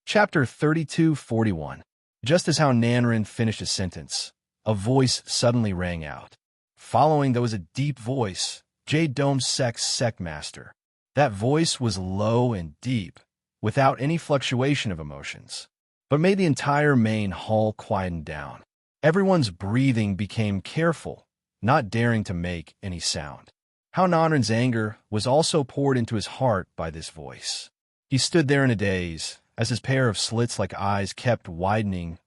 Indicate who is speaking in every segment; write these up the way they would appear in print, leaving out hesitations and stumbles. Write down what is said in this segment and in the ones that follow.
Speaker 1: Chapter 3241. Just as how Nanrin finished his sentence, a voice suddenly rang out. Following, there was a deep voice, Jade Dome Sect Master. That voice was low and deep, without any fluctuation of emotions, but made the entire main hall quieten down. Everyone's breathing became careful, not daring to make any sound. How Nanrin's anger was also poured into his heart by this voice. He stood there in a daze, as his pair of slits-like eyes kept widening.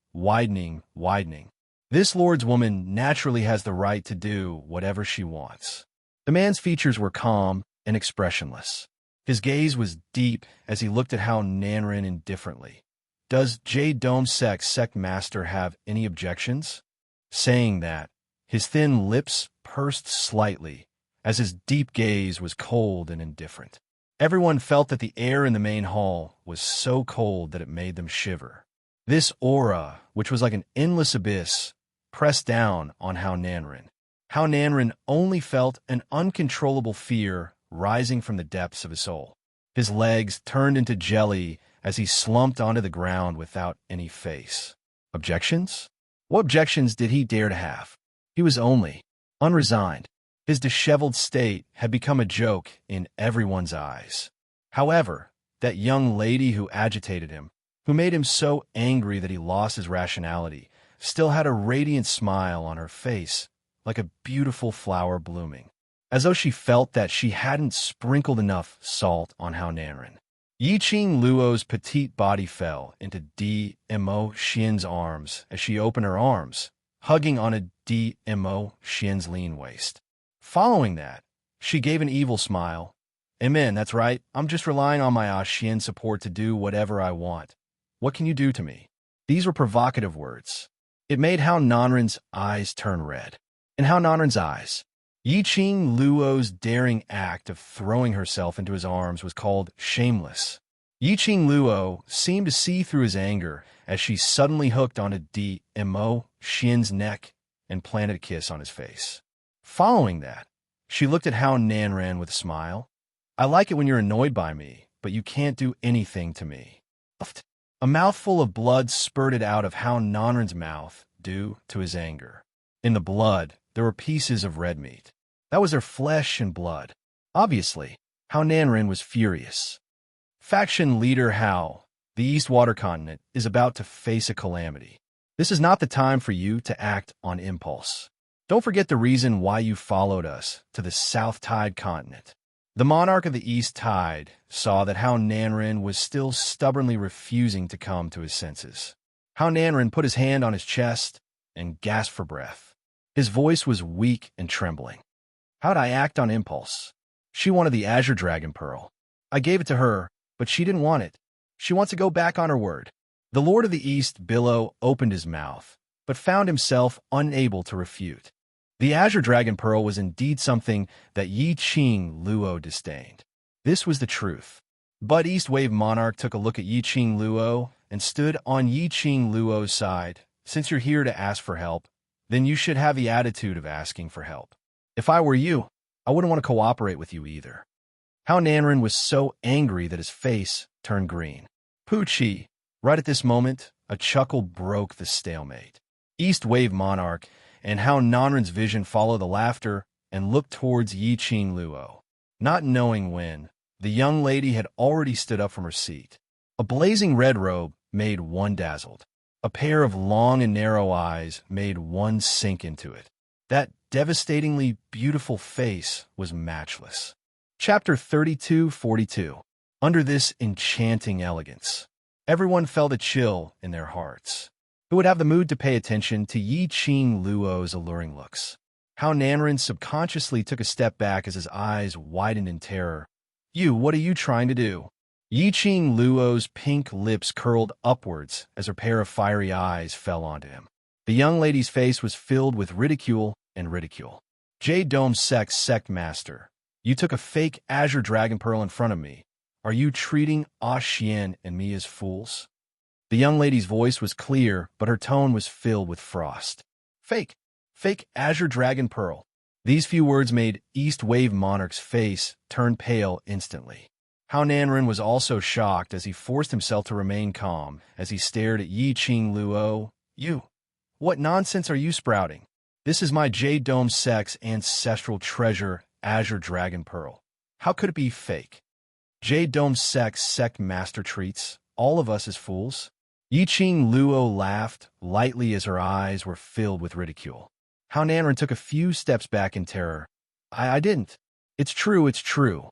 Speaker 1: This lord's woman naturally has the right to do whatever she wants. The man's features were calm and expressionless. His gaze was deep as he looked at how Nanrin indifferently. Does Jade Dome Sect Master have any objections? Saying that, his thin lips pursed slightly, as his deep gaze was cold and indifferent. Everyone felt that the air in the main hall was so cold that it made them shiver. This aura, which was like an endless abyss, pressed down on How Nanrin. How Nanrin only felt an uncontrollable fear rising from the depths of his soul. His legs turned into jelly as he slumped onto the ground without any face. Objections? What objections did he dare to have? He was only unresigned. His disheveled state had become a joke in everyone's eyes. However, that young lady who agitated him, who made him so angry that he lost his rationality, still had a radiant smile on her face, like a beautiful flower blooming, as though she felt that she hadn't sprinkled enough salt on How Nanrin. Yiqing Luo's petite body fell into Dmo Xian's arms as she opened her arms, hugging on a Dmo Xian's lean waist. Following that, she gave an evil smile. Amen, that's right. I'm just relying on my Xian support to do whatever I want. What can you do to me? These were provocative words. It made How Nanrin's eyes turn red. In How Nanrin's eyes, Yiqing Luo's daring act of throwing herself into his arms was called shameless. Yiqing Luo seemed to see through his anger as she suddenly hooked onto Dmo Xian's neck and planted a kiss on his face. Following that, she looked at How Nanrin with a smile. I like it when you're annoyed by me, but you can't do anything to me. A mouthful of blood spurted out of How Nanrin's mouth due to his anger. In the blood, there were pieces of red meat. That was their flesh and blood. Obviously, How Nanrin was furious. Faction leader How, the Eastwater continent, is about to face a calamity. This is not the time for you to act on impulse. Don't forget the reason why you followed us to the South Tide continent. The monarch of the East Tide saw that How Nanrin was still stubbornly refusing to come to his senses. How Nanrin put his hand on his chest and gasped for breath. His voice was weak and trembling. How'd I act on impulse? She wanted the Azure Dragon Pearl. I gave it to her, but she didn't want it. She wants to go back on her word. The Lord of the East, Billow, opened his mouth, but found himself unable to refute. The Azure Dragon Pearl was indeed something that Yiqing Luo disdained. This was the truth. But East Wave Monarch took a look at Yiqing Luo and stood on Yiqing Luo's side. Since you're here to ask for help, then you should have the attitude of asking for help. If I were you, I wouldn't want to cooperate with you either. How Nanrin was so angry that his face turned green. Poochie. Right at this moment, a chuckle broke the stalemate. East Wave Monarch and How Nanrin's vision followed the laughter and looked towards Yiqing Luo. Not knowing when, the young lady had already stood up from her seat. A blazing red robe made one dazzled. A pair of long and narrow eyes made one sink into it. That devastatingly beautiful face was matchless. Chapter 3242. Under this enchanting elegance, everyone felt a chill in their hearts. Who would have the mood to pay attention to Yiqing Luo's alluring looks? How Nanrin subconsciously took a step back as his eyes widened in terror. What are you trying to do? Yiqing Luo's pink lips curled upwards as her pair of fiery eyes fell onto him. The young lady's face was filled with ridicule and ridicule. Jade Dome Sect Master, you took a fake Azure Dragon Pearl in front of me. Are you treating Xian and me as fools? The young lady's voice was clear, but her tone was filled with frost. Fake Azure Dragon Pearl. These few words made East Wave Monarch's face turn pale instantly. Hao Nanren was also shocked as he forced himself to remain calm as he stared at Yi Qing Luo. You, what nonsense are you sprouting? This is my Jade Dome Sect's ancestral treasure, Azure Dragon Pearl. How could it be fake? Jade Dome sect master treats all of us as fools? Yi Qing Luo laughed lightly as her eyes were filled with ridicule. Hao Nanren took a few steps back in terror. I didn't. It's true, it's true.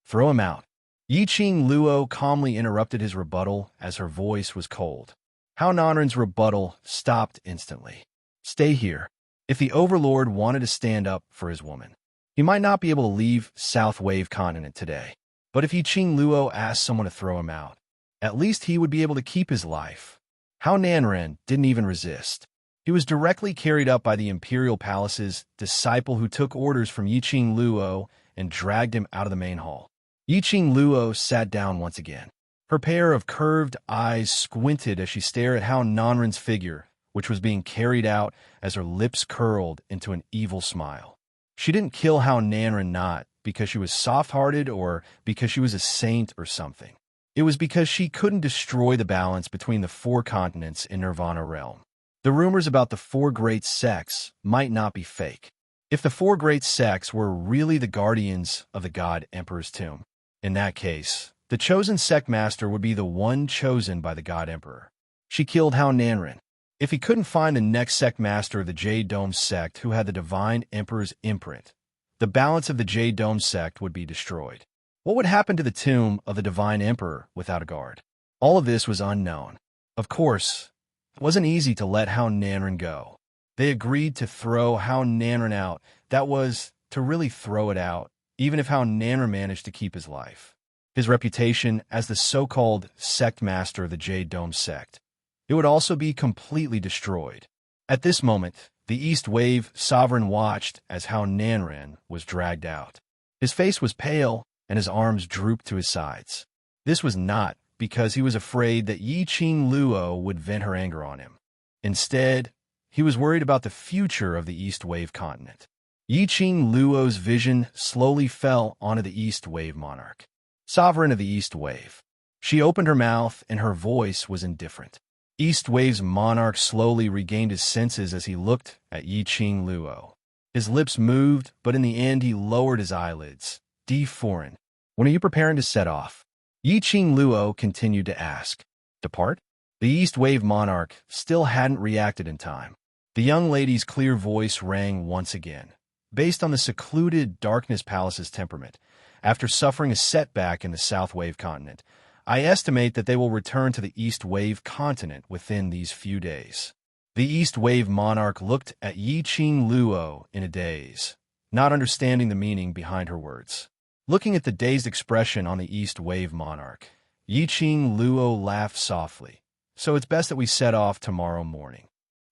Speaker 1: Throw him out. Yi Qing Luo calmly interrupted his rebuttal as her voice was cold. Hao Nanren's rebuttal stopped instantly. Stay here. If the Overlord wanted to stand up for his woman, he might not be able to leave South Wave Continent today. But if Yi Qing Luo asked someone to throw him out, at least he would be able to keep his life. Hao Nanren didn't even resist. He was directly carried up by the Imperial Palace's disciple who took orders from Yi Qing Luo and dragged him out of the main hall. Yi Qing Luo sat down once again. Her pair of curved eyes squinted as she stared at Hao Nanren's figure, which was being carried out as her lips curled into an evil smile. She didn't kill Hao Nanren not because she was soft-hearted or because she was a saint or something. It was because she couldn't destroy the balance between the four continents in Nirvana realm. The rumors about the four great sects might not be fake. If the four great sects were really the guardians of the God Emperor's tomb, in that case, the chosen sect master would be the one chosen by the God Emperor. She killed Hao Nanren. If he couldn't find the next sect master of the Jade Dome sect who had the Divine Emperor's imprint, the balance of the Jade Dome sect would be destroyed. What would happen to the tomb of the Divine Emperor without a guard? All of this was unknown. Of course, it wasn't easy to let Hao Nanren go. They agreed to throw Hao Nanren out. That was to really throw it out, even if Hao Nanren managed to keep his life. His reputation as the so-called sect master of the Jade Dome sect, it would also be completely destroyed. At this moment, the East Wave Sovereign watched as Hao Nanren was dragged out. His face was pale, and his arms drooped to his sides. This was not because he was afraid that Yi Qing Luo would vent her anger on him. Instead, he was worried about the future of the East Wave continent. Yi Qing Luo's vision slowly fell onto the East Wave monarch, sovereign of the East Wave. She opened her mouth, and her voice was indifferent. East Wave's monarch slowly regained his senses as he looked at Yi Qing Luo. His lips moved, but in the end he lowered his eyelids. Foreign. When are you preparing to set off? Yi Qing Luo continued to ask. Depart? The East Wave monarch still hadn't reacted in time. The young lady's clear voice rang once again. Based on the secluded Darkness Palace's temperament, after suffering a setback in the South Wave continent, I estimate that they will return to the East Wave continent within these few days. The East Wave monarch looked at Yi Qing Luo in a daze, not understanding the meaning behind her words. Looking at the dazed expression on the East Wave monarch, Yi Qing Luo laughed softly. So it's best that we set off tomorrow morning.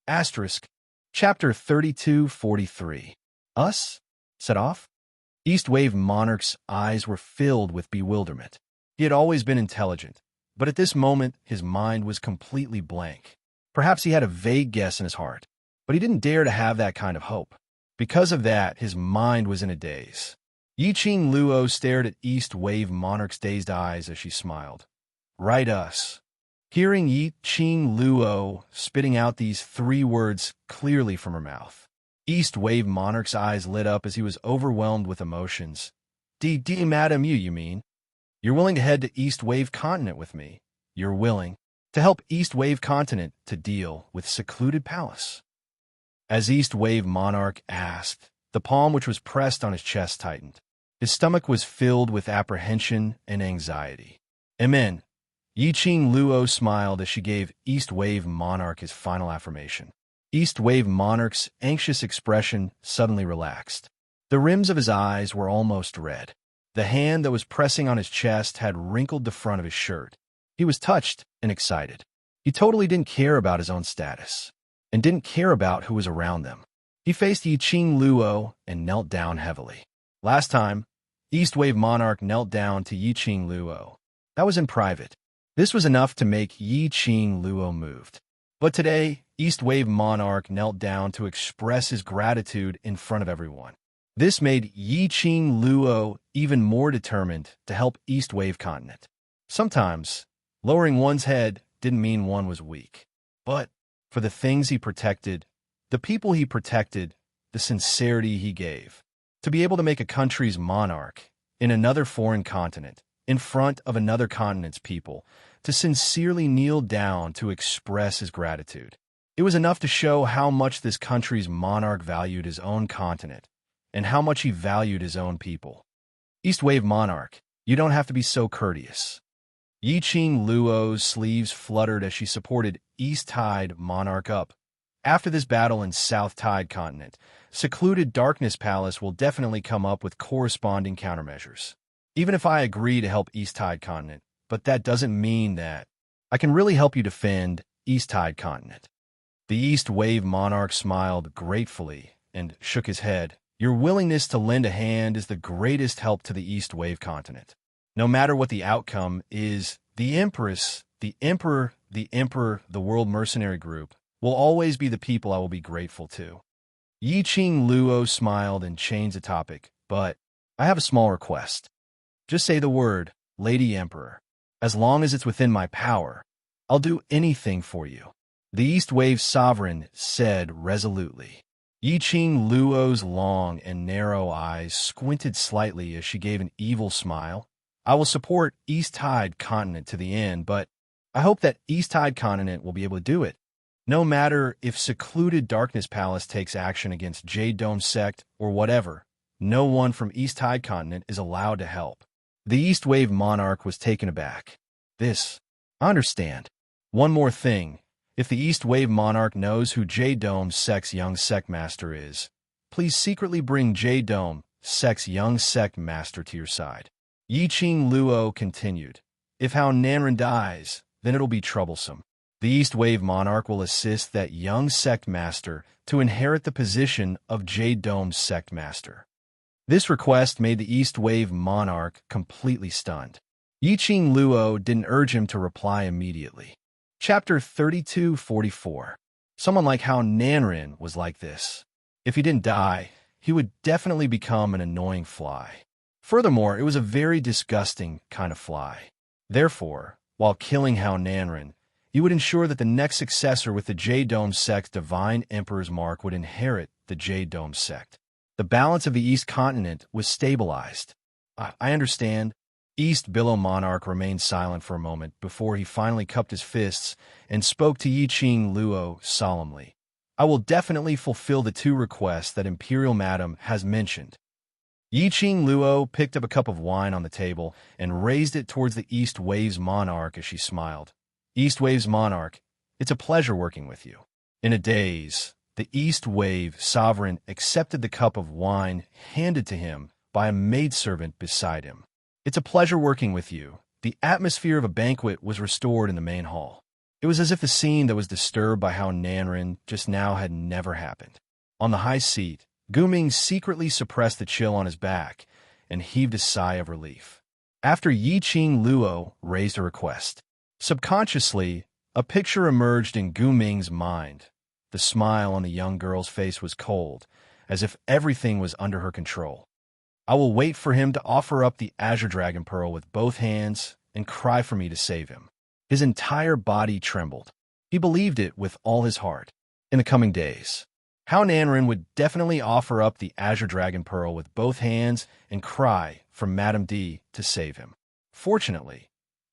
Speaker 1: Asterisk. Chapter 3243. Us? Set off? East Wave monarch's eyes were filled with bewilderment. He had always been intelligent, but at this moment his mind was completely blank. Perhaps he had a vague guess in his heart, but he didn't dare to have that kind of hope. Because of that, his mind was in a daze. Yi Qing Luo stared at East Wave monarch's dazed eyes as she smiled. Right us. Hearing Yi Qing Luo spitting out these three words clearly from her mouth, East Wave monarch's eyes lit up as he was overwhelmed with emotions. Madam, you mean? You're willing to head to East Wave continent with me. You're willing to help East Wave continent to deal with secluded palace. As East Wave monarch asked, the palm which was pressed on his chest tightened. His stomach was filled with apprehension and anxiety. Amen. Yi Qing Luo smiled as she gave East Wave monarch his final affirmation. East Wave monarch's anxious expression suddenly relaxed. The rims of his eyes were almost red. The hand that was pressing on his chest had wrinkled the front of his shirt. He was touched and excited. He totally didn't care about his own status, and didn't care about who was around them. He faced Yi Qing Luo and knelt down heavily. Last time, East Wave monarch knelt down to Yi Qing Luo. That was in private. This was enough to make Yi Qing Luo moved. But today, East Wave monarch knelt down to express his gratitude in front of everyone. This made Yi Qing Luo even more determined to help East Wave Continent. Sometimes, lowering one's head didn't mean one was weak. But for the things he protected, the people he protected, the sincerity he gave, to be able to make a country's monarch in another foreign continent, in front of another continent's people, to sincerely kneel down to express his gratitude. It was enough to show how much this country's monarch valued his own continent and how much he valued his own people. East Wave Monarch, you don't have to be so courteous. Yi Qing Luo's sleeves fluttered as she supported East Tide Monarch up. After this battle in South Tide Continent, secluded Darkness Palace will definitely come up with corresponding countermeasures. Even if I agree to help East Tide Continent, but that doesn't mean that I can really help you defend East Tide Continent. The East Wave Monarch smiled gratefully and shook his head. Your willingness to lend a hand is the greatest help to the East Wave Continent. No matter what the outcome is, the Empress, the Emperor, the World Mercenary Group will always be the people I will be grateful to. Yi Qing Luo smiled and changed the topic, but I have a small request. Just say the word, Lady Emperor. As long as it's within my power, I'll do anything for you. The East Wave Sovereign said resolutely. Yi Qing Luo's long and narrow eyes squinted slightly as she gave an evil smile. I will support East Tide Continent to the end, but I hope that East Tide Continent will be able to do it. No matter if secluded Darkness Palace takes action against Jade Dome Sect or whatever, no one from East Tide Continent is allowed to help. The East Wave Monarch was taken aback. I understand. One more thing. If the East Wave Monarch knows who Jade Dome Sect's young sect master is, please secretly bring Jade Dome Sect's young sect master to your side. Yi Qing Luo continued. If Hao Nanren dies, then it'll be troublesome. The East Wave Monarch will assist that young sect master to inherit the position of Jade Dome Sect Master. This request made the East Wave Monarch completely stunned. Yi Qing Luo didn't urge him to reply immediately. Chapter 3244. Someone like Hao Nanren was like this. If he didn't die, he would definitely become an annoying fly. Furthermore, it was a very disgusting kind of fly. Therefore, while killing Hao Nanren, he would ensure that the next successor with the Jade Dome Sect's Divine Emperor's mark would inherit the Jade Dome Sect. The balance of the East Continent was stabilized. I understand. East Billow Monarch remained silent for a moment before he finally cupped his fists and spoke to Yi Qing Luo solemnly. I will definitely fulfill the 2 requests that Imperial Madam has mentioned. Yi Qing Luo picked up a cup of wine on the table and raised it towards the East Wave's Monarch as she smiled. East Wave's Monarch, it's a pleasure working with you. In a daze, the East Wave Sovereign accepted the cup of wine handed to him by a maidservant beside him. It's a pleasure working with you. The atmosphere of a banquet was restored in the main hall. It was as if the scene that was disturbed by Hao Nanren just now had never happened. On the high seat, Guming secretly suppressed the chill on his back and heaved a sigh of relief. After Yi Qing Luo raised a request, subconsciously, a picture emerged in Guming's mind. The smile on the young girl's face was cold, as if everything was under her control. I will wait for him to offer up the Azure Dragon Pearl with both hands and cry for me to save him. His entire body trembled. He believed it with all his heart. In the coming days, Hao Nanren would definitely offer up the Azure Dragon Pearl with both hands and cry for Madame D to save him. Fortunately,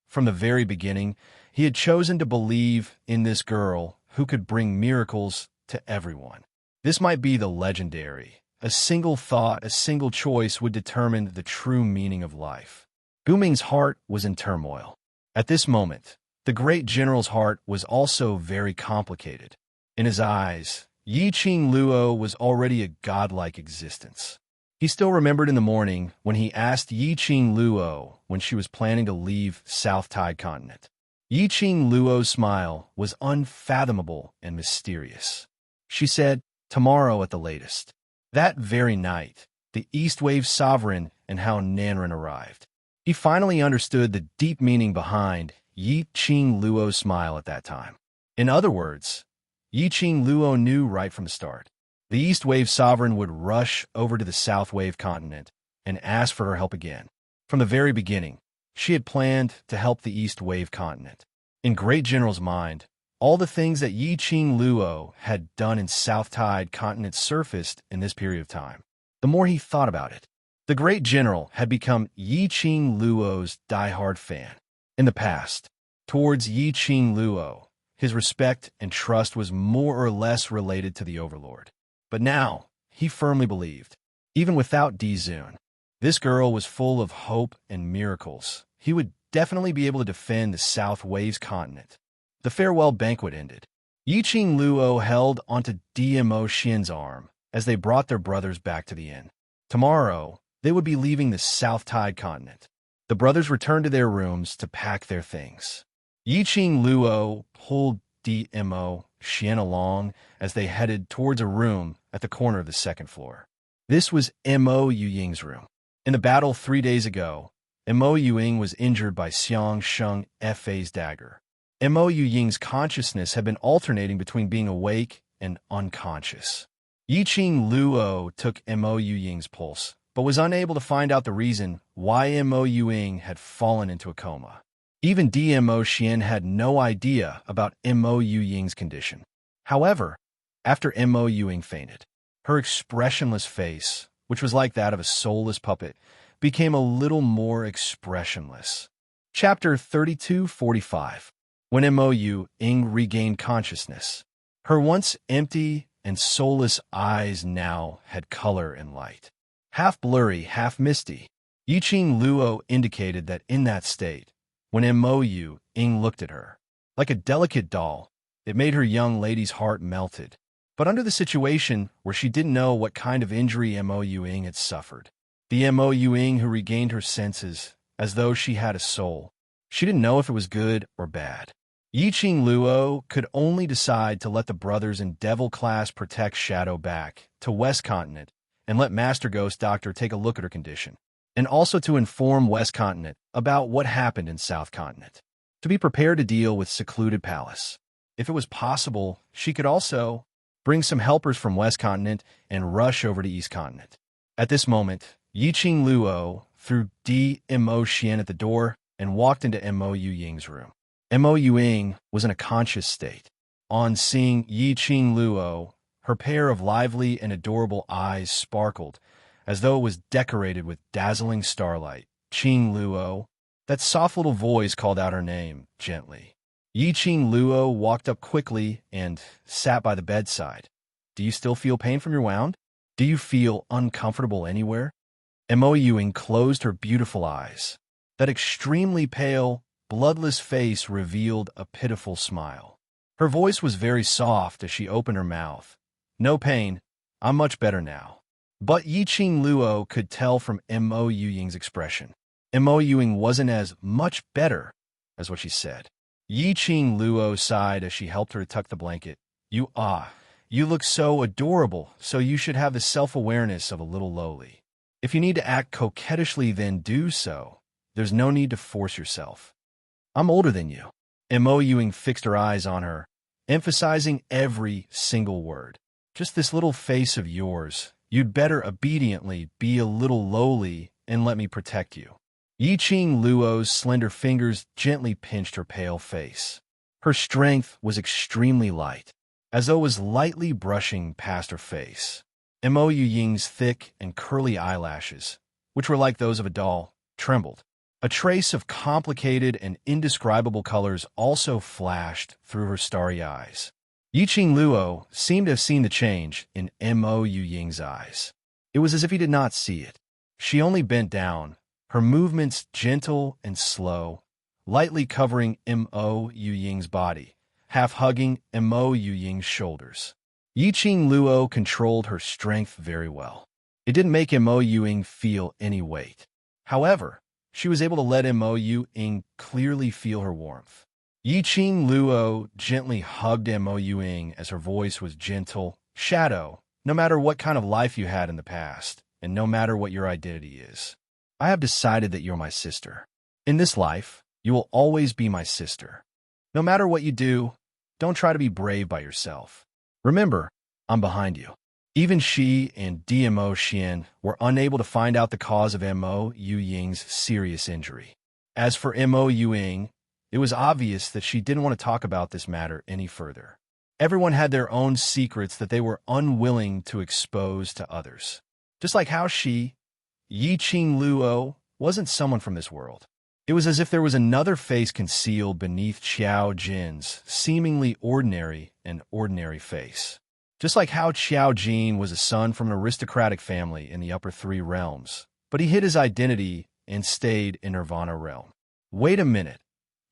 Speaker 1: from the very beginning, he had chosen to believe in this girl who could bring miracles to everyone. This might be the legendary. A single thought, a single choice would determine the true meaning of life. Guming's heart was in turmoil. At this moment, the great general's heart was also very complicated. In his eyes, Yi Qing Luo was already a godlike existence. He still remembered in the morning when he asked Yi Qing Luo when she was planning to leave South Tide Continent. Yi Qing Luo's smile was unfathomable and mysterious. She said, tomorrow at the latest. That very night, the East Wave Sovereign and Hao Nanren arrived. He finally understood the deep meaning behind Yi Qing Luo's smile at that time. In other words, Yi Qing Luo knew right from the start. The East Wave Sovereign would rush over to the South Wave continent and ask for her help again. From the very beginning, she had planned to help the East Wave continent. In Great General's mind, all the things that Yi Qing Luo had done in South Tide continent surfaced in this period of time. The more he thought about it, the Great General had become Yi Qing Luo's diehard fan. In the past, towards Yi Qing Luo, his respect and trust was more or less related to the Overlord. But now, he firmly believed, even without Di Zun, this girl was full of hope and miracles. He would definitely be able to defend the South Waves continent. The farewell banquet ended. Yi Qing Luo held onto DMO Xian's arm as they brought their brothers back to the inn. Tomorrow, they would be leaving the South Tide continent. The brothers returned to their rooms to pack their things. Yi Qing Luo pulled DMO Xian along as they headed towards a room at the corner of the second floor. This was Mo Yuying's room. In the battle 3 days ago, Mo Yuying was injured by Xiang Sheng Fa's dagger. Mo Yuying's consciousness had been alternating between being awake and unconscious. Yi Qing Luo took Mo Yuying's pulse, but was unable to find out the reason why Mo Yuying had fallen into a coma. Even DMO Xian had no idea about Mo Yuying's condition. However, after Mo Yuying fainted, her expressionless face, which was like that of a soulless puppet, became a little more expressionless. Chapter 3245. When Mo Yuying regained consciousness, her once empty and soulless eyes now had color and light. Half blurry, half misty, Yi Qing Luo indicated that in that state, when Mo Yuying looked at her, like a delicate doll, it made her young lady's heart melted. But under the situation where she didn't know what kind of injury Mo Yuying had suffered, the Mo Yuying who regained her senses as though she had a soul, she didn't know if it was good or bad. Yi Qing Luo could only decide to let the brothers in Devil Class protect Shadow back to West Continent and let Master Ghost Doctor take a look at her condition, and also to inform West Continent about what happened in South Continent, to be prepared to deal with Secluded Palace. If it was possible, she could also bring some helpers from West Continent and rush over to East Continent. At this moment, Yi Qing Luo threw Mo Xian at the door and walked into Mo Yuying's room. Mo Yuying was in a conscious state. On seeing Yi Qing Luo, her pair of lively and adorable eyes sparkled, as though it was decorated with dazzling starlight. Qing Luo, that soft little voice called out her name gently. Yi Qing Luo walked up quickly and sat by the bedside. Do you still feel pain from your wound? Do you feel uncomfortable anywhere? Mo Yuying closed her beautiful eyes. That extremely pale, bloodless face revealed a pitiful smile. Her voice was very soft as she opened her mouth. No pain. I'm much better now. But Yi Qing Luo could tell from Mo Yuying's expression. Mo Yuying wasn't as much better as what she said. Yi Qing Luo sighed as she helped her to tuck the blanket. You look so adorable, so you should have the self-awareness of a little lowly. If you need to act coquettishly, then do so. There's no need to force yourself. I'm older than you. Mo Yuying fixed her eyes on her, emphasizing every single word. Just this little face of yours. You'd better obediently be a little lowly and let me protect you. Yi Qing Luo's slender fingers gently pinched her pale face. Her strength was extremely light, as though it was lightly brushing past her face. Mo Yuying's thick and curly eyelashes, which were like those of a doll, trembled. A trace of complicated and indescribable colors also flashed through her starry eyes. Yi Qing Luo seemed to have seen the change in Mo Yuying's eyes. It was as if he did not see it. She only bent down, her movements gentle and slow, lightly covering Mo Yuying's body, half hugging Mo Yuying's shoulders. Yi Qing Luo controlled her strength very well. It didn't make Mo Yuying feel any weight. However, she was able to let Mo Yuying clearly feel her warmth. Yi Qing Luo gently hugged Mo Yuying as her voice was gentle. Shadow, no matter what kind of life you had in the past, and no matter what your identity is, I have decided that you're my sister. In this life, you will always be my sister. No matter what you do, don't try to be brave by yourself. Remember, I'm behind you. Even she and DMO Xian were unable to find out the cause of Mo Yu Ying's serious injury. As for Mo Yu Ying, it was obvious that she didn't want to talk about this matter any further. Everyone had their own secrets that they were unwilling to expose to others. Just like how Yi Qing Luo, wasn't someone from this world. It was as if there was another face concealed beneath Qiao Jin's seemingly ordinary and ordinary face. Just like how Qiao Jin was a son from an aristocratic family in the upper three realms, but he hid his identity and stayed in Nirvana realm. Wait a minute,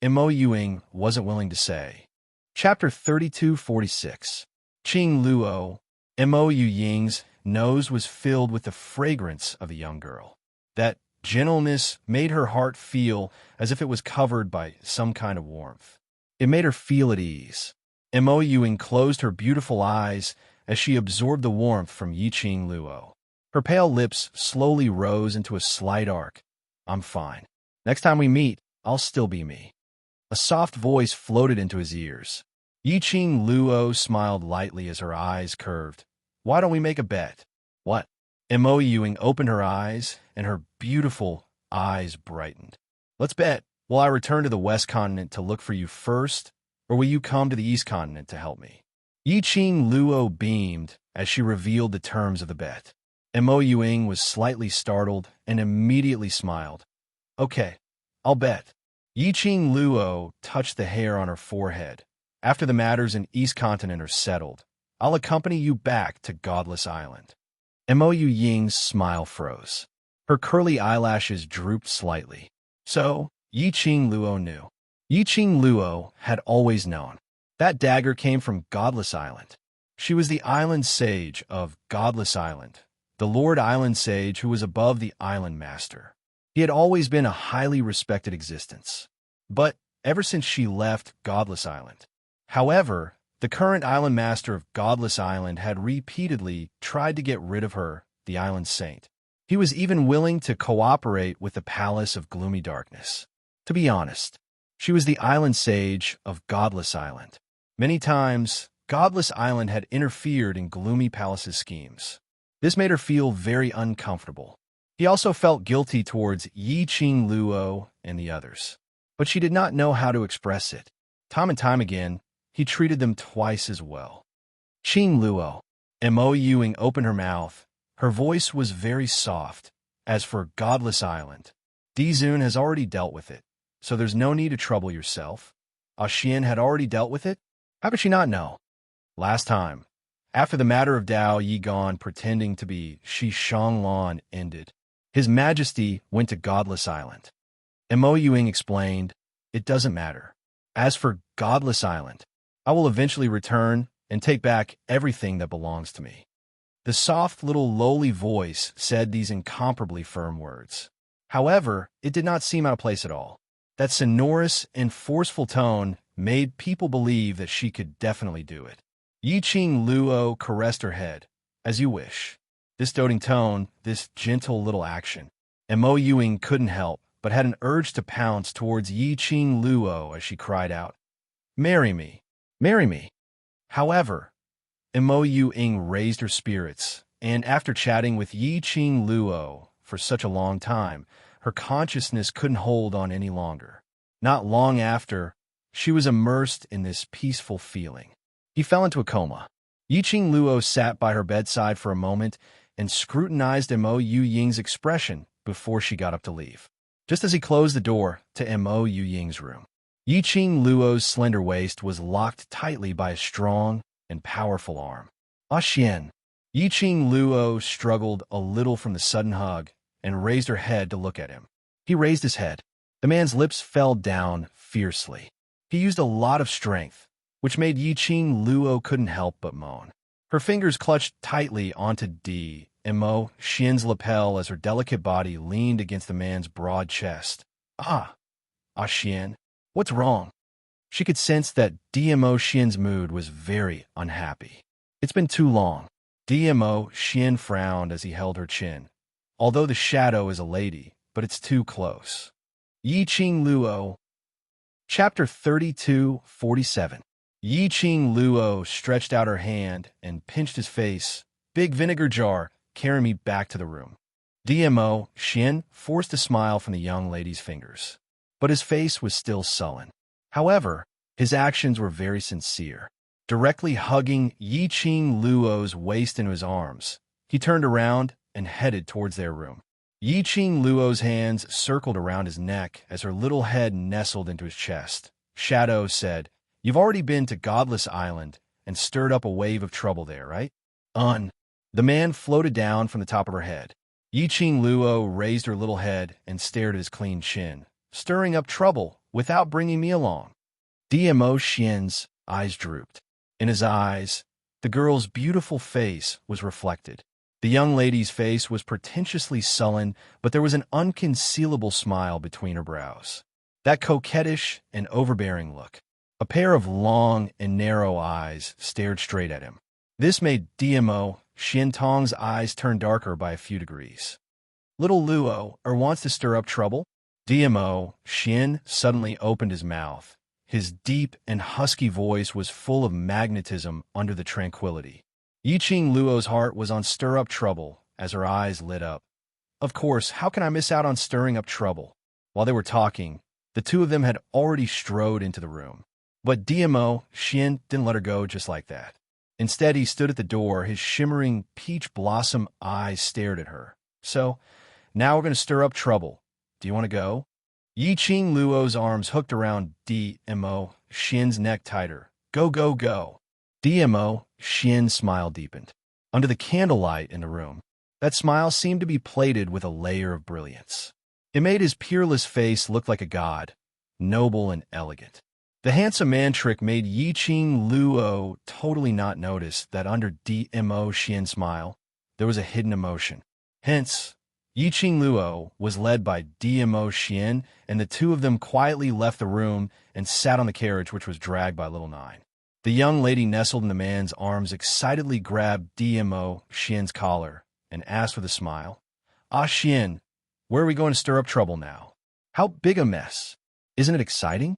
Speaker 1: Mo Yuing wasn't willing to say. Chapter 3246. Qing Luo, Mo Yu Ying's nose was filled with the fragrance of a young girl. That gentleness made her heart feel as if it was covered by some kind of warmth. It made her feel at ease. Mo Yuing closed her beautiful eyes as she absorbed the warmth from Yi Qing Luo. Her pale lips slowly rose into a slight arc. I'm fine. Next time we meet, I'll still be me. A soft voice floated into his ears. Yi Qing Luo smiled lightly as her eyes curved. Why don't we make a bet? What? Mo Yuing opened her eyes, and her beautiful eyes brightened. Let's bet. Will I return to the West Continent to look for you first, or will you come to the East Continent to help me? Yi Qing Luo beamed as she revealed the terms of the bet. Mo Yuing was slightly startled and immediately smiled. Okay, I'll bet. Yi Qing Luo touched the hair on her forehead. After the matters in East Continent are settled, I'll accompany you back to Godless Island. Mo Yu Ying's smile froze. Her curly eyelashes drooped slightly. So, Yi Qing Luo knew. Yi Qing Luo had always known. That dagger came from Godless Island. She was the island sage of Godless Island, the Lord Island Sage who was above the Island Master. He had always been a highly respected existence. But ever since she left Godless Island. However, the current Island Master of Godless Island had repeatedly tried to get rid of her, the Island Saint. He was even willing to cooperate with the Palace of Gloomy Darkness. To be honest, she was the Island Sage of Godless Island. Many times, Godless Island had interfered in Gloomy Palace's schemes. This made her feel very uncomfortable. He also felt guilty towards Yi Qing Luo and the others. But she did not know how to express it. Time and time again, he treated them twice as well. Qing Luo. Mo Yuing opened her mouth. Her voice was very soft. As for Godless Island, Dizun has already dealt with it, so there's no need to trouble yourself. Xian had already dealt with it? How could she not know? Last time, after the matter of Dao Yigon pretending to be Shi Shanglan ended, His Majesty went to Godless Island. Mo Yuing explained, it doesn't matter. As for Godless Island, I will eventually return and take back everything that belongs to me. The soft little lowly voice said these incomparably firm words. However, it did not seem out of place at all. That sonorous and forceful tone made people believe that she could definitely do it. Yi Qing Luo caressed her head. As you wish. This doting tone, this gentle little action. Mo Yuing couldn't help, but had an urge to pounce towards Yi Qing Luo as she cried out, Marry me! Marry me! However, Mo Yuing raised her spirits, and after chatting with Yi Qing Luo for such a long time, her consciousness couldn't hold on any longer. Not long after, she was immersed in this peaceful feeling. He fell into a coma. Yi Qing Luo sat by her bedside for a moment and scrutinized Mo Yu Ying's expression before she got up to leave. Just as he closed the door to Mo Yu Ying's room, Yi Qing Luo's slender waist was locked tightly by a strong and powerful arm. Xian. Yi Qing Luo struggled a little from the sudden hug and raised her head to look at him. He raised his head. The man's lips fell down fiercely. He used a lot of strength, which made Yi Qing Luo couldn't help but moan. Her fingers clutched tightly onto Mo Xian's lapel as her delicate body leaned against the man's broad chest. Xian, what's wrong? She could sense that Mo Xian's mood was very unhappy. It's been too long. Mo Xian frowned as he held her chin. Although the shadow is a lady, but it's too close. Yi Qing Luo. Chapter 3247. Yi Qing Luo stretched out her hand and pinched his face, Big vinegar jar, carry me back to the room. DMO, Shin, forced a smile from the young lady's fingers. But his face was still sullen. However, his actions were very sincere. Directly hugging Yi Qing Luo's waist into his arms, he turned around and headed towards their room. Yi Qing Luo's hands circled around his neck as her little head nestled into his chest. Shadow said, "You've already been to Godless Island and stirred up a wave of trouble there, right?" The man floated down from the top of her head. Yi Qing Luo raised her little head and stared at his clean chin. "Stirring up trouble without bringing me along." DMO Shin's eyes drooped. In his eyes, the girl's beautiful face was reflected. The young lady's face was pretentiously sullen, but there was an unconcealable smile between her brows. That coquettish and overbearing look. A pair of long and narrow eyes stared straight at him. This made DMO Shin Tong's eyes turn darker by a few degrees. "Little Luo wants to stir up trouble?" DMO Shin suddenly opened his mouth. His deep and husky voice was full of magnetism under the tranquility. Yi Qing Luo's heart was on stir up trouble as her eyes lit up. Of course, how can I miss out on stirring up trouble? While they were talking, the two of them had already strode into the room. But DMO Shin didn't let her go just like that. Instead, he stood at the door, his shimmering peach blossom eyes stared at her. "So, now we're going to stir up trouble. Do you want to go?" Yi Qing Luo's arms hooked around DMO Shin's neck tighter. "Go, go, go." DMO Shin's smile deepened. Under the candlelight in the room, that smile seemed to be plated with a layer of brilliance. It made his peerless face look like a god, noble and elegant. The handsome man trick made Yi Qing Luo totally not notice that under DMO Shin's smile, there was a hidden emotion. Hence, Yi Qing Luo was led by DMO Shin, and the two of them quietly left the room and sat on the carriage, which was dragged by Little Nine. The young lady nestled in the man's arms, excitedly grabbed DMO Shin's collar, and asked with a smile, "Ah, Shin, where are we going to stir up trouble now? How big a mess? Isn't it exciting?"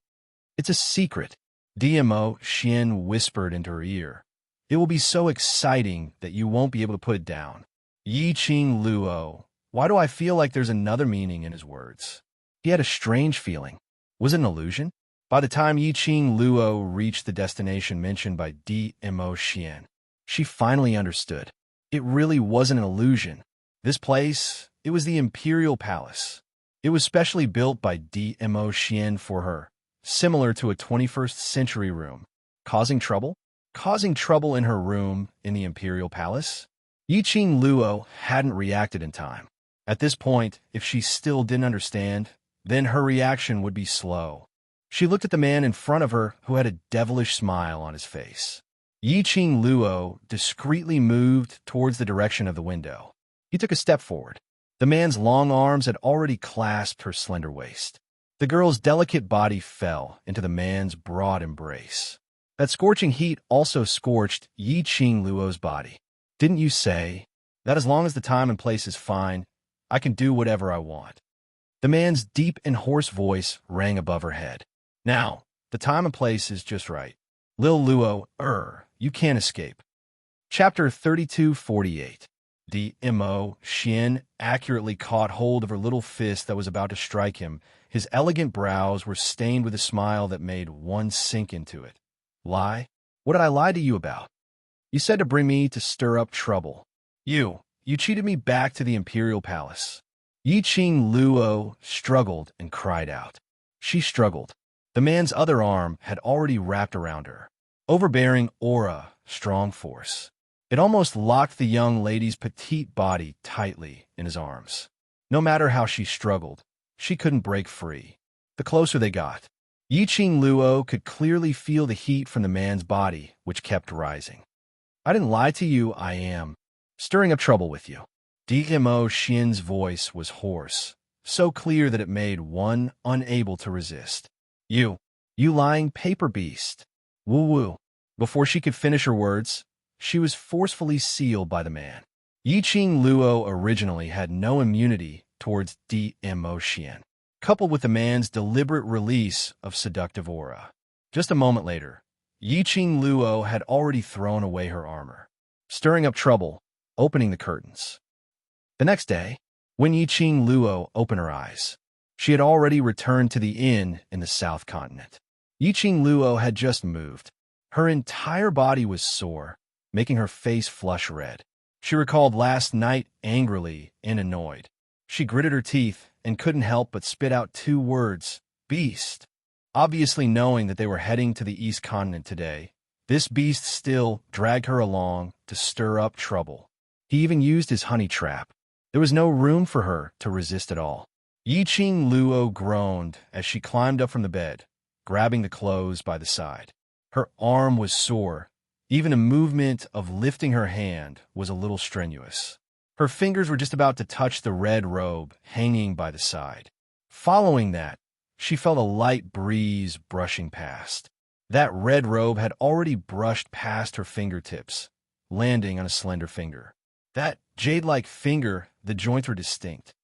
Speaker 1: "It's a secret," DMO Shin whispered into her ear. "It will be so exciting that you won't be able to put it down." Yi Qing Luo, why do I feel like there's another meaning in his words? He had a strange feeling. Was it an illusion? By the time Yi Qing Luo reached the destination mentioned by DMO Shin, she finally understood. It really wasn't an illusion. This place, it was the Imperial Palace. It was specially built by DMO Shin for her, similar to a 21st century room. Causing trouble? Causing trouble in her room in the Imperial Palace? Yi Qing Luo hadn't reacted in time. At this point, if she still didn't understand, then her reaction would be slow. She looked at the man in front of her who had a devilish smile on his face. Yi Qing Luo discreetly moved towards the direction of the window. He took a step forward. The man's long arms had already clasped her slender waist. The girl's delicate body fell into the man's broad embrace. That scorching heat also scorched Yi Qing Luo's body. "Didn't you say that as long as the time and place is fine, I can do whatever I want?" The man's deep and hoarse voice rang above her head. "Now, the time and place is just right. Lil Luo, you can't escape." Chapter 3248. DMO Shin accurately caught hold of her little fist that was about to strike him. His elegant brows were stained with a smile that made one sink into it. "Lie? What did I lie to you about? You said to bring me to stir up trouble. You cheated me back to the Imperial Palace." Yi Qing Luo struggled and cried out. She struggled. The man's other arm had already wrapped around her. Overbearing aura, strong force. It almost locked the young lady's petite body tightly in his arms. No matter how she struggled, she couldn't break free. The closer they got, Yi Qing Luo could clearly feel the heat from the man's body, which kept rising. "I didn't lie to you, I am stirring up trouble with you." DMO Shin's voice was hoarse, so clear that it made one unable to resist. You lying paper beast. Woo-woo." Before she could finish her words, she was forcefully sealed by the man. Yi Qing Luo originally had no immunity towards DMO Shin, coupled with the man's deliberate release of seductive aura. Just a moment later, Yi Qing Luo had already thrown away her armor. Stirring up trouble, opening the curtains. The next day, when Yiqing Luo opened her eyes, she had already returned to the inn in the South Continent. Yiqing Luo had just moved. Her entire body was sore, making her face flush red. She recalled last night angrily and annoyed. She gritted her teeth and couldn't help but spit out 2 words, beast. Obviously knowing that they were heading to the East Continent today, this beast still dragged her along to stir up trouble. He even used his honey trap. There was no room for her to resist at all. Yiqing Luo groaned as she climbed up from the bed, grabbing the clothes by the side. Her arm was sore. Even a movement of lifting her hand was a little strenuous. Her fingers were just about to touch the red robe hanging by the side. Following that, she felt a light breeze brushing past. That red robe had already brushed past her fingertips, landing on a slender finger. That jade-like finger, the joints were distinct.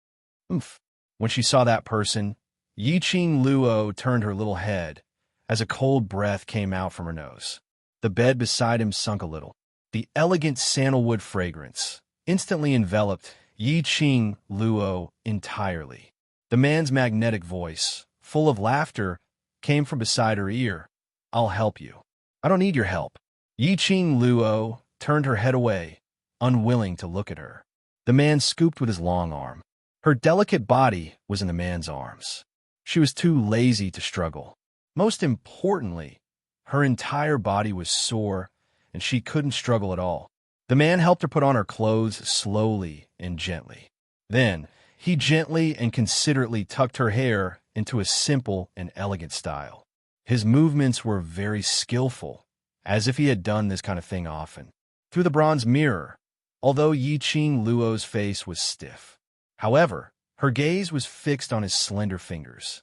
Speaker 1: Oomph. When she saw that person, Yiqing Luo turned her little head as a cold breath came out from her nose. The bed beside him sunk a little. The elegant sandalwood fragrance instantly enveloped Yiqing Luo entirely. The man's magnetic voice, full of laughter, came from beside her ear. I'll help you. I don't need your help. Yiqing Luo turned her head away, unwilling to look at her. The man scooped with his long arm. Her delicate body was in the man's arms. She was too lazy to struggle. Most importantly, her entire body was sore, and she couldn't struggle at all. The man helped her put on her clothes slowly and gently. Then, he gently and considerately tucked her hair into a simple and elegant style. His movements were very skillful, as if he had done this kind of thing often. Through the bronze mirror, although Yiqing Luo's face was stiff. However, her gaze was fixed on his slender fingers.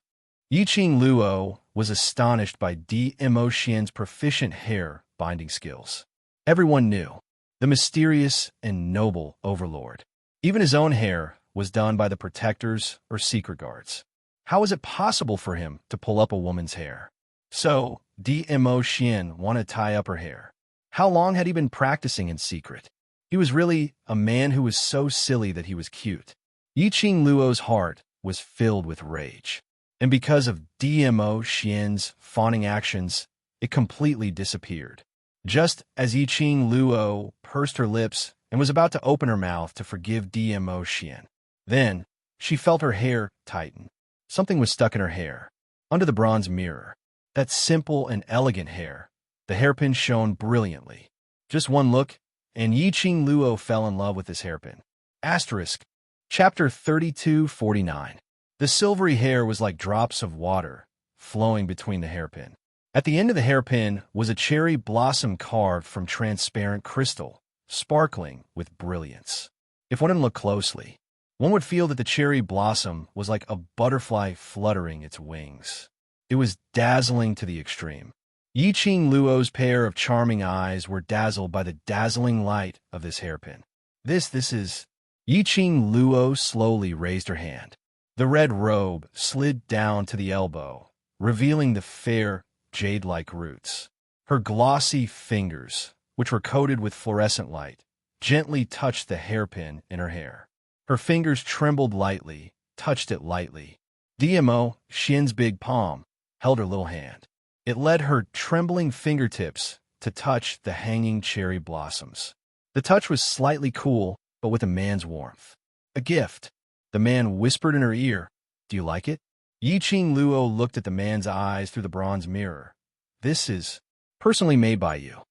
Speaker 1: Yiqing Luo was astonished by Dmo Xian's proficient hair binding skills. Everyone knew, the mysterious and noble Overlord. Even his own hair was done by the protectors or secret guards. How was it possible for him to pull up a woman's hair? So, Dmo Xian wanted to tie up her hair. How long had he been practicing in secret? He was really a man who was so silly that he was cute. Yiqing Luo's heart was filled with rage. And because of Dmo Xian's fawning actions, it completely disappeared. Just as Yiqing Luo pursed her lips and was about to open her mouth to forgive Dmo Xian, then she felt her hair tighten. Something was stuck in her hair, under the bronze mirror. That simple and elegant hair. The hairpin shone brilliantly. Just one look, and Yiqing Luo fell in love with this hairpin. Asterisk. Chapter 3249. The silvery hair was like drops of water flowing between the hairpin. At the end of the hairpin was a cherry blossom carved from transparent crystal, sparkling with brilliance. If one didn't look closely, one would feel that the cherry blossom was like a butterfly fluttering its wings. It was dazzling to the extreme. Yiqing Luo's pair of charming eyes were dazzled by the dazzling light of this hairpin. This is... Yiqing Luo slowly raised her hand. The red robe slid down to the elbow, revealing the fair, jade-like roots. Her glossy fingers, which were coated with fluorescent light, gently touched the hairpin in her hair. Her fingers trembled lightly, touched it lightly. Dmo Xian's big palm held her little hand. It led her trembling fingertips to touch the hanging cherry blossoms. The touch was slightly cool, but with a man's warmth. A gift. The man whispered in her ear, "Do you like it?" Yiqing Luo looked at the man's eyes through the bronze mirror. "This is personally made by you."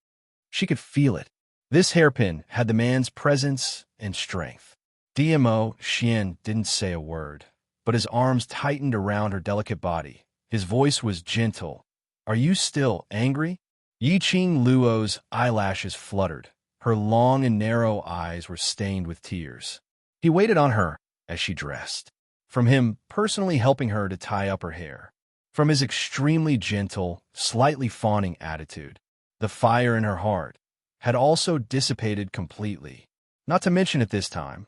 Speaker 1: She could feel it. This hairpin had the man's presence and strength. Dmo Xian didn't say a word, but his arms tightened around her delicate body. His voice was gentle. "Are you still angry?" Yiqing Luo's eyelashes fluttered. Her long and narrow eyes were stained with tears. He waited on her as she dressed. From him personally helping her to tie up her hair. From his extremely gentle, slightly fawning attitude. The fire in her heart had also dissipated completely. Not to mention at this time,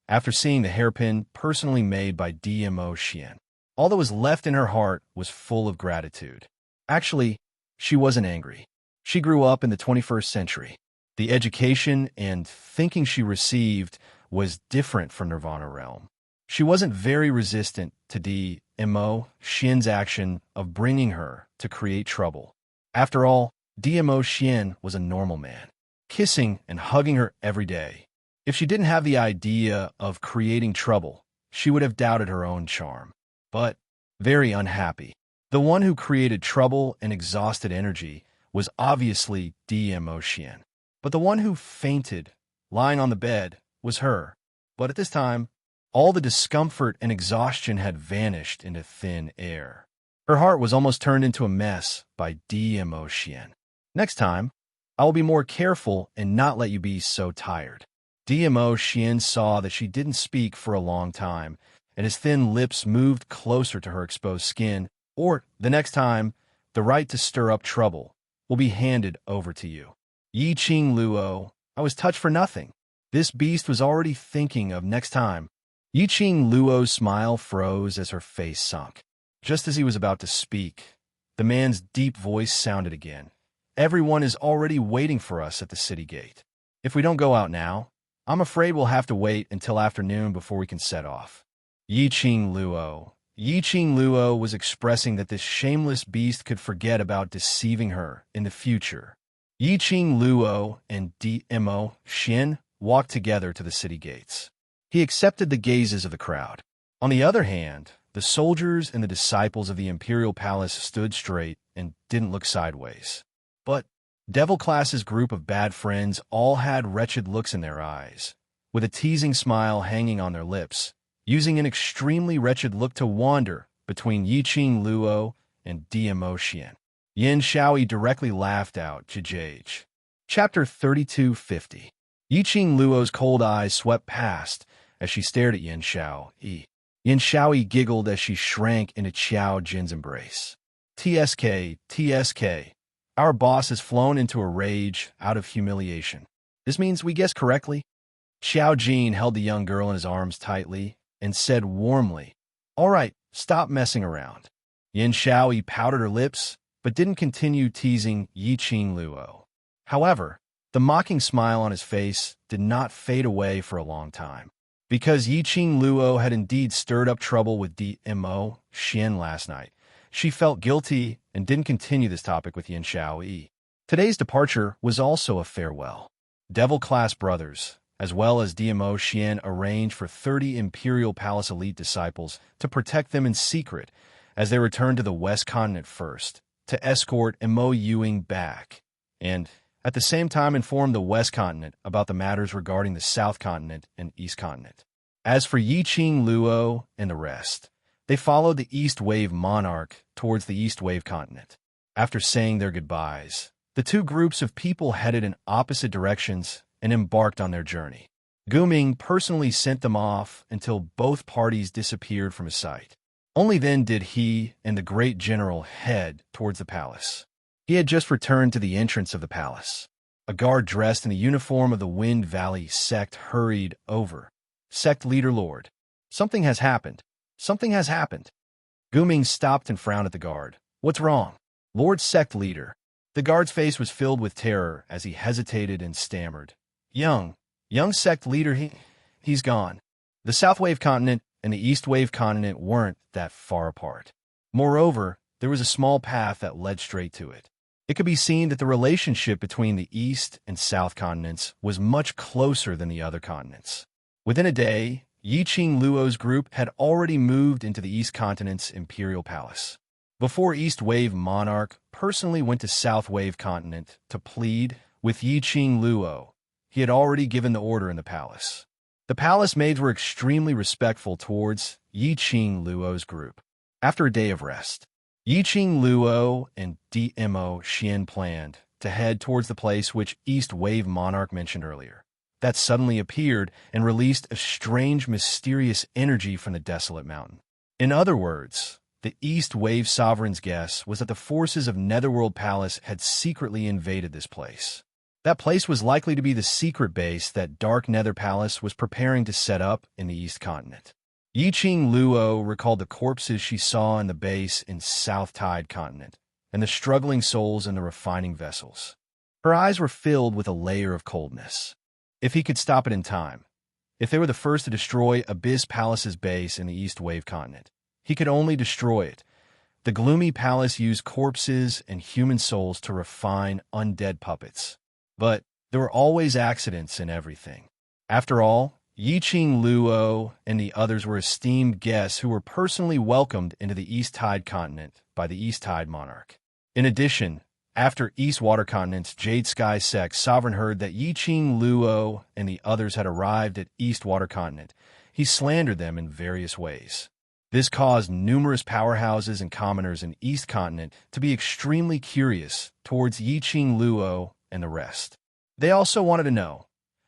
Speaker 1: after seeing the hairpin personally made by Dmo Xian, all that was left in her heart was full of gratitude. Actually, she wasn't angry. She grew up in the 21st century. The education and thinking she received was different from Nirvana Realm. She wasn't very resistant to DMO Xian's action of bringing her to create trouble. After all, DMO Xian was a normal man, kissing and hugging her every day. If she didn't have the idea of creating trouble, she would have doubted her own charm. But very unhappy. The one who created trouble and exhausted energy was obviously DMO Xian. But the one who fainted, lying on the bed, was her. But at this time, all the discomfort and exhaustion had vanished into thin air. Her heart was almost turned into a mess by DMO Xian. Next time, I will be more careful and not let you be so tired. DMO Xian saw that she didn't speak for a long time, and his thin lips moved closer to her exposed skin. Or, the next time, the right to stir up trouble will be handed over to you. Yi Qing Luo, I was touched for nothing. This beast was already thinking of next time. Yi Qing Luo's smile froze as her face sunk. Just as he was about to speak, the man's deep voice sounded again. Everyone is already waiting for us at the city gate. If we don't go out now, I'm afraid we'll have to wait until afternoon before we can set off. Yi Qing Luo was expressing that this shameless beast could forget about deceiving her in the future. Yi Qing Luo and DMO Xian walked together to the city gates. He accepted the gazes of the crowd. On the other hand, the soldiers and the disciples of the imperial palace stood straight and didn't look sideways. But Devil Class's group of bad friends all had wretched looks in their eyes, with a teasing smile hanging on their lips, using an extremely wretched look to wander between Yi Qing Luo and DMO Xian. Yin Shaoyi directly laughed out, Jijage. Chapter 3250. Yi Qing Luo's cold eyes swept past as she stared at Yin Shaoyi. Yin Shaoyi giggled as she shrank into Qiao Jin's embrace. TSK. Our boss has flown into a rage out of humiliation. This means we guessed correctly? Qiao Jin held the young girl in his arms tightly and said warmly, "All right, stop messing around." Yin Shaoyi pouted her lips, but didn't continue teasing Yi Qing Luo. However, the mocking smile on his face did not fade away for a long time. Because Yi Qing Luo had indeed stirred up trouble with DMO Xian last night, she felt guilty and didn't continue this topic with Yin Shaoyi. Today's departure was also a farewell. Devil Class brothers, as well as DMO Xian, arranged for 30 Imperial Palace elite disciples to protect them in secret as they returned to the West Continent first, to escort Mo Yuing back, and at the same time inform the West Continent about the matters regarding the South Continent and East Continent. As for Yi Qing Luo and the rest, they followed the East Wave monarch towards the East Wave continent. After saying their goodbyes, the two groups of people headed in opposite directions and embarked on their journey. Guming personally sent them off until both parties disappeared from his sight. Only then did he and the great general head towards the palace. He had just returned to the entrance of the palace. A guard dressed in the uniform of the Wind Valley sect hurried over. "Sect leader Lord, something has happened. Something has happened." Guming stopped and frowned at the guard. "What's wrong?" "Lord Sect Leader." The guard's face was filled with terror as he hesitated and stammered. Young Sect Leader, he's gone." The South Wave continent and the East Wave continent weren't that far apart. Moreover, there was a small path that led straight to it. It could be seen that the relationship between the East and South continents was much closer than the other continents. Within a day, Yi Qing Luo's group had already moved into the East Continent's Imperial Palace. Before East Wave Monarch personally went to South Wave Continent to plead with Yi Qing Luo, he had already given the order in the palace. The palace maids were extremely respectful towards Yi Qing Luo's group. After a day of rest, Yi Qing Luo and DMO Xian planned to head towards the place which East Wave Monarch mentioned earlier, that suddenly appeared and released a strange, mysterious energy from the desolate mountain. In other words, the East Wave Sovereign's guess was that the forces of Netherworld Palace had secretly invaded this place. That place was likely to be the secret base that Dark Nether Palace was preparing to set up in the East Continent. Yi Qing Luo recalled the corpses she saw in the base in South Tide Continent, and the struggling souls in the refining vessels. Her eyes were filled with a layer of coldness. If he could stop it in time, if they were the first to destroy Abyss Palace's base in the East Wave continent, he could only destroy it. The gloomy palace used corpses and human souls to refine undead puppets. But there were always accidents in everything. After all, Yiqing Luo and the others were esteemed guests who were personally welcomed into the East Tide continent by the East Tide monarch. In addition, after East Water Continent's Jade Sky Sect sovereign heard that Yiqing Luo and the others had arrived at East Water Continent, he slandered them in various ways. This caused numerous powerhouses and commoners in East Continent to be extremely curious towards Yiqing Luo and the rest. They also wanted to know.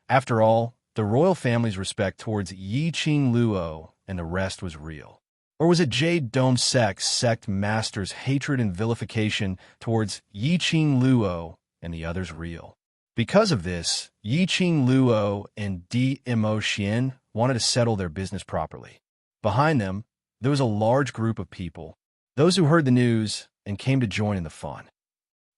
Speaker 1: After all, the royal family's respect towards Yiqing Luo and the rest was real. Or was it Jade Dome sect master's hatred and vilification towards Yiqing Luo and the others real? Because of this, Yiqing Luo and Dmo Xian wanted to settle their business properly. Behind them, there was a large group of people, those who heard the news and came to join in the fun.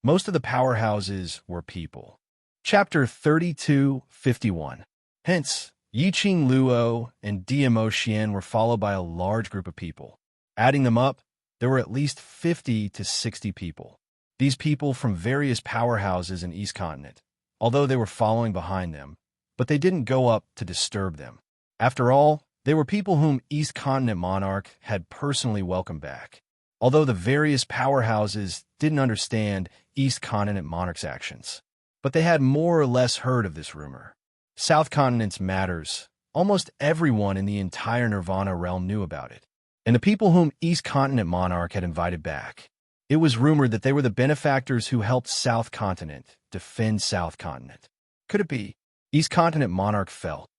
Speaker 1: Most of the powerhouses were people. Chapter 32:51. Hence, Yiqing Luo and Dmo Xian were followed by a large group of people. Adding them up, there were at least 50 to 60 people. These people from various powerhouses in East Continent, although they were following behind them, but they didn't go up to disturb them. After all, they were people whom East Continent Monarch had personally welcomed back. Although the various powerhouses didn't understand East Continent Monarch's actions, but they had more or less heard of this rumor. South Continent's matters, almost everyone in the entire Nirvana realm knew about it. And the people whom East Continent Monarch had invited back, it was rumored that they were the benefactors who helped South Continent defend South Continent. Could it be East Continent Monarch felt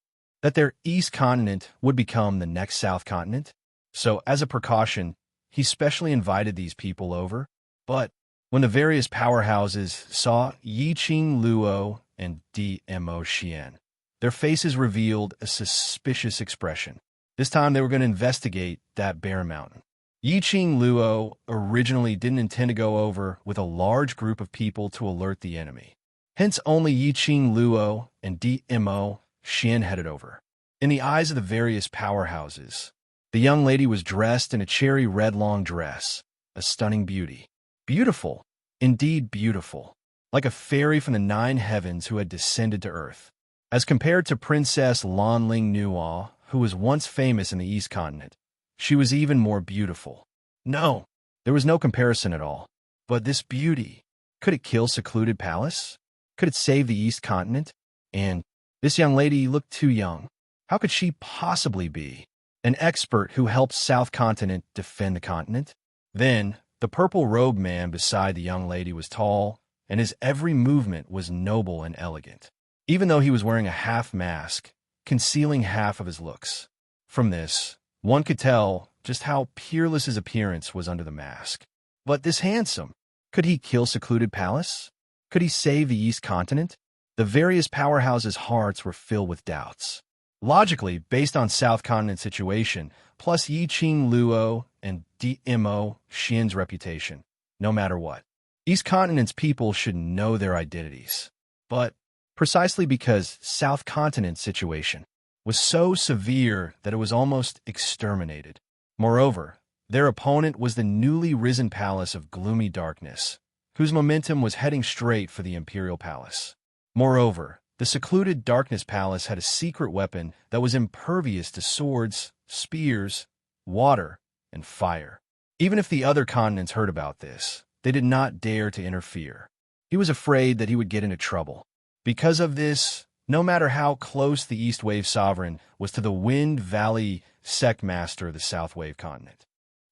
Speaker 1: that their East Continent would become the next South Continent? So, as a precaution, he specially invited these people over. But when the various powerhouses saw Yiqing Luo and Dmo Xian, their faces revealed a suspicious expression. This time they were going to investigate that barren mountain. Yiqing Luo originally didn't intend to go over with a large group of people to alert the enemy. Hence only Yiqing Luo and Dmo Xian headed over. In the eyes of the various powerhouses, the young lady was dressed in a cherry red long dress, a stunning beauty. Beautiful, indeed beautiful, like a fairy from the 9 heavens who had descended to earth. As compared to Princess Lanling Nuo, who was once famous in the East Continent, she was even more beautiful. No, there was no comparison at all. But this beauty, could it kill Secluded Palace? Could it save the East Continent? And this young lady looked too young. How could she possibly be an expert who helped South Continent defend the continent? Then, the purple-robed man beside the young lady was tall, and his every movement was noble and elegant, even though he was wearing a half mask, concealing half of his looks. From this, one could tell just how peerless his appearance was under the mask. But this handsome, could he kill Secluded Palace? Could he save the East Continent? The various powerhouses' hearts were filled with doubts. Logically, based on South Continent's situation, plus Yiqing Luo and Dmo Xian's reputation, no matter what, East Continent's people should know their identities. But precisely because South Continent's situation was so severe that it was almost exterminated. Moreover, their opponent was the newly risen palace of gloomy darkness, whose momentum was heading straight for the Imperial Palace. Moreover, the secluded Darkness Palace had a secret weapon that was impervious to swords, spears, water, and fire. Even if the other continents heard about this, they did not dare to interfere. He was afraid that he would get into trouble. Because of this, no matter how close the East Wave Sovereign was to the Wind Valley Sect Master of the South Wave Continent,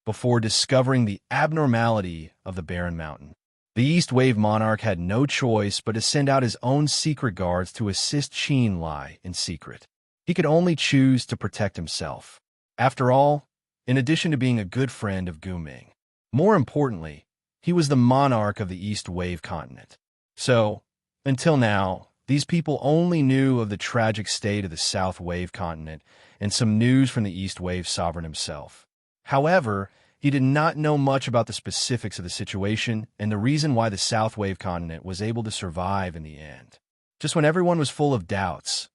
Speaker 1: before discovering the abnormality of the barren mountain, the East Wave Monarch had no choice but to send out his own secret guards to assist Qin Lai in secret. He could only choose to protect himself. After all, in addition to being a good friend of Gu Ming, more importantly, he was the monarch of the East Wave Continent. So, until now, these people only knew of the tragic state of the South Wave Continent and some news from the East Wave Sovereign himself. However, he He did not know much about the specifics of the situation and the reason why the South Wave continent was able to survive in the end. Just when everyone was full of doubts,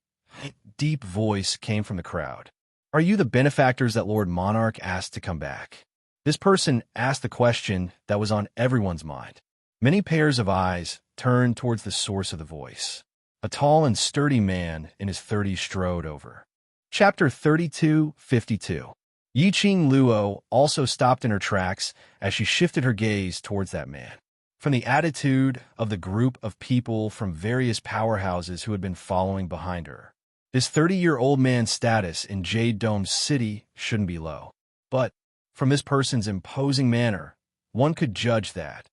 Speaker 1: a deep voice came from the crowd. Are you the benefactors that Lord Monarch asked to come back? This person asked the question that was on everyone's mind. Many pairs of eyes turned towards the source of the voice. A tall and sturdy man in his 30s strode over. Chapter 32:52. Yiqing Luo also stopped in her tracks as she shifted her gaze towards that man. From the attitude of the group of people from various powerhouses who had been following behind her, this 30-year-old man's status in Jade Dome City shouldn't be low. But from this person's imposing manner, one could judge that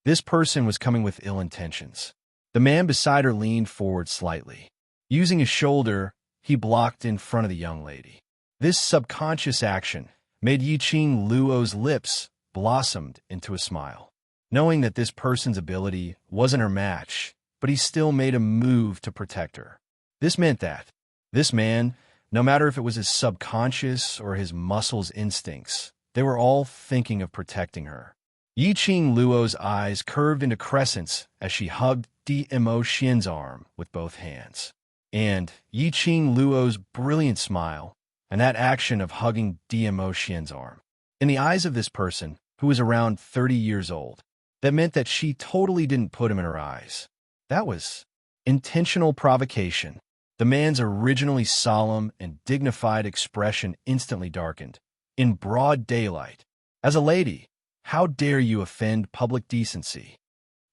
Speaker 1: this person was coming with ill intentions. The man beside her leaned forward slightly. Using his shoulder, he blocked in front of the young lady. This subconscious action made Yiqing Luo's lips blossomed into a smile. Knowing that this person's ability wasn't her match, but he still made a move to protect her. This meant that this man, no matter if it was his subconscious or his muscles' instincts, they were all thinking of protecting her. Yiqing Luo's eyes curved into crescents as she hugged Dmo Xian's arm with both hands. And Yiqing Luo's brilliant smile and that action of hugging Dmo Xian's arm. In the eyes of this person, who was around 30 years old, that meant that she totally didn't put him in her eyes. That was intentional provocation. The man's originally solemn and dignified expression instantly darkened. In broad daylight. As a lady, how dare you offend public decency?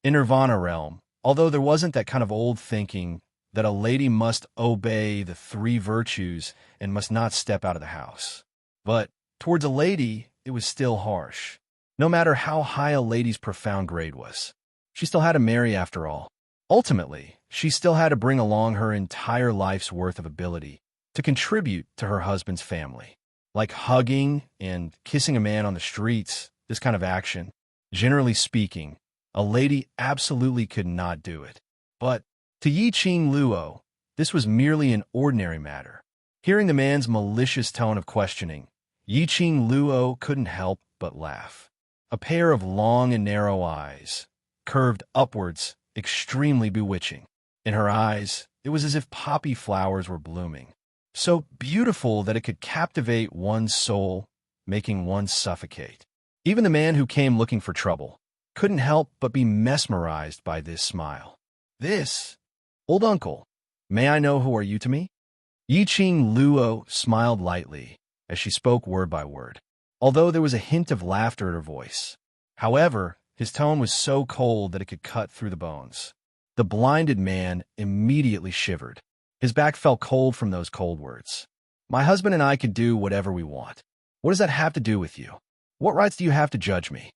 Speaker 1: In Nirvana realm, although there wasn't that kind of old thinking that a lady must obey the 3 virtues and must not step out of the house. But towards a lady, it was still harsh. No matter how high a lady's profound grade was, she still had to marry after all. Ultimately, she still had to bring along her entire life's worth of ability to contribute to her husband's family. Like hugging and kissing a man on the streets, this kind of action, generally speaking, a lady absolutely could not do it. But to Yiqing Luo, this was merely an ordinary matter. Hearing the man's malicious tone of questioning, Yiqing Luo couldn't help but laugh. A pair of long and narrow eyes, curved upwards, extremely bewitching. In her eyes, it was as if poppy flowers were blooming, so beautiful that it could captivate one's soul, making one suffocate. Even the man who came looking for trouble couldn't help but be mesmerized by this smile. This, old uncle, may I know who are you to me? Yiqing Luo smiled lightly as she spoke word by word, although there was a hint of laughter in her voice. However, his tone was so cold that it could cut through the bones. The blinded man immediately shivered. His back felt cold from those cold words. My husband and I could do whatever we want. What does that have to do with you? What rights do you have to judge me?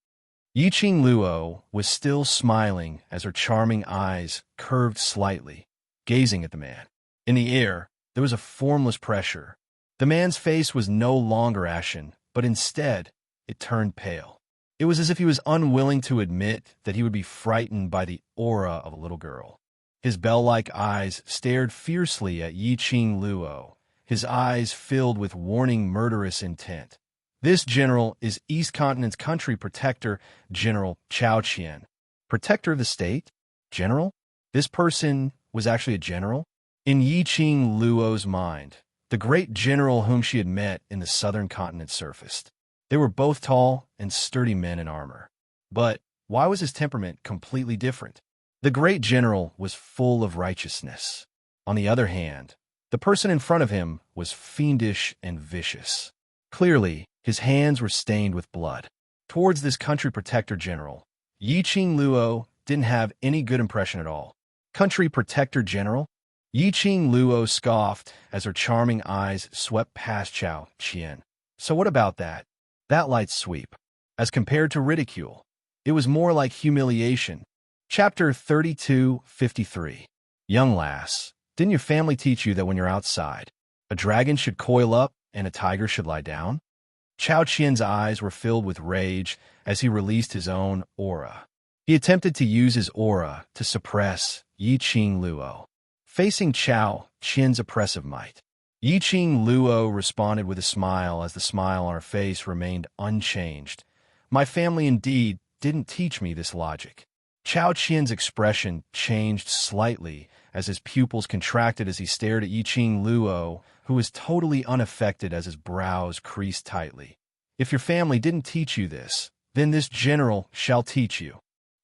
Speaker 1: Yiqing Luo was still smiling as her charming eyes curved slightly, gazing at the man. In the air, there was a formless pressure. The man's face was no longer ashen, but instead, it turned pale. It was as if he was unwilling to admit that he would be frightened by the aura of a little girl. His bell-like eyes stared fiercely at Yiqing Luo, his eyes filled with warning murderous intent. This general is East Continent's country protector, General Chao Qian. Protector of the state? General? This person was actually a general? In Yiqing Luo's mind, the great general whom she had met in the southern continent surfaced. They were both tall and sturdy men in armor. But why was his temperament completely different? The great general was full of righteousness. On the other hand, the person in front of him was fiendish and vicious. Clearly, his hands were stained with blood. Towards this country protector general, Yiqing Luo didn't have any good impression at all. Country protector general? Yiqing Luo scoffed as her charming eyes swept past Chao Qian. So what about that? That light sweep. As compared to ridicule, it was more like humiliation. Chapter 32:53. Young lass, didn't your family teach you that when you're outside, a dragon should coil up and a tiger should lie down? Chao Qian's eyes were filled with rage as he released his own aura. He attempted to use his aura to suppress Yiqing Luo, facing Chao Qian's oppressive might. Yiqing Luo responded with a smile as the smile on her face remained unchanged, My family indeed didn't teach me this logic. Chao Qian's expression changed slightly as his pupils contracted as he stared at Yiqing Luo, who was totally unaffected as his brows creased tightly. If your family didn't teach you this, then this general shall teach you.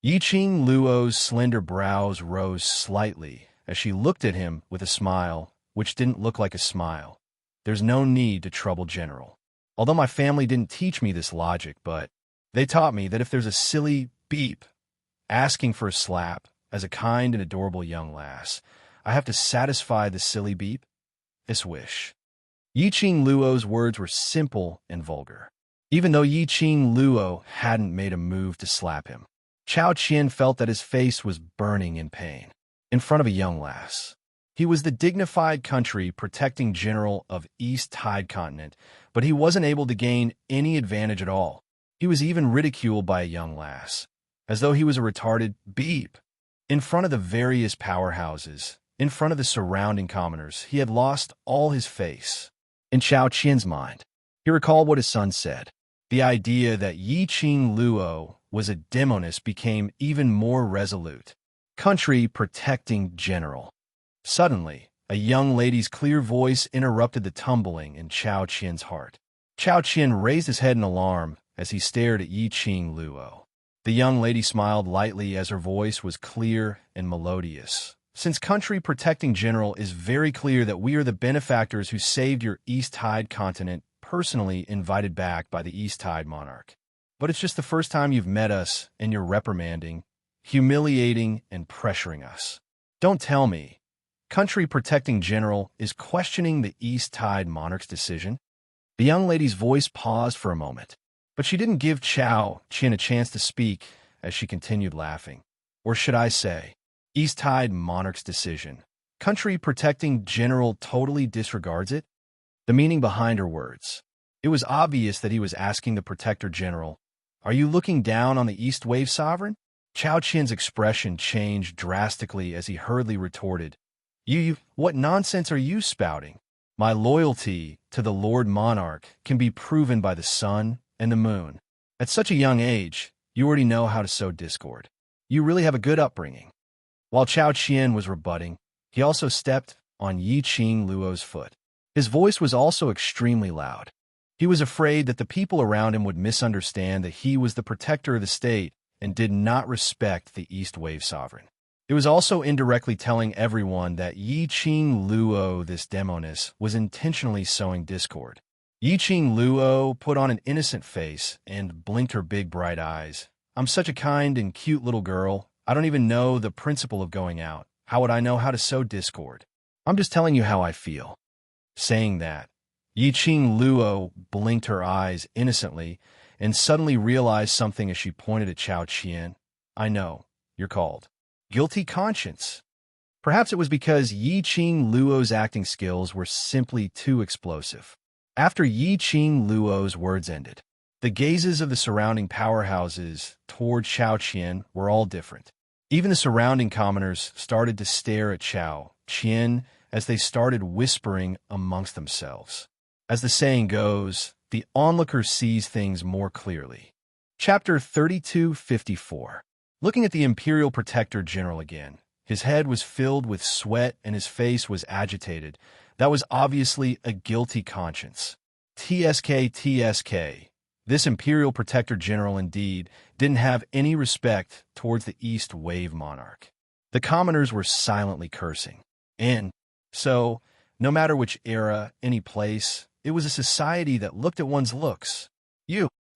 Speaker 1: Yiqing Luo's slender brows rose slightly as she looked at him with a smile, which didn't look like a smile. There's no need to trouble General. Although my family didn't teach me this logic, but they taught me that if there's a silly beep asking for a slap as a kind and adorable young lass, I have to satisfy the silly beep, this wish. Yiqing Luo's words were simple and vulgar. Even though Yiqing Luo hadn't made a move to slap him, Chao Qian felt that his face was burning in pain. In front of a young lass. He was the dignified country protecting general of East Tide Continent, but he wasn't able to gain any advantage at all. He was even ridiculed by a young lass, as though he was a retarded beep. In front of the various powerhouses, in front of the surrounding commoners, he had lost all his face. In Chao Qian's mind, he recalled what his son said. The idea that Yiqing Luo was a demoness became even more resolute. Country protecting general. Suddenly, a young lady's clear voice interrupted the tumbling in Chao Qian's heart. Chao Qian raised his head in alarm as he stared at Yiqing Luo. The young lady smiled lightly as her voice was clear and melodious. Since country protecting general is very clear that we are the benefactors who saved your East Tide continent, personally invited back by the East Tide monarch. But it's just the first time you've met us and you're reprimanding, humiliating, and pressuring us. Don't tell me. Country protecting general is questioning the East Tide monarch's decision. The young lady's voice paused for a moment, but she didn't give Chao Qian a chance to speak as she continued laughing. Or should I say, East Tide monarch's decision. Country protecting general totally disregards it? The meaning behind her words. It was obvious that he was asking the protector general, "Are you looking down on the East Wave sovereign?" Chao Qian's expression changed drastically as he hurriedly retorted, What nonsense are you spouting? My loyalty to the Lord Monarch can be proven by the sun and the moon. At such a young age, you already know how to sow discord. You really have a good upbringing." While Chao Qian was rebutting, he also stepped on Yiqing Luo's foot. His voice was also extremely loud. He was afraid that the people around him would misunderstand that he was the protector of the state and did not respect the East Wave sovereign. It was also indirectly telling everyone that Yiqing Luo, this demoness, was intentionally sowing discord. Yiqing Luo put on an innocent face and blinked her big bright eyes. "I'm such a kind and cute little girl. I don't even know the principle of going out. How would I know how to sow discord? I'm just telling you how I feel." Saying that, Yiqing Luo blinked her eyes innocently and suddenly realized something as she pointed at Chao Qian. "I know, you're called guilty conscience." Perhaps it was because Yiqing Luo's acting skills were simply too explosive. After Yiqing Luo's words ended, the gazes of the surrounding powerhouses toward Chao Qian were all different. Even the surrounding commoners started to stare at Chao Qian as they started whispering amongst themselves. As the saying goes, the onlooker sees things more clearly. Chapter 3254. Looking at the Imperial Protector General again, his head was filled with sweat and his face was agitated. That was obviously a guilty conscience. TSK. This Imperial Protector General indeed didn't have any respect towards the East Wave monarch. The commoners were silently cursing. And so, no matter which era, any place, it was a society that looked at one's looks.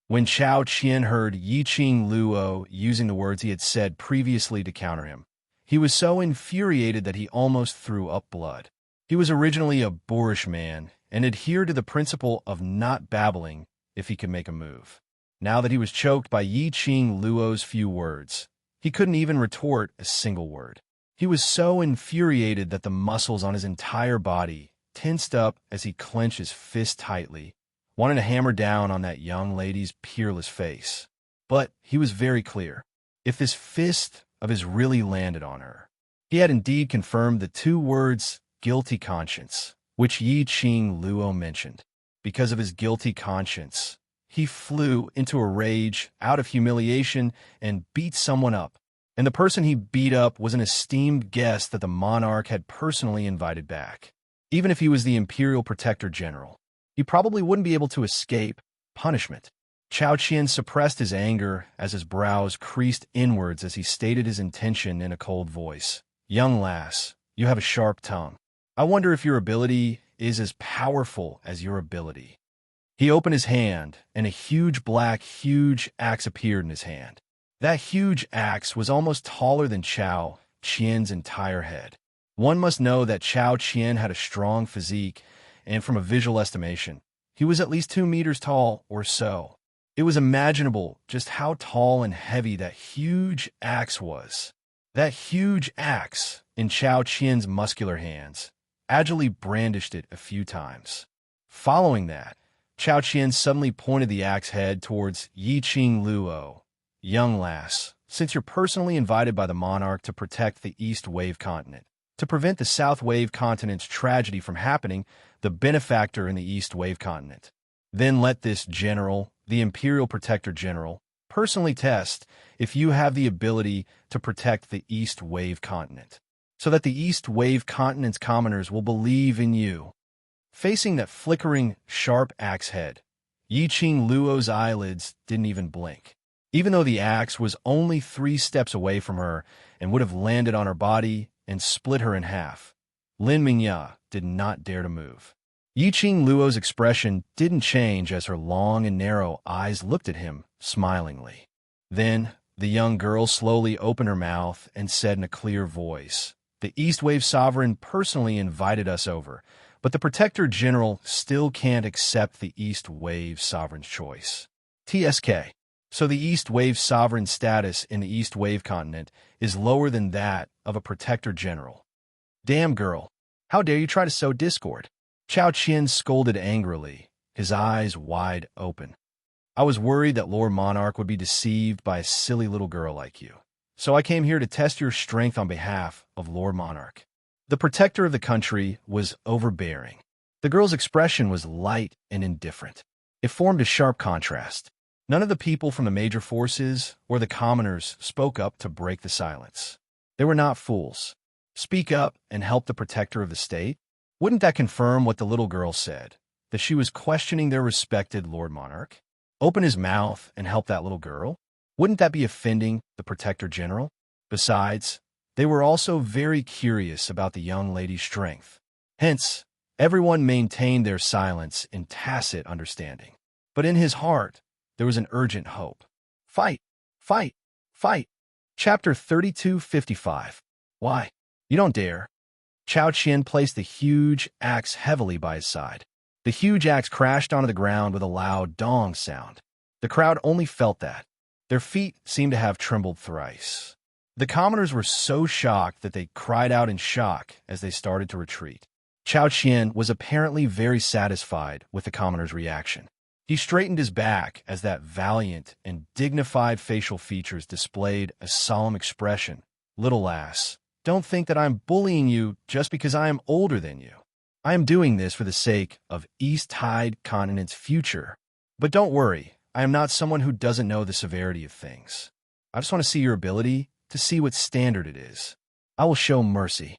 Speaker 1: When Chao Qian heard Yiqing Luo using the words he had said previously to counter him, he was so infuriated that he almost threw up blood. He was originally a boorish man and adhered to the principle of not babbling if he could make a move. Now that he was choked by Yiqing Luo's few words, he couldn't even retort a single word. He was so infuriated that the muscles on his entire body tensed up as he clenched his fist tightly, wanting to hammer down on that young lady's peerless face. But he was very clear. If this fist of his really landed on her, he had indeed confirmed the two words guilty conscience, which Yiqing Luo mentioned. Because of his guilty conscience, he flew into a rage out of humiliation and beat someone up. And the person he beat up was an esteemed guest that the monarch had personally invited back. Even if he was the Imperial Protector General, he probably wouldn't be able to escape punishment. Chao Qian suppressed his anger as his brows creased inwards as he stated his intention in a cold voice. Young lass, you have a sharp tongue. I wonder if your ability is as powerful as your ability. He opened his hand, and a huge axe appeared in his hand. That huge axe was almost taller than Chao Qian's entire head. One must know that Chao Qian had a strong physique, and from a visual estimation, he was at least 2 meters tall or so. It was imaginable just how tall and heavy that huge axe was. That huge axe, in Chao Qian's muscular hands, agilely brandished it a few times. Following that, Chao Qian suddenly pointed the axe head towards Yiqing Luo. Young lass, since you're personally invited by the monarch to protect the East Wave Continent, to prevent the South Wave Continent's tragedy from happening, the benefactor in the East Wave Continent, then let this general, the Imperial Protector General, personally test if you have the ability to protect the East Wave Continent, so that the East Wave Continent's commoners will believe in you. Facing that flickering, sharp axe head, Yiqing Luo's eyelids didn't even blink. Even though the axe was only 3 steps away from her and would have landed on her body and split her in half, Lin Mingya did not dare to move. Yiqing Luo's expression didn't change as her long and narrow eyes looked at him smilingly. Then, the young girl slowly opened her mouth and said in a clear voice, "The East Wave Sovereign personally invited us over, but the Protector General still can't accept the East Wave Sovereign's choice. TSK. So the East Wave Sovereign status in the East Wave Continent is lower than that of a Protector General. Damn girl, how dare you try to sow discord?" Chao Qian scolded angrily, his eyes wide open. "I was worried that Lord Monarch would be deceived by a silly little girl like you. So I came here to test your strength on behalf of Lord Monarch." The protector of the country was overbearing. The girl's expression was light and indifferent. It formed a sharp contrast. None of the people from the major forces or the commoners spoke up to break the silence. They were not fools. Speak up and help the protector of the state? Wouldn't that confirm what the little girl said, that she was questioning their respected Lord Monarch? Open his mouth and help that little girl? Wouldn't that be offending the Protector General? Besides, they were also very curious about the young lady's strength. Hence, everyone maintained their silence in tacit understanding. But in his heart, there was an urgent hope. Fight! Fight! Fight! Chapter 3255. Why? You don't dare. Chao Qian placed the huge axe heavily by his side. The huge axe crashed onto the ground with a loud dong sound. The crowd only felt that. Their feet seemed to have trembled thrice. The commoners were so shocked that they cried out in shock as they started to retreat. Chao Qian was apparently very satisfied with the commoner's reaction. He straightened his back as that valiant and dignified facial features displayed a solemn expression. "Little lass, don't think that I am bullying you just because I am older than you. I am doing this for the sake of East Tide Continent's future. But don't worry, I am not someone who doesn't know the severity of things. I just want to see your ability, to see what standard it is. I will show mercy."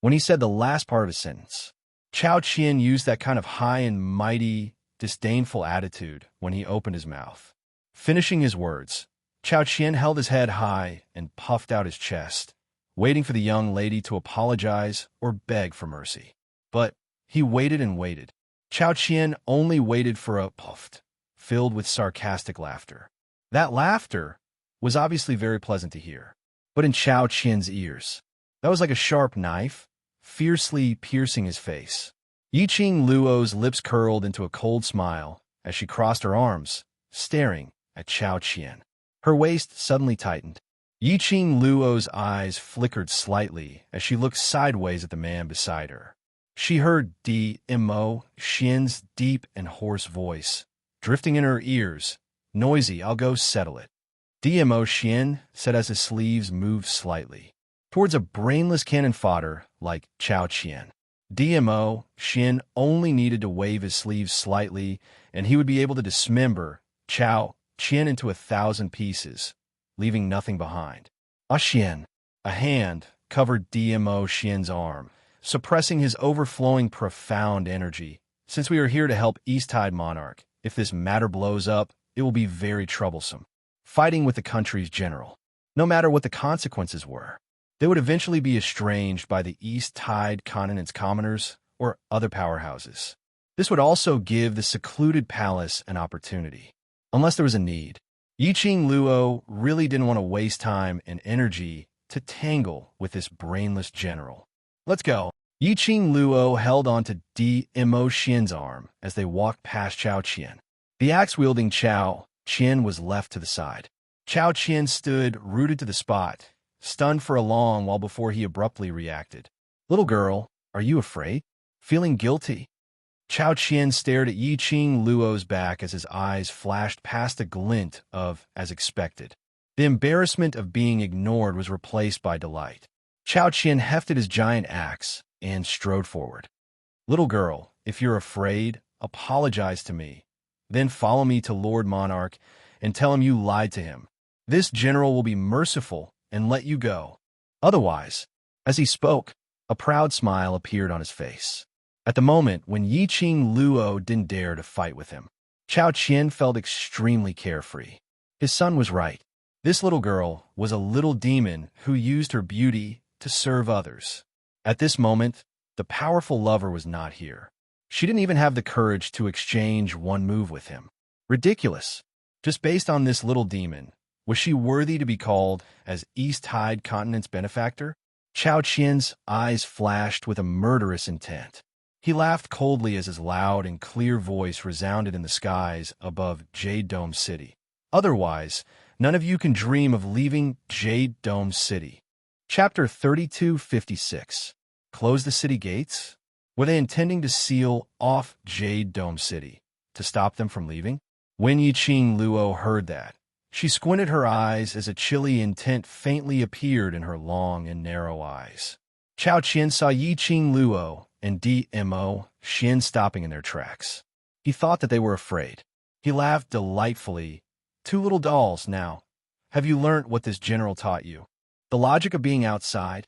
Speaker 1: When he said the last part of his sentence, Chao Qian used that kind of high and mighty, disdainful attitude when he opened his mouth. Finishing his words, Chao Qian held his head high and puffed out his chest, waiting for the young lady to apologize or beg for mercy. But he waited and waited. Chao Qian only waited for a puff, filled with sarcastic laughter. That laughter was obviously very pleasant to hear, but in Chao Qian's ears, that was like a sharp knife, fiercely piercing his face. Yiqing Luo's lips curled into a cold smile as she crossed her arms, staring at Chao Qian. Her waist suddenly tightened. Yiqing Luo's eyes flickered slightly as she looked sideways at the man beside her. She heard Dmo Xian's deep and hoarse voice, drifting in her ears. "Noisy, I'll go settle it." Dmo Xian said as his sleeves moved slightly, towards a brainless cannon fodder like Chao Qian. Dmo Xian only needed to wave his sleeves slightly, and he would be able to dismember Chao Qian into 1,000 pieces, leaving nothing behind. Xian, a hand, covered Dmo Xian's arm, suppressing his overflowing profound energy. Since we are here to help East Tide Monarch, if this matter blows up, it will be very troublesome. Fighting with the country's general. No matter what the consequences were, they would eventually be estranged by the East Tide continent's commoners or other powerhouses. This would also give the secluded palace an opportunity. Unless there was a need. Yiqing Luo really didn't want to waste time and energy to tangle with this brainless general. Let's go. Yiqing Luo held onto Dmo Xian's arm as they walked past Chao Qian. The axe-wielding Chao Qian was left to the side. Chao Qian stood rooted to the spot, stunned for a long while before he abruptly reacted. Little girl, are you afraid? Feeling guilty? Chao Qian stared at Yiqing Luo's back as his eyes flashed past a glint of, as expected. The embarrassment of being ignored was replaced by delight. Chao Qian hefted his giant axe and strode forward. Little girl, if you're afraid, apologize to me. Then follow me to Lord Monarch and tell him you lied to him. This general will be merciful and let you go. Otherwise, as he spoke, a proud smile appeared on his face. At the moment when Yiqing Luo didn't dare to fight with him, Chao Qian felt extremely carefree. His son was right. This little girl was a little demon who used her beauty to serve others. At this moment, the powerful lover was not here. She didn't even have the courage to exchange one move with him. Ridiculous. Just based on this little demon, was she worthy to be called as East Tide Continent's benefactor? Chao Qian's eyes flashed with a murderous intent. He laughed coldly as his loud and clear voice resounded in the skies above Jade Dome City. Otherwise, none of you can dream of leaving Jade Dome City. Chapter 3256. Close the city gates? Were they intending to seal off Jade Dome City to stop them from leaving? When Yiqing Luo heard that, she squinted her eyes as a chilly intent faintly appeared in her long and narrow eyes. Chao Qian saw Yiqing Luo and Dmo Xian stopping in their tracks. He thought that they were afraid. He laughed delightfully. Two little dolls now. Have you learnt what this general taught you? The logic of being outside?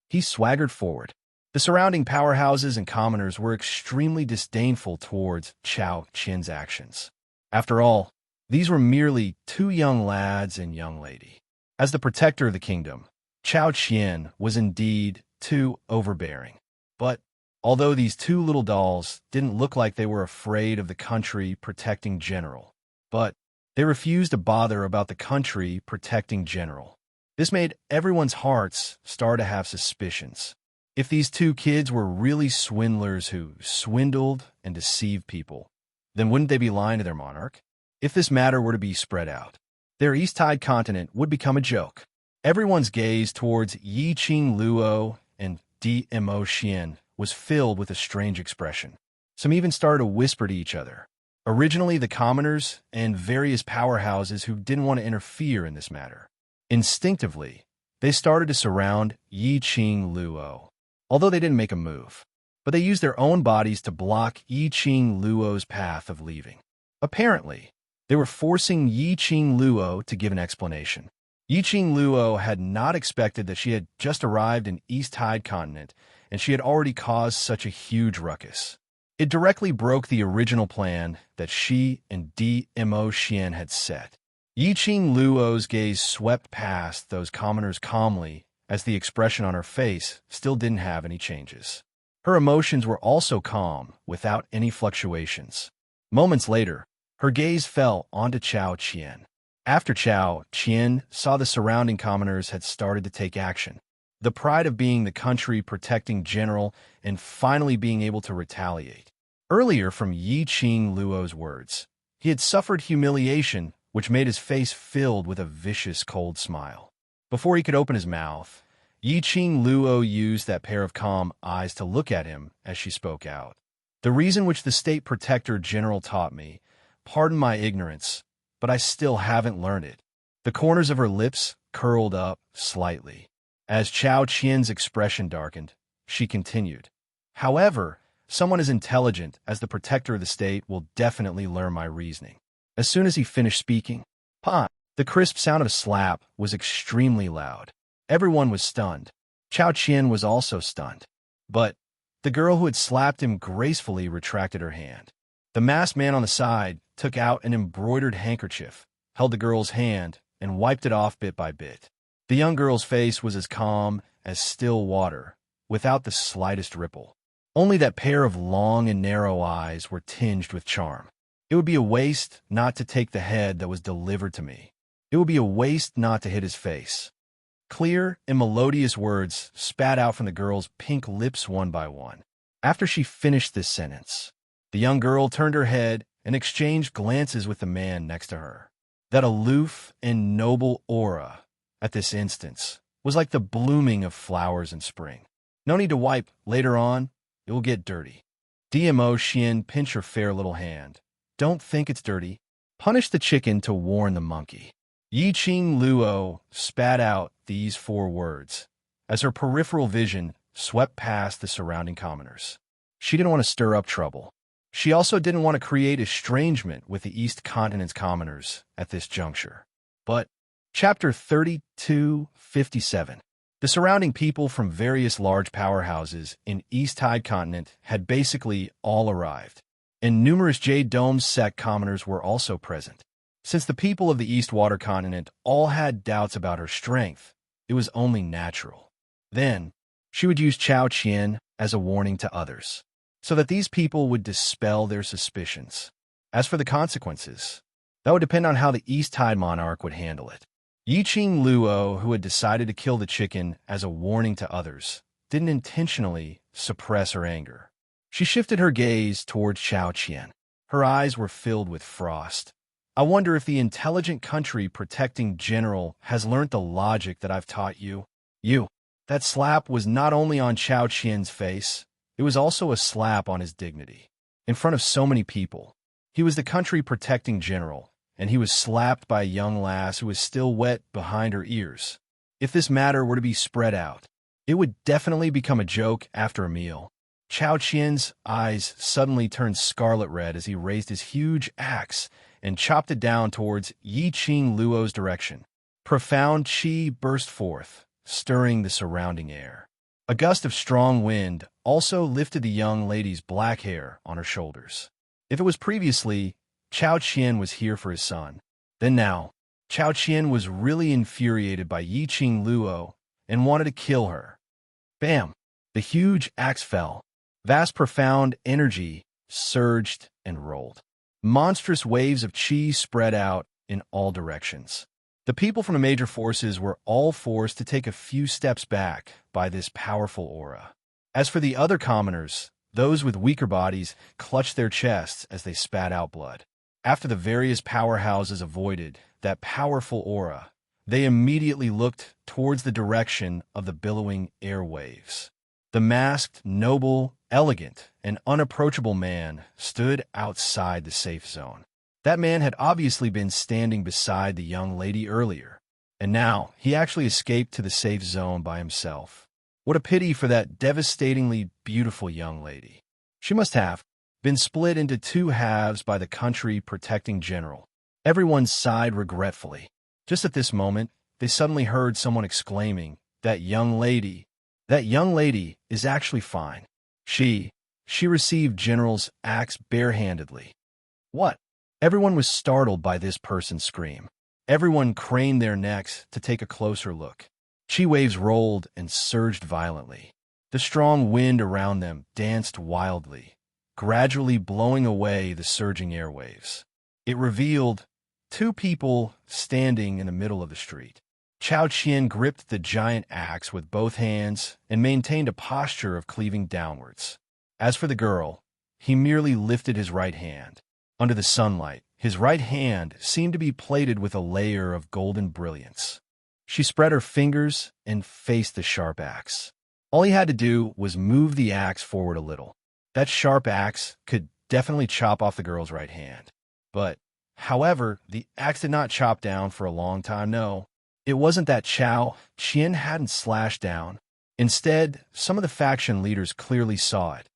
Speaker 1: He swaggered forward. The surrounding powerhouses and commoners were extremely disdainful towards Chao Qian's actions. After all, these were merely two young lads and young lady. As the protector of the kingdom, Chao Qian was indeed too overbearing. But although these two little dolls didn't look like they were afraid of the country protecting general, but they refused to bother about the country protecting general. This made everyone's hearts start to have suspicions. If these two kids were really swindlers who swindled and deceived people, then wouldn't they be lying to their monarch? If this matter were to be spread out, their East Tide continent would become a joke. Everyone's gaze towards Yiqing Luo and Dmo Xian was filled with a strange expression. Some even started to whisper to each other. Originally the commoners and various powerhouses who didn't want to interfere in this matter. Instinctively, they started to surround Yiqing Luo, although they didn't make a move. But they used their own bodies to block Yiqing Luo's path of leaving. Apparently, they were forcing Yiqing Luo to give an explanation. Yiqing Luo had not expected that she had just arrived in East Tide Continent, and she had already caused such a huge ruckus. It directly broke the original plan that she and Dmo Xian had set. Yiqing Luo's gaze swept past those commoners calmly, as the expression on her face still didn't have any changes. Her emotions were also calm, without any fluctuations. Moments later, her gaze fell onto Chao Qian. After Chao Qian saw the surrounding commoners had started to take action, the pride of being the country protecting general and finally being able to retaliate. Earlier from Yiqing Luo's words, he had suffered humiliation, which made his face filled with a vicious cold smile. Before he could open his mouth, Yiqing Luo used that pair of calm eyes to look at him as she spoke out. The reason which the state protector general taught me, pardon my ignorance, but I still haven't learned it. The corners of her lips curled up slightly. As Chao Qian's expression darkened, she continued. However, someone as intelligent as the protector of the state will definitely learn my reasoning. As soon as he finished speaking, "Pa!" The crisp sound of a slap was extremely loud. Everyone was stunned. Chao Qian was also stunned. But the girl who had slapped him gracefully retracted her hand. The masked man on the side took out an embroidered handkerchief, held the girl's hand, and wiped it off bit by bit. The young girl's face was as calm as still water, without the slightest ripple. Only that pair of long and narrow eyes were tinged with charm. It would be a waste not to take the head that was delivered to me. It would be a waste not to hit his face. Clear and melodious words spat out from the girl's pink lips one by one. After she finished this sentence, the young girl turned her head and exchanged glances with the man next to her. That aloof and noble aura, at this instance, was like the blooming of flowers in spring. No need to wipe. Later on, it will get dirty. DMO Xian, pinch her fair little hand. Don't think it's dirty. Punish the chicken to warn the monkey. Yi Qing Luo spat out these 4 words as her peripheral vision swept past the surrounding commoners. She didn't want to stir up trouble. She also didn't want to create estrangement with the East Continent's commoners at this juncture. But Chapter 3257. The surrounding people from various large powerhouses in East Tide Continent had basically all arrived, and numerous Jade Dome sect commoners were also present. Since the people of the East Water Continent all had doubts about her strength, it was only natural. Then, she would use Chao Qian as a warning to others, so that these people would dispel their suspicions. As for the consequences, that would depend on how the East Tide Monarch would handle it. Yi Qing Luo, who had decided to kill the chicken as a warning to others, didn't intentionally suppress her anger. She shifted her gaze towards Chao Qian. Her eyes were filled with frost. I wonder if the intelligent country protecting general has learnt the logic that I've taught you. That slap was not only on Chao Qian's face, it was also a slap on his dignity. In front of so many people, he was the country protecting general, and he was slapped by a young lass who was still wet behind her ears. If this matter were to be spread out, it would definitely become a joke after a meal. Chao Qian's eyes suddenly turned scarlet red as he raised his huge axe and chopped it down towards Yi Qing Luo's direction. Profound qi burst forth, stirring the surrounding air. A gust of strong wind also lifted the young lady's black hair on her shoulders. If it was previously, Chao Qian was here for his son, then now, Chao Qian was really infuriated by Yi Qing Luo and wanted to kill her. Bam! The huge axe fell. Vast profound energy surged and rolled. Monstrous waves of qi spread out in all directions. The people from the major forces were all forced to take a few steps back by this powerful aura. As for the other commoners, those with weaker bodies clutched their chests as they spat out blood. After the various powerhouses avoided that powerful aura, they immediately looked towards the direction of the billowing airwaves. The masked, noble, elegant, and unapproachable man stood outside the safe zone. That man had obviously been standing beside the young lady earlier, and now he actually escaped to the safe zone by himself. What a pity for that devastatingly beautiful young lady. She must have been split into 2 halves by the country protecting general. Everyone sighed regretfully. Just at this moment, they suddenly heard someone exclaiming, That young lady is actually fine. She received General's axe barehandedly." What? Everyone was startled by this person's scream. Everyone craned their necks to take a closer look. Chi waves rolled and surged violently. The strong wind around them danced wildly, gradually blowing away the surging airwaves. It revealed 2 people standing in the middle of the street. Chao Qian gripped the giant axe with both hands and maintained a posture of cleaving downwards. As for the girl, he merely lifted his right hand. Under the sunlight, his right hand seemed to be plated with a layer of golden brilliance. She spread her fingers and faced the sharp axe. All he had to do was move the axe forward a little. That sharp axe could definitely chop off the girl's right hand. But, however, the axe did not chop down for a long time, no. It wasn't that Chao Qian hadn't slashed down. Instead, some of the faction leaders clearly saw it.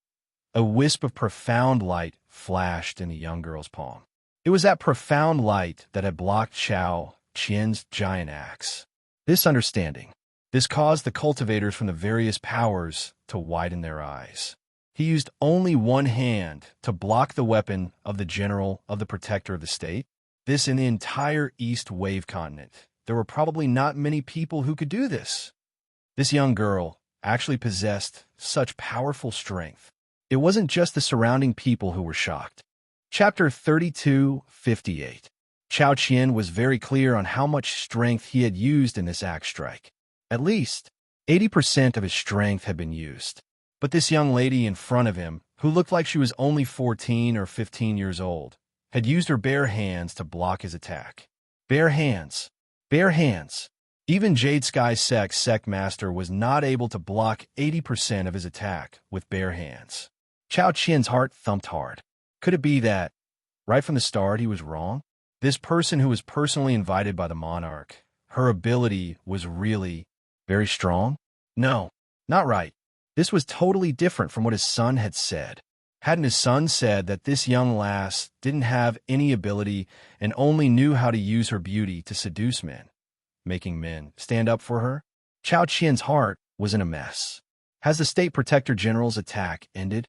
Speaker 1: A wisp of profound light flashed in the young girl's palm. It was that profound light that had blocked Chao Qian's giant axe. This understanding, this caused the cultivators from the various powers to widen their eyes. He used only one hand to block the weapon of the general of the protector of the state. This in the entire East Wave continent. There were probably not many people who could do this. This young girl actually possessed such powerful strength. It wasn't just the surrounding people who were shocked. Chapter 32:58. Chao Qian was very clear on how much strength he had used in this axe strike. At least 80% of his strength had been used. But this young lady in front of him, who looked like she was only 14 or 15 years old, had used her bare hands to block his attack. Bare hands. Bare hands. Even Jade Sky Sect Master was not able to block 80% of his attack with bare hands. Chao Qian's heart thumped hard. Could it be that, right from the start, he was wrong? This person who was personally invited by the monarch, her ability was really very strong? No, not right. This was totally different from what his son had said. Hadn't his son said that this young lass didn't have any ability and only knew how to use her beauty to seduce men, making men stand up for her? Chao Qian's heart was in a mess. Has the State Protector General's attack ended?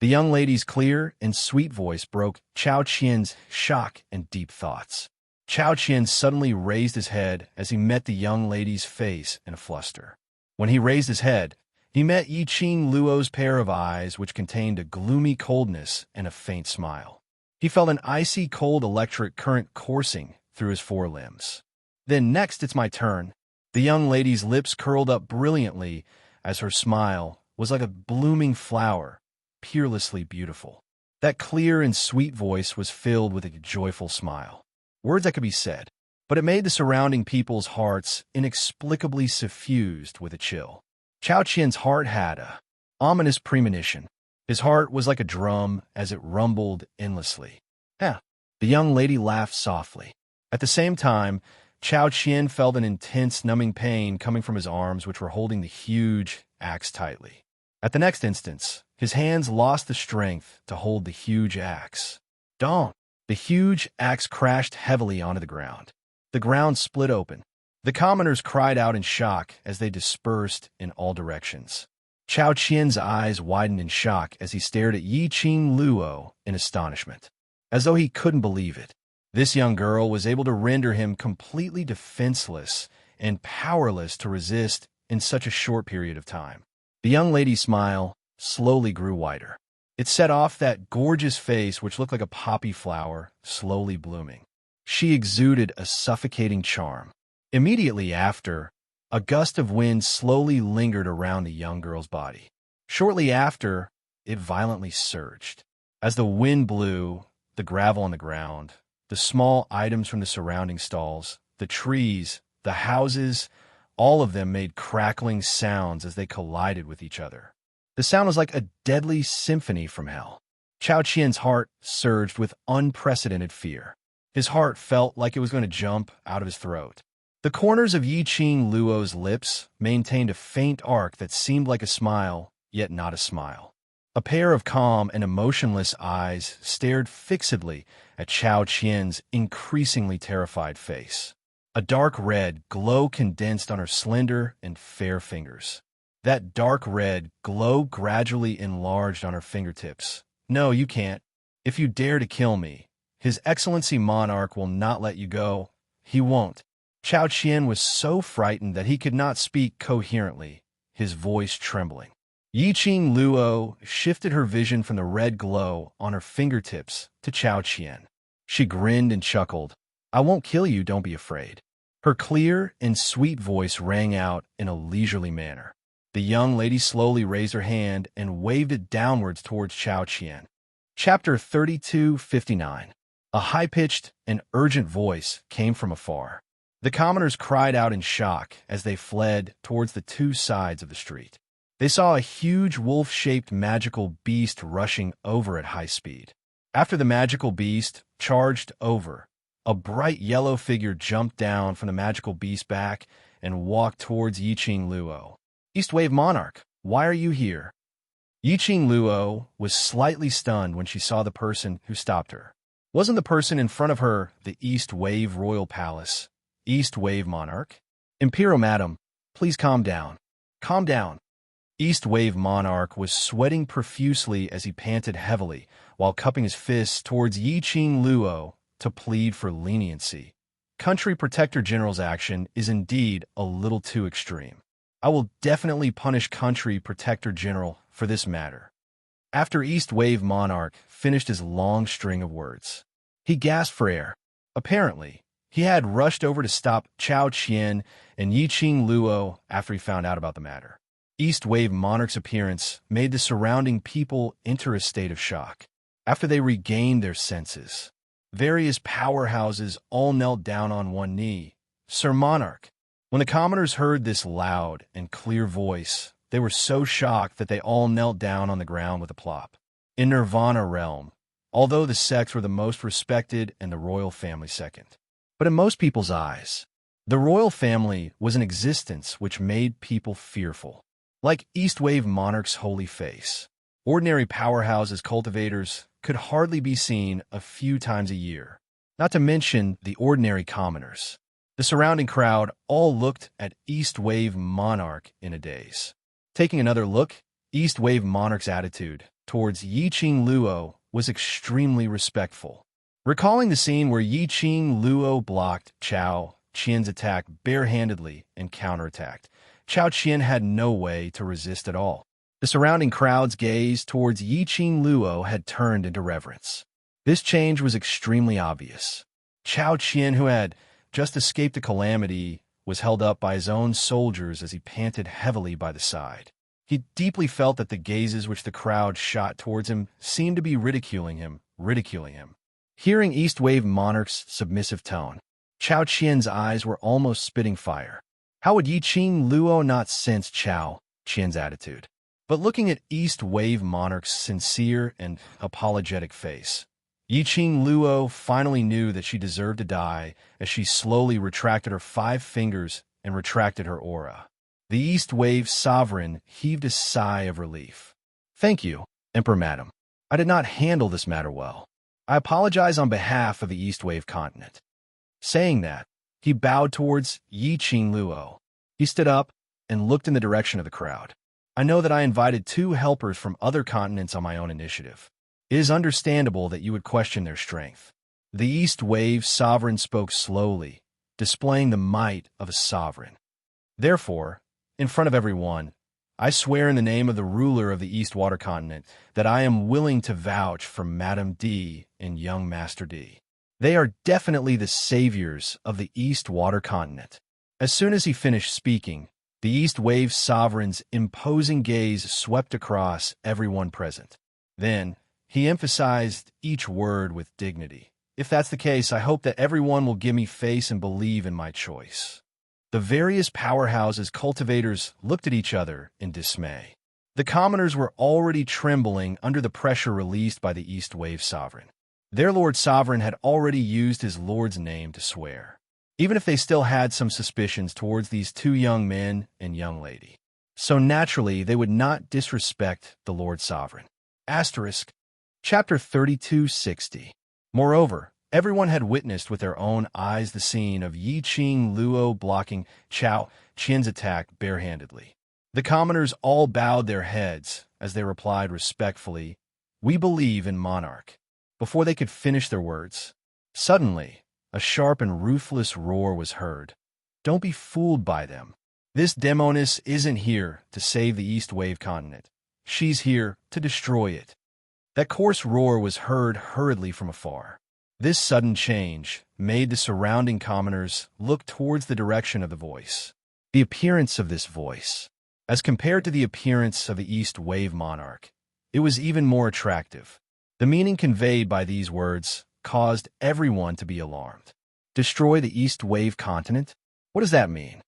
Speaker 1: The young lady's clear and sweet voice broke Chao Qian's shock and deep thoughts. Chao Qian suddenly raised his head as he met the young lady's face in a fluster. When he raised his head, he met Yiqing Luo's pair of eyes, which contained a gloomy coldness and a faint smile. He felt an icy cold electric current coursing through his forelimbs. Then next it's my turn. The young lady's lips curled up brilliantly as her smile was like a blooming flower, peerlessly beautiful. That clear and sweet voice was filled with a joyful smile. Words that could be said, but it made the surrounding people's hearts inexplicably suffused with a chill. Chao Qian's heart had a ominous premonition. His heart was like a drum as it rumbled endlessly. The young lady laughed softly. At the same time, Chao Qian felt an intense numbing pain coming from his arms, which were holding the huge axe tightly. At the next instance, his hands lost the strength to hold the huge axe. Dong! The huge axe crashed heavily onto the ground. The ground split open. The commoners cried out in shock as they dispersed in all directions. Chao Qian's eyes widened in shock as he stared at Yiqing Luo in astonishment, as though he couldn't believe it. This young girl was able to render him completely defenseless and powerless to resist in such a short period of time. The young lady's smile slowly grew wider. It set off that gorgeous face which looked like a poppy flower slowly blooming. She exuded a suffocating charm. Immediately after, a gust of wind slowly lingered around the young girl's body. Shortly after, it violently surged. As the wind blew, the gravel on the ground, the small items from the surrounding stalls, the trees, the houses, all of them made crackling sounds as they collided with each other. The sound was like a deadly symphony from hell. Chao Qian's heart surged with unprecedented fear. His heart felt like it was going to jump out of his throat. The corners of Yiqing Luo's lips maintained a faint arc that seemed like a smile, yet not a smile. A pair of calm and emotionless eyes stared fixedly at Chao Qian's increasingly terrified face. A dark red glow condensed on her slender and fair fingers. That dark red glow gradually enlarged on her fingertips. No, you can't. If you dare to kill me, His Excellency Monarch will not let you go. He won't. Chao Qian was so frightened that he could not speak coherently, his voice trembling. Yiqing Luo shifted her vision from the red glow on her fingertips to Chao Qian. She grinned and chuckled. I won't kill you, don't be afraid. Her clear and sweet voice rang out in a leisurely manner. The young lady slowly raised her hand and waved it downwards towards Chao Qian. Chapter 32:59. A high-pitched and urgent voice came from afar. The commoners cried out in shock as they fled towards the two sides of the street. They saw a huge wolf-shaped magical beast rushing over at high speed. After the magical beast charged over, a bright yellow figure jumped down from the magical beast's back and walked towards Yiqing Luo. Eastwave Monarch, why are you here? Yiqing Luo was slightly stunned when she saw the person who stopped her. Wasn't the person in front of her the East Wave Royal Palace, East Wave Monarch? Imperial Madam, please calm down. Calm down. East Wave Monarch was sweating profusely as he panted heavily while cupping his fists towards Yi Qing Luo to plead for leniency. Country Protector General's action is indeed a little too extreme. I will definitely punish Country Protector General for this matter. After East Wave Monarch finished his long string of words, he gasped for air. Apparently, he had rushed over to stop Chao Qian and Yi Qing Luo after he found out about the matter. East Wave Monarch's appearance made the surrounding people enter a state of shock. After they regained their senses, various powerhouses all knelt down on one knee. Sir Monarch. When the commoners heard this loud and clear voice, they were so shocked that they all knelt down on the ground with a plop. In Nirvana realm, although the sects were the most respected and the royal family second. But in most people's eyes, the royal family was an existence which made people fearful. Like East Wave Monarch's holy face, ordinary powerhouses cultivators could hardly be seen a few times a year, not to mention the ordinary commoners. The surrounding crowd all looked at East Wave Monarch in a daze. Taking another look, East Wave Monarch's attitude towards Yi Qing Luo was extremely respectful. Recalling the scene where Yi Qing Luo blocked Chao Qian's attack barehandedly and counterattacked, Chao Qian had no way to resist at all. The surrounding crowd's gaze towards Yi Qing Luo had turned into reverence. This change was extremely obvious. Chao Qian, who had just escaped a calamity, was held up by his own soldiers as he panted heavily by the side. He deeply felt that the gazes which the crowd shot towards him seemed to be ridiculing him. Hearing East Wave Monarch's submissive tone, Chao Qian's eyes were almost spitting fire. How would Yi Qing Luo not sense Chao Qian's attitude? But looking at East Wave Monarch's sincere and apologetic face, Yi Qing Luo finally knew that she deserved to die as she slowly retracted her 5 fingers and retracted her aura. The East Wave Sovereign heaved a sigh of relief. Thank you, Emperor Madam. I did not handle this matter well. I apologize on behalf of the East Wave continent. Saying that, he bowed towards Yi Qing Luo. He stood up and looked in the direction of the crowd. I know that I invited 2 helpers from other continents on my own initiative. It is understandable that you would question their strength. The East Wave Sovereign spoke slowly, displaying the might of a sovereign. Therefore, in front of everyone, I swear in the name of the ruler of the East Water Continent that I am willing to vouch for Madame D and young Master D. They are definitely the saviors of the East Water Continent. As soon as he finished speaking, the East Wave Sovereign's imposing gaze swept across everyone present. Then, he emphasized each word with dignity. If that's the case, I hope that everyone will give me face and believe in my choice. The various powerhouses' cultivators looked at each other in dismay. The commoners were already trembling under the pressure released by the East Wave Sovereign. Their Lord Sovereign had already used his Lord's name to swear, even if they still had some suspicions towards these 2 young men and young lady. So naturally, they would not disrespect the Lord Sovereign. Asterisk. Chapter 3260. Moreover, everyone had witnessed with their own eyes the scene of Yi Qing Luo blocking Chao Qian's attack barehandedly. The commoners all bowed their heads as they replied respectfully, "We believe in Monarch." Before they could finish their words, suddenly, a sharp and ruthless roar was heard. Don't be fooled by them. This demoness isn't here to save the East Wave continent. She's here to destroy it. That coarse roar was heard hurriedly from afar. This sudden change made the surrounding commoners look towards the direction of the voice. The appearance of this voice, as compared to the appearance of the East Wave Monarch, it was even more attractive. The meaning conveyed by these words caused everyone to be alarmed. Destroy the East Wave continent? What does that mean?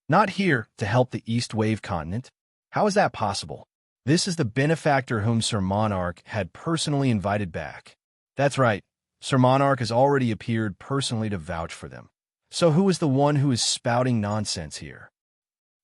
Speaker 1: Not here to help the East Wave continent? How is that possible? This is the benefactor whom Sir Monarch had personally invited back. That's right, Sir Monarch has already appeared personally to vouch for them. So who is the one who is spouting nonsense here?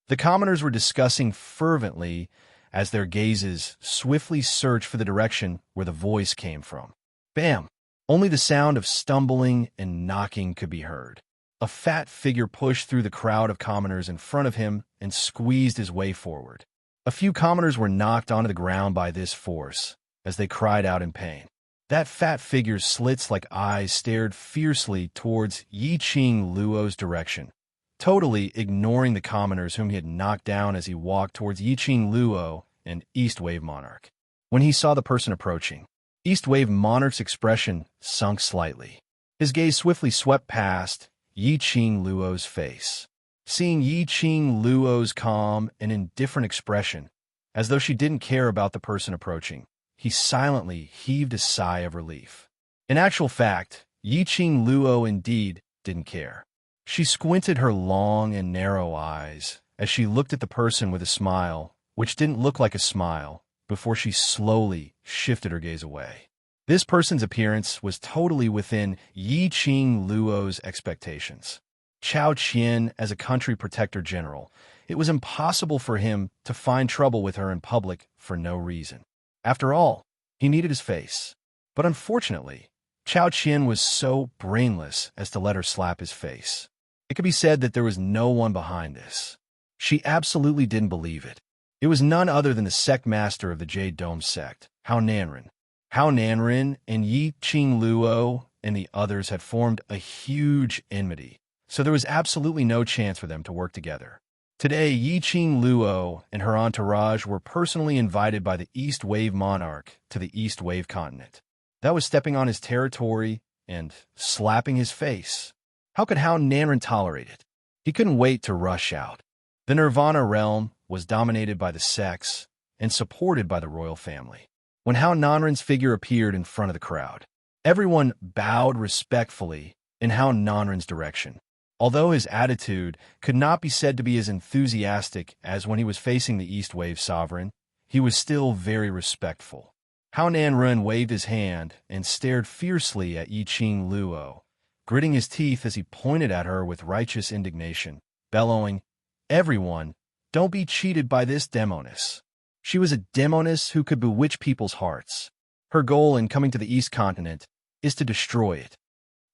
Speaker 1: The commoners were discussing fervently as their gazes swiftly searched for the direction where the voice came from. Bam! Only the sound of stumbling and knocking could be heard. A fat figure pushed through the crowd of commoners in front of him and squeezed his way forward. A few commoners were knocked onto the ground by this force as they cried out in pain. That fat figure's slits-like eyes stared fiercely towards Yi Qing Luo's direction, totally ignoring the commoners whom he had knocked down as he walked towards Yi Qing Luo and East Wave Monarch. When he saw the person approaching, East Wave Monarch's expression sunk slightly. His gaze swiftly swept past Yi Qing Luo's face. Seeing Yi Qing Luo's calm and indifferent expression, as though she didn't care about the person approaching, he silently heaved a sigh of relief. In actual fact, Yi Qing Luo indeed didn't care. She squinted her long and narrow eyes as she looked at the person with a smile, which didn't look like a smile, before she slowly shifted her gaze away. This person's appearance was totally within Yi Qing Luo's expectations. Chao Qian as a country protector general, it was impossible for him to find trouble with her in public for no reason. After all, he needed his face. But unfortunately, Chao Qian was so brainless as to let her slap his face. It could be said that there was no one behind this. She absolutely didn't believe it. It was none other than the sect master of the Jade Dome sect, Hao Nanren. Hao Nanren and Yi Qing Luo and the others had formed a huge enmity, so there was absolutely no chance for them to work together. Today, Yi Qing Luo and her entourage were personally invited by the East Wave Monarch to the East Wave continent. That was stepping on his territory and slapping his face. How could Hao Nanren tolerate it? He couldn't wait to rush out. The Nirvana realm was dominated by the sects and supported by the royal family. When Hao Nanren's figure appeared in front of the crowd, everyone bowed respectfully in Hao Nanren's direction. Although his attitude could not be said to be as enthusiastic as when he was facing the East Wave sovereign, he was still very respectful. Hao Nanren waved his hand and stared fiercely at Yi Qing Luo, gritting his teeth as he pointed at her with righteous indignation, bellowing, "Everyone, don't be cheated by this demoness." She was a demoness who could bewitch people's hearts. Her goal in coming to the East Continent is to destroy it.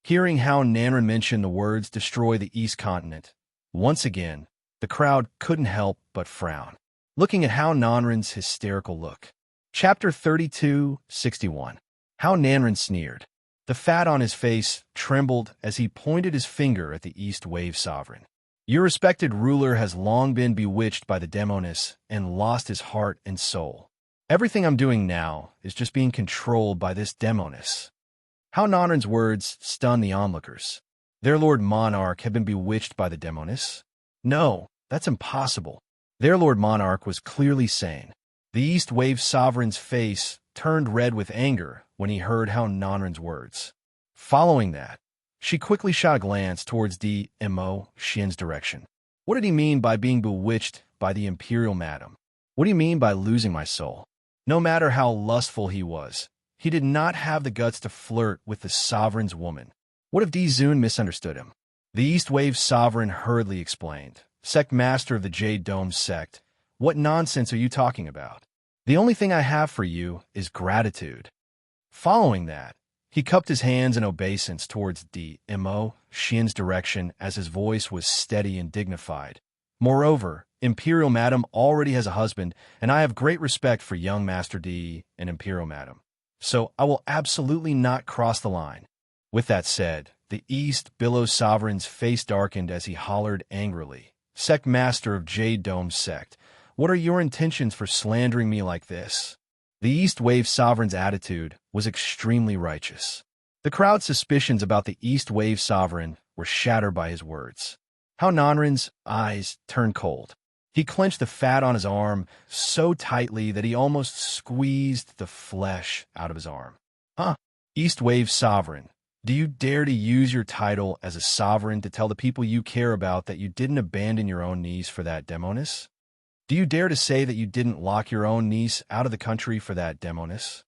Speaker 1: Hearing Hao Nanren mention the words destroy the East Continent, once again, the crowd couldn't help but frown, looking at Hao Nanren's hysterical look. Chapter 32:61. Hao Nanren sneered. The fat on his face trembled as he pointed his finger at the East Wave sovereign. Your respected ruler has long been bewitched by the demoness and lost his heart and soul. Everything I'm doing now is just being controlled by this demoness. Hao Nanren's words stunned the onlookers. Their Lord Monarch had been bewitched by the demoness? No, that's impossible. Their Lord Monarch was clearly sane. The East Wave sovereign's face turned red with anger when he heard Hao Nanren's words. Following that, she quickly shot a glance towards Mo Xian's direction. What did he mean by being bewitched by the Imperial Madam? What do you mean by losing my soul? No matter how lustful he was, he did not have the guts to flirt with the sovereign's woman. What if Di Zun misunderstood him? The East Wave sovereign hurriedly explained. Sect master of the Jade Dome sect, what nonsense are you talking about? The only thing I have for you is gratitude. Following that, he cupped his hands in obeisance towards Mo Xian's direction as his voice was steady and dignified. Moreover, Imperial Madam already has a husband, and I have great respect for young Master Di and Imperial Madam. So I will absolutely not cross the line. With that said, the East Billow Sovereign's face darkened as he hollered angrily. Sect Master of Jade Dome Sect, what are your intentions for slandering me like this? The East Wave Sovereign's attitude was extremely righteous. The crowd's suspicions about the East Wave Sovereign were shattered by his words. Hao Nanren's eyes turned cold. He clenched the fat on his arm so tightly that he almost squeezed the flesh out of his arm. Huh? East Wave Sovereign, do you dare to use your title as a sovereign to tell the people you care about that you didn't abandon your own niece for that demoness? Do you dare to say that you didn't lock your own niece out of the country for that demoness?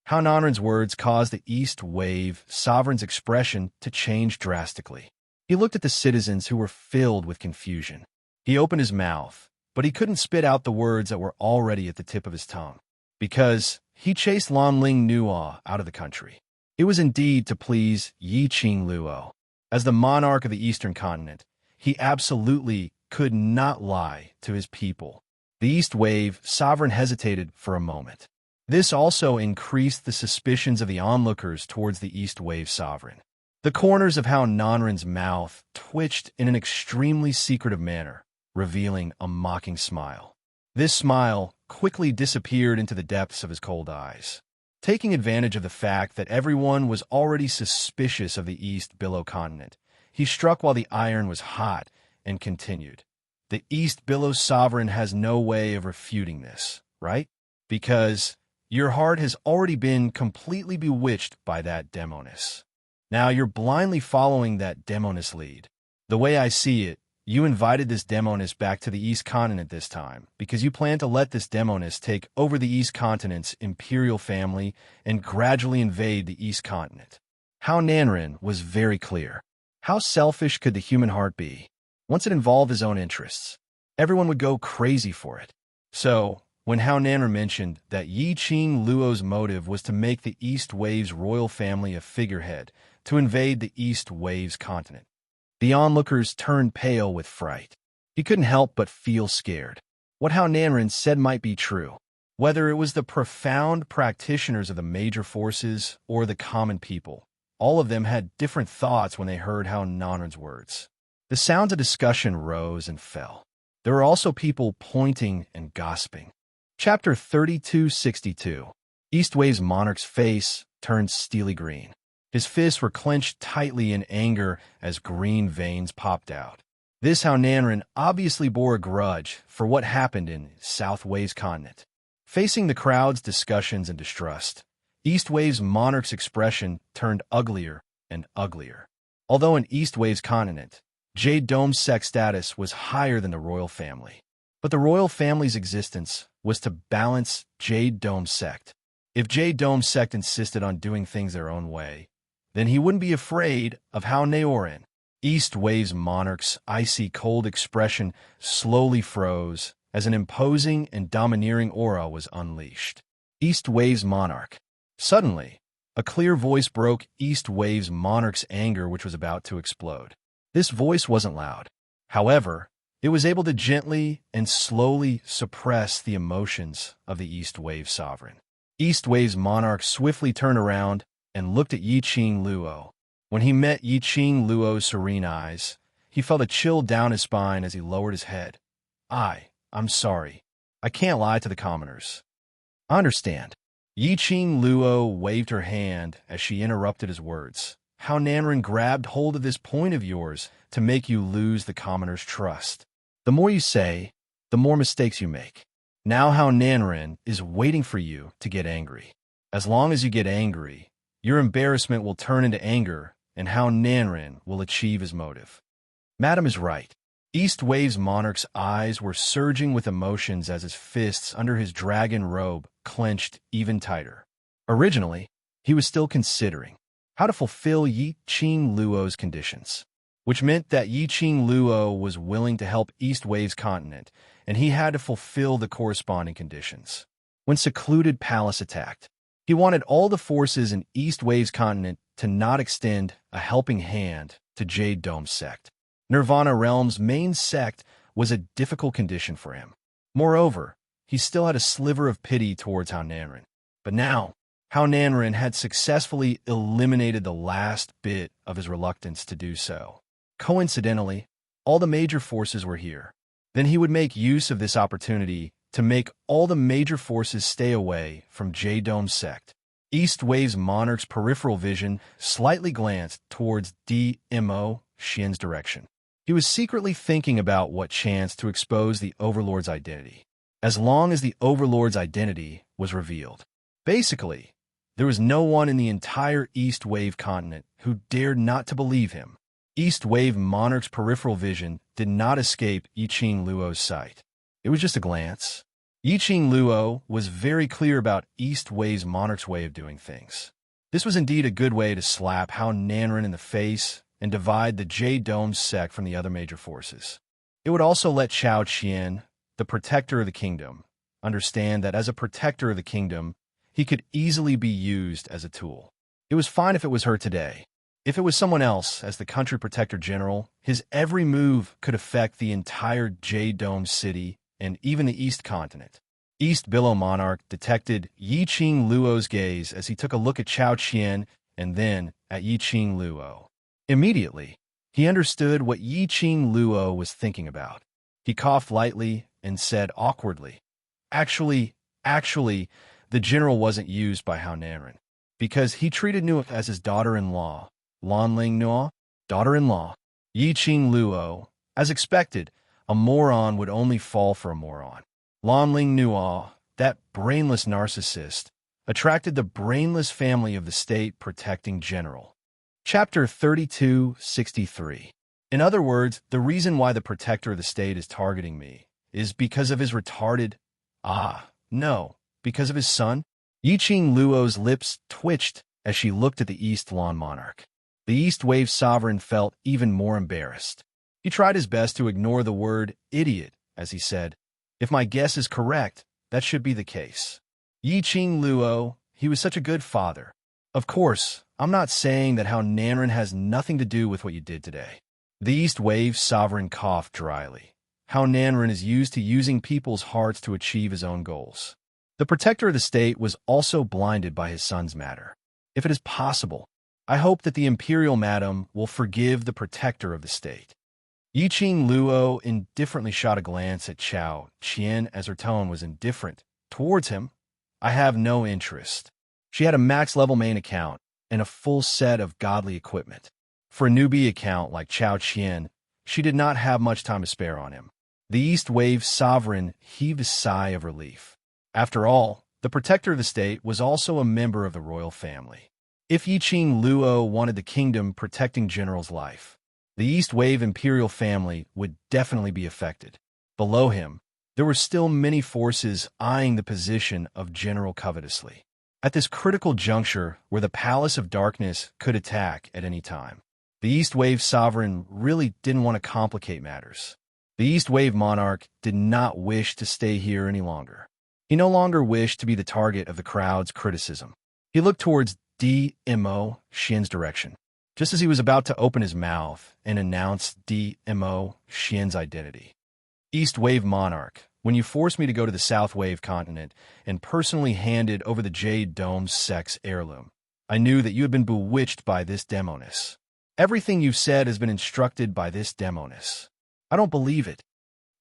Speaker 1: Hao Nanren's words caused the East Wave Sovereign's expression to change drastically. He looked at the citizens who were filled with confusion. He opened his mouth, but he couldn't spit out the words that were already at the tip of his tongue, because he chased Lanling Nua out of the country. It was indeed to please Yi Qing Luo. As the monarch of the Eastern continent, he absolutely could not lie to his people. The East Wave sovereign hesitated for a moment. This also increased the suspicions of the onlookers towards the East Wave sovereign. The corners of Hao Nanren's mouth twitched in an extremely secretive manner, revealing a mocking smile. This smile quickly disappeared into the depths of his cold eyes. Taking advantage of the fact that everyone was already suspicious of the East Billow continent, he struck while the iron was hot and continued. The East Billow sovereign has no way of refuting this, right? Because your heart has already been completely bewitched by that demoness. Now you're blindly following that demoness lead. The way I see it, you invited this demoness back to the East continent this time because you plan to let this demoness take over the East continent's imperial family and gradually invade the East continent. Hao Nanren was very clear. How selfish could the human heart be? Once it involved his own interests, everyone would go crazy for it. So, when Hao Nanren mentioned that Yi Qing Luo's motive was to make the East Wave's royal family a figurehead to invade the East Wave's continent, the onlookers turned pale with fright. He couldn't help but feel scared. What Hao Nanren said might be true. Whether it was the profound practitioners of the major forces or the common people, all of them had different thoughts when they heard Hao Nanren's words. The sounds of discussion rose and fell. There were also people pointing and gossiping. Chapter 3262. East Wave's monarch's face turned steely green. His fists were clenched tightly in anger as green veins popped out. This Hao Nanren obviously bore a grudge for what happened in South Wave's continent. Facing the crowd's discussions and distrust, East Wave's monarch's expression turned uglier and uglier. Although in East Wave's continent, Jade Dome's sect status was higher than the royal family. But the royal family's existence was to balance Jade Dome's sect. If Jade Dome's sect insisted on doing things their own way, then he wouldn't be afraid of Hao Naorin. East Wave's monarch's icy cold expression slowly froze as an imposing and domineering aura was unleashed. East Wave's monarch. Suddenly, a clear voice broke East Wave's monarch's anger, which was about to explode. This voice wasn't loud. However, it was able to gently and slowly suppress the emotions of the East Wave sovereign. East Wave's monarch swiftly turned around and looked at Yi Qing Luo. When he met Yi Qing Luo's serene eyes, he felt a chill down his spine as he lowered his head. I'm sorry. I can't lie to the commoners. I understand. Yi Qing Luo waved her hand as she interrupted his words. Hao Nanren grabbed hold of this point of yours to make you lose the commoners' trust. The more you say, the more mistakes you make. Now Hao Nanren is waiting for you to get angry. As long as you get angry, your embarrassment will turn into anger, and Hao Nanren will achieve his motive. Madam is right. East Wave's monarch's eyes were surging with emotions as his fists under his dragon robe clenched even tighter. Originally, he was still considering how to fulfill Yi Qing Luo's conditions, which meant that Yi Qing Luo was willing to help East Wave's continent, and he had to fulfill the corresponding conditions. When Secluded Palace attacked, he wanted all the forces in East Wave's continent to not extend a helping hand to Jade Dome's sect. Nirvana Realm's main sect was a difficult condition for him. Moreover, he still had a sliver of pity towards Hao Nanren. But now, Hao Nanren had successfully eliminated the last bit of his reluctance to do so. Coincidentally, all the major forces were here. Then he would make use of this opportunity to make all the major forces stay away from Jade Dome's sect. East Wave's monarch's peripheral vision slightly glanced towards D.M.O. Xian's direction. He was secretly thinking about what chance to expose the Overlord's identity, as long as the Overlord's identity was revealed. Basically, there was no one in the entire East Wave continent who dared not to believe him. East Wave monarch's peripheral vision did not escape Yi Qing Luo's sight. It was just a glance. Yi Qing Luo was very clear about East Wave's monarch's way of doing things. This was indeed a good way to slap Hao Nanren in the face and divide the Jade Dome sect from the other major forces. It would also let Chao Qian, the protector of the kingdom, understand that as a protector of the kingdom, he could easily be used as a tool. It was fine if it was her today. If it was someone else, as the country protector general, his every move could affect the entire Jade-Dome city and even the East continent. East Billow Monarch detected Yi Qing Luo's gaze as he took a look at Chao Qian and then at Yi Qing Luo. Immediately, he understood what Yi Qing Luo was thinking about. He coughed lightly and said awkwardly, Actually, the general wasn't used by Hao Nanren, because he treated Nuo as his daughter-in-law. Lanling Nuo, daughter-in-law. Yi Qing Luo. As expected, a moron would only fall for a moron. Lanling Nuo, that brainless narcissist, attracted the brainless family of the state protecting general. Chapter 3263. In other words, the reason why the protector of the state is targeting me is because of his retarded... no, because of his son? Yi Qing Luo's lips twitched as she looked at the East Lawn Monarch. The East Wave Sovereign felt even more embarrassed. He tried his best to ignore the word idiot as he said, If my guess is correct, that should be the case. Yi Qing Luo, he was such a good father. Of course, I'm not saying that Hao Nanren has nothing to do with what you did today. The East Wave Sovereign coughed dryly. Hao Nanren is used to using people's hearts to achieve his own goals. The protector of the state was also blinded by his son's matter. If it is possible, I hope that the imperial madam will forgive the protector of the state. Yi Qing Luo indifferently shot a glance at Chao Qian as her tone was indifferent. Towards him, I have no interest. She had a max-level main account and a full set of godly equipment. For a newbie account like Chao Qian, she did not have much time to spare on him. The East Wave Sovereign heaved a sigh of relief. After all, the protector of the state was also a member of the royal family. If Yi Qing Luo wanted the kingdom protecting general's life, the East Wave imperial family would definitely be affected. Below him, there were still many forces eyeing the position of general covetously. At this critical juncture where the Palace of Darkness could attack at any time, the East Wave Sovereign really didn't want to complicate matters. The East Wave Monarch did not wish to stay here any longer. He no longer wished to be the target of the crowd's criticism. He looked towards D.M.O. Xian's direction, just as he was about to open his mouth and announce D.M.O. Xian's identity. East Wave Monarch, when you forced me to go to the South Wave continent and personally handed over the Jade Dome's sex heirloom, I knew that you had been bewitched by this demoness. Everything you've said has been instructed by this demoness. I don't believe it.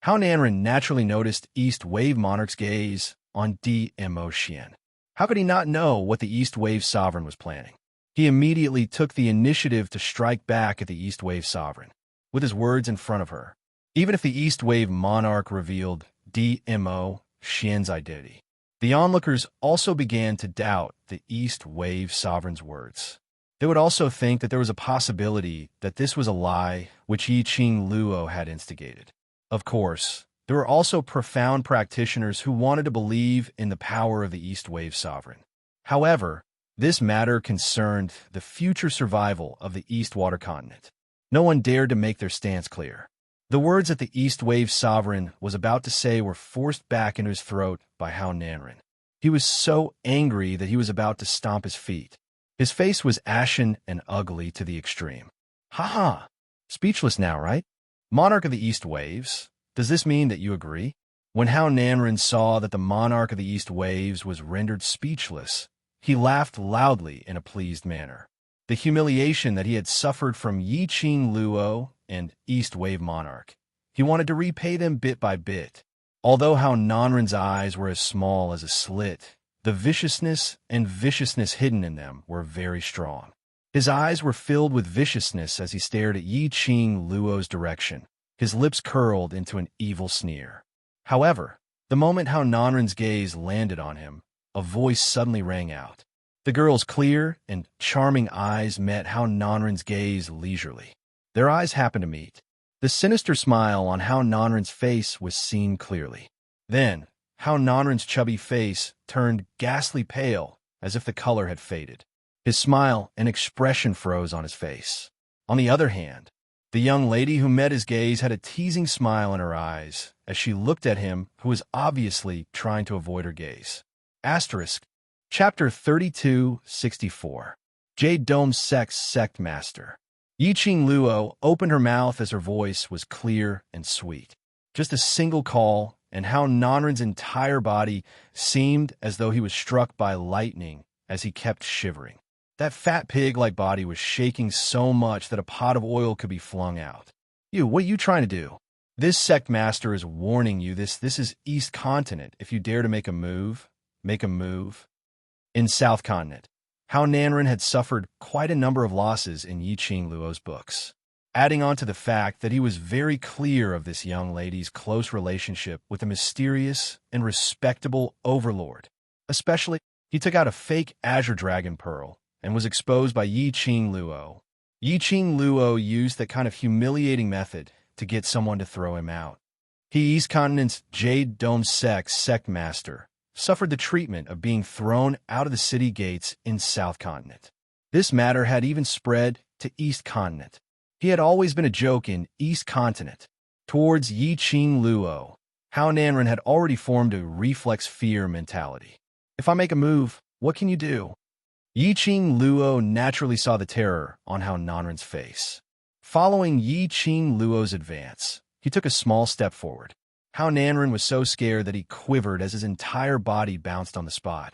Speaker 1: Hao Nanren naturally noticed East Wave Monarch's gaze on D.M.O. Xian. How could he not know what the East Wave Sovereign was planning? He immediately took the initiative to strike back at the East Wave Sovereign, with his words in front of her. Even if the East Wave Monarch revealed D.M.O. Xian's identity, the onlookers also began to doubt the East Wave Sovereign's words. They would also think that there was a possibility that this was a lie which Yi Qing Luo had instigated. Of course, there were also profound practitioners who wanted to believe in the power of the East Wave Sovereign. However, this matter concerned the future survival of the East Water Continent. No one dared to make their stance clear. The words that the East Wave Sovereign was about to say were forced back into his throat by Hao Nanren. He was so angry that he was about to stomp his feet. His face was ashen and ugly to the extreme. Ha! Speechless now, right? Monarch of the East Waves, does this mean that you agree? When Hao Nanren saw that the Monarch of the East Waves was rendered speechless, he laughed loudly in a pleased manner. The humiliation that he had suffered from Yi Qing Luo and East Wave Monarch, he wanted to repay them bit by bit. Although Hao Nanren's eyes were as small as a slit, the viciousness hidden in them were very strong. His eyes were filled with viciousness as he stared at Yi Qing Luo's direction. His lips curled into an evil sneer. However, the moment Hao Nanren's gaze landed on him, a voice suddenly rang out. The girl's clear and charming eyes met Hao Nanren's gaze leisurely. Their eyes happened to meet. The sinister smile on Hao Nanren's face was seen clearly. Then, Hao Nanren's chubby face turned ghastly pale, as if the color had faded. His smile and expression froze on his face. On the other hand, the young lady who met his gaze had a teasing smile in her eyes as she looked at him who was obviously trying to avoid her gaze. Asterisk. Chapter 3264. Jade Dome Sect Master. Yi Qing Luo opened her mouth as her voice was clear and sweet. Just a single call, and Hao Nanren's entire body seemed as though he was struck by lightning as he kept shivering. That fat pig-like body was shaking so much that a pot of oil could be flung out. What are you trying to do? This sect master is warning you. This is East Continent. If you dare to make a move. In South Continent, Hao Nanren had suffered quite a number of losses in Yi Qing Luo's books, adding on to the fact that he was very clear of this young lady's close relationship with a mysterious and respectable overlord. Especially, he took out a fake Azure Dragon Pearl and was exposed by Yi Qing Luo. Yi Qing Luo used that kind of humiliating method to get someone to throw him out. He, East Continent's Jade Dome Sect Master, suffered the treatment of being thrown out of the city gates in South Continent. This matter had even spread to East Continent. He had always been a joke in East Continent. Towards Yi Qing Luo, Hao Nanren had already formed a reflex fear mentality. If I make a move, what can you do? Yi Qing Luo naturally saw the terror on Hao Nanren's face. Following Yi Qing Luo's advance, he took a small step forward. Hao Nanren was so scared that he quivered as his entire body bounced on the spot.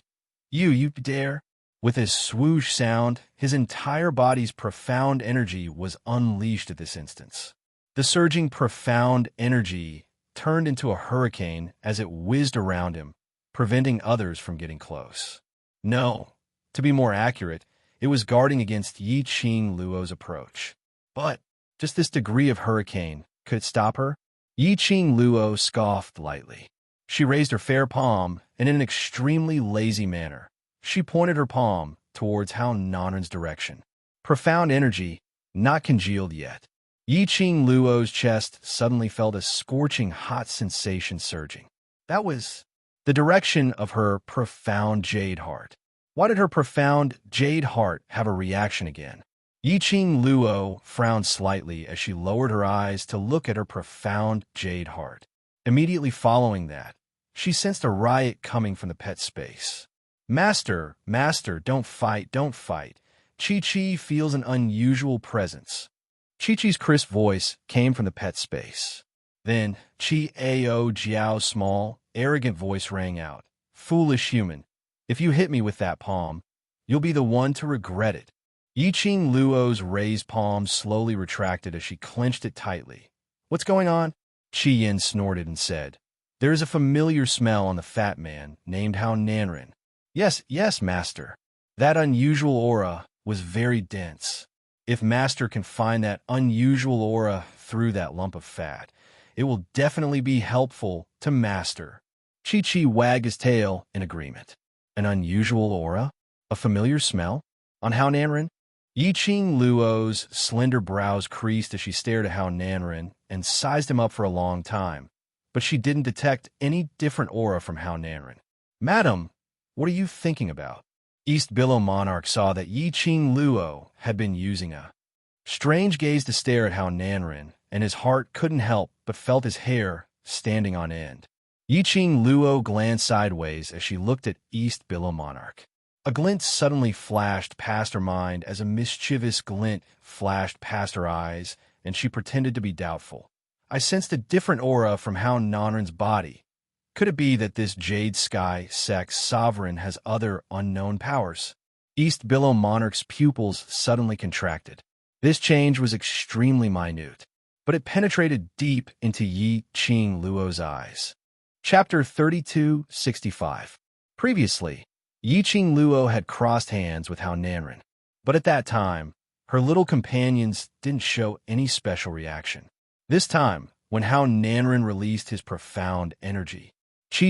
Speaker 1: You dare? With his swoosh sound, his entire body's profound energy was unleashed at this instance. The surging profound energy turned into a hurricane as it whizzed around him, preventing others from getting close. No, to be more accurate, it was guarding against Yi Qing Luo's approach. But just this degree of hurricane, could it stop her? Yi Qing Luo scoffed lightly. She raised her fair palm, and in an extremely lazy manner, she pointed her palm towards Hao Nanren's direction. Profound energy, not congealed yet. Yi Qing Luo's chest suddenly felt a scorching hot sensation surging. That was the direction of her profound jade heart. Why did her profound jade heart have a reaction again? Yi Qing Luo frowned slightly as she lowered her eyes to look at her profound jade heart. Immediately following that, she sensed a riot coming from the pet space. Master, don't fight. Chi-Chi feels an unusual presence. Chi-Chi's crisp voice came from the pet space. Then, Chi-Ao Jiao's small, arrogant voice rang out. Foolish human, if you hit me with that palm, you'll be the one to regret it. Yi Qing Luo's raised palm slowly retracted as she clenched it tightly. What's going on? Qi Yin snorted and said, There is a familiar smell on the fat man named Hao Nanren. Yes, Master. That unusual aura was very dense. If Master can find that unusual aura through that lump of fat, it will definitely be helpful to Master. Chi wagged his tail in agreement. An unusual aura? A familiar smell? On Hao Nanren? Yi Qing Luo's slender brows creased as she stared at Hao Nanren and sized him up for a long time, but she didn't detect any different aura from Hao Nanren. Madam, what are you thinking about? East Billow Monarch saw that Yi Qing Luo had been using a strange gaze to stare at Hao Nanren, and his heart couldn't help but felt his hair standing on end. Yi Qing Luo glanced sideways as she looked at East Billow Monarch. A glint suddenly flashed past her mind as a mischievous glint flashed past her eyes, and she pretended to be doubtful. I sensed a different aura from Hao Nanren's body. Could it be that this Jade Sky Sex sovereign has other unknown powers? East Billow Monarch's pupils suddenly contracted. This change was extremely minute, but it penetrated deep into Yi Qing Luo's eyes. Chapter 3265. Previously, Yi Qing Luo had crossed hands with Hao Nanren, but at that time, her little companions didn't show any special reaction. This time, when Hao Nanren released his profound energy, Chi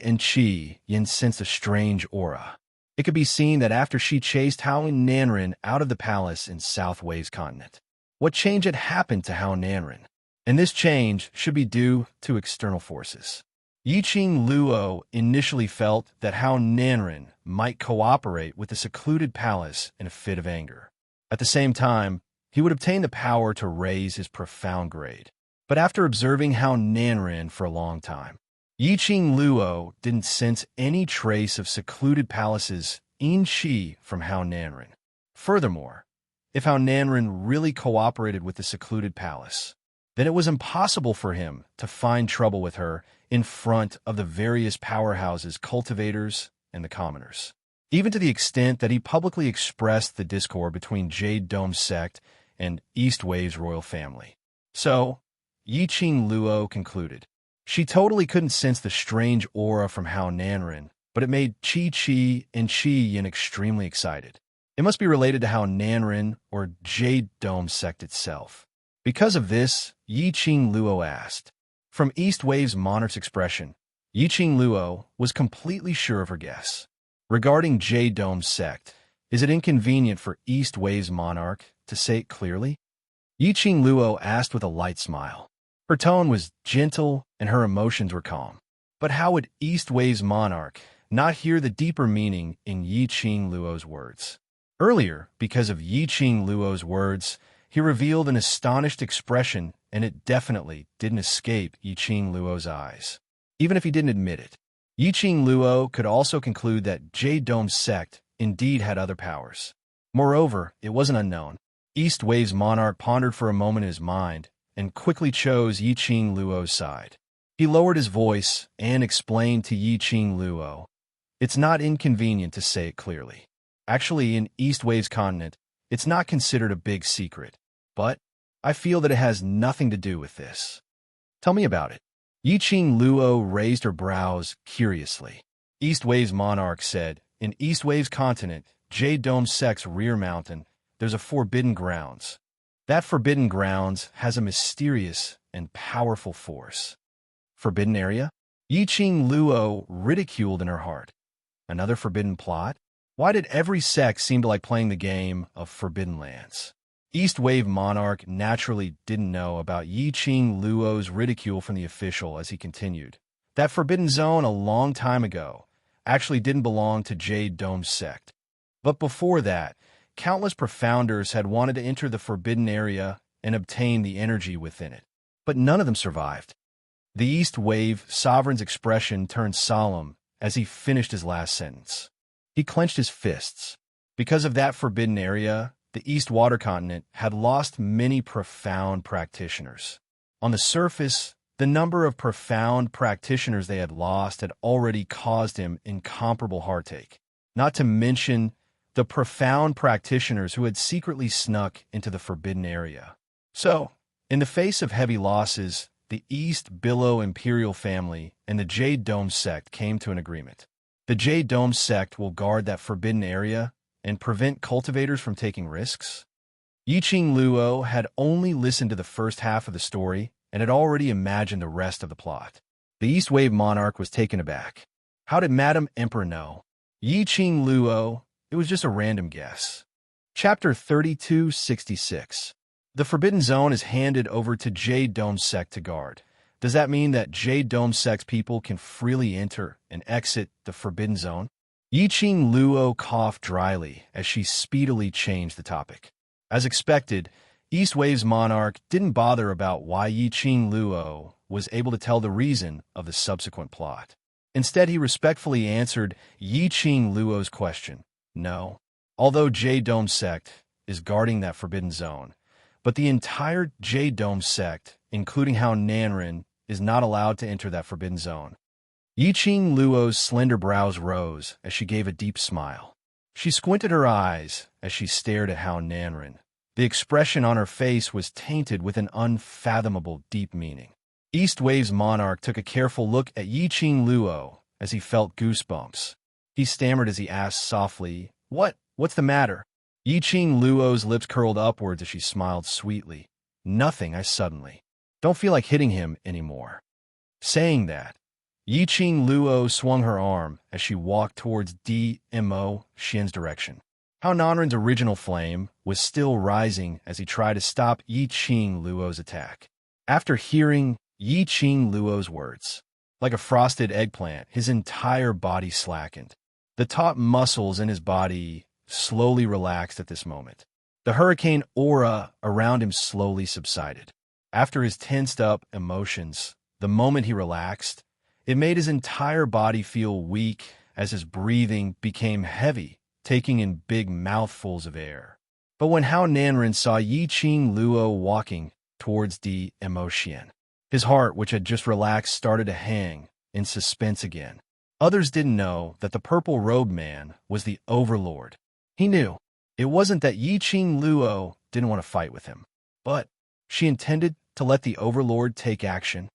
Speaker 1: and Qi Yin sensed a strange aura. It could be seen that after she chased Hao Nanren out of the palace in South Waves Continent, what change had happened to Hao Nanren? And this change should be due to external forces. Yi Qing Luo initially felt that Hao Nanren might cooperate with the secluded palace in a fit of anger. At the same time, he would obtain the power to raise his profound grade. But after observing Hao Nanren for a long time, Yi Qing Luo didn't sense any trace of secluded palaces in Qi from Hao Nanren. Furthermore, if Hao Nanren really cooperated with the secluded palace, then it was impossible for him to find trouble with her in front of the various powerhouses, cultivators, and the commoners, even to the extent that he publicly expressed the discord between Jade Dome's sect and East Wave's royal family. So, Yiqing Luo concluded. She totally couldn't sense the strange aura from Hao Nanren, but it made Qi and Qi Yin extremely excited. It must be related to Hao Nanren or Jade Dome sect itself. Because of this, Yiqing Luo asked. From East Wave's monarch's expression, Yiqing Luo was completely sure of her guess. Regarding Jade Dome's sect, is it inconvenient for East Wave's monarch to say it clearly? Yiqing Luo asked with a light smile. Her tone was gentle and her emotions were calm. But how would East Wave's monarch not hear the deeper meaning in Yiqing Luo's words? Earlier, because of Yiqing Luo's words, he revealed an astonished expression, and it definitely didn't escape Yiqing Luo's eyes. Even if he didn't admit it, Yiqing Luo could also conclude that Jade Dome's sect indeed had other powers. Moreover, it wasn't unknown. East Wave's monarch pondered for a moment in his mind and quickly chose Yiqing Luo's side. He lowered his voice and explained to Yiqing Luo, "It's not inconvenient to say it clearly. Actually, in East Wave's continent, it's not considered a big secret, but I feel that it has nothing to do with this. Tell me about it." Yiqing Luo raised her brows curiously. East Wave's monarch said, "In East Wave's continent, Jade Dome sect's rear mountain, there's a forbidden grounds. That forbidden grounds has a mysterious and powerful force." Forbidden area? Yiqing Luo ridiculed in her heart. Another forbidden plot? Why did every sect seem to like playing the game of Forbidden Lands? East Wave Monarch naturally didn't know about Yiqing Luo's ridicule from the official as he continued. That Forbidden Zone a long time ago actually didn't belong to Jade Dome's sect. But before that, countless profounders had wanted to enter the Forbidden Area and obtain the energy within it. But none of them survived. The East Wave Sovereign's expression turned solemn as he finished his last sentence. He clenched his fists. Because of that forbidden area, the East Water Continent had lost many profound practitioners. On the surface, the number of profound practitioners they had lost had already caused him incomparable heartache, not to mention the profound practitioners who had secretly snuck into the forbidden area. So, in the face of heavy losses, the East Billow Imperial family and the Jade Dome sect came to an agreement. The Jade Dome sect will guard that forbidden area and prevent cultivators from taking risks. Yiqing Luo had only listened to the first half of the story and had already imagined the rest of the plot. The East Wave Monarch was taken aback. How did Madame Emperor know? Yiqing Luo, it was just a random guess. Chapter 3266. The Forbidden Zone is handed over to Jade Dome sect to guard. Does that mean that Jade Dome sect people can freely enter and exit the Forbidden Zone? Yiqing Luo coughed dryly as she speedily changed the topic. As expected, East Wave's monarch didn't bother about why Yiqing Luo was able to tell the reason of the subsequent plot. Instead, he respectfully answered Yiqing Luo's question. No. Although Jade Dome sect is guarding that Forbidden Zone, but the entire Jade Dome sect, including Hao Nanren, is not allowed to enter that Forbidden Zone. Yiqing Luo's slender brows rose as she gave a deep smile. She squinted her eyes as she stared at Hao Nanren. The expression on her face was tainted with an unfathomable deep meaning. East Wave's monarch took a careful look at Yiqing Luo as he felt goosebumps. He stammered as he asked softly, What's the matter?" Yiqing Luo's lips curled upwards as she smiled sweetly. "Nothing, I suddenly don't feel like hitting him anymore." Saying that, Yiqing Luo swung her arm as she walked towards Dmo Xian's direction. Hao Nanren's original flame was still rising as he tried to stop Yiqing Luo's attack. After hearing Yiqing Luo's words, like a frosted eggplant, his entire body slackened. The taut muscles in his body slowly relaxed at this moment. The hurricane aura around him slowly subsided. After his tensed-up emotions, the moment he relaxed, it made his entire body feel weak as his breathing became heavy taking in big mouthfuls of air. But when Hao Nanren saw Yi Qing Luo walking towards the emotion, his heart, which had just relaxed, started to hang in suspense again. Others didn't know that the purple-robed man was the Overlord. He knew. It wasn't that Yi Qing Luo didn't want to fight with him, but she intended to let the Overlord take action.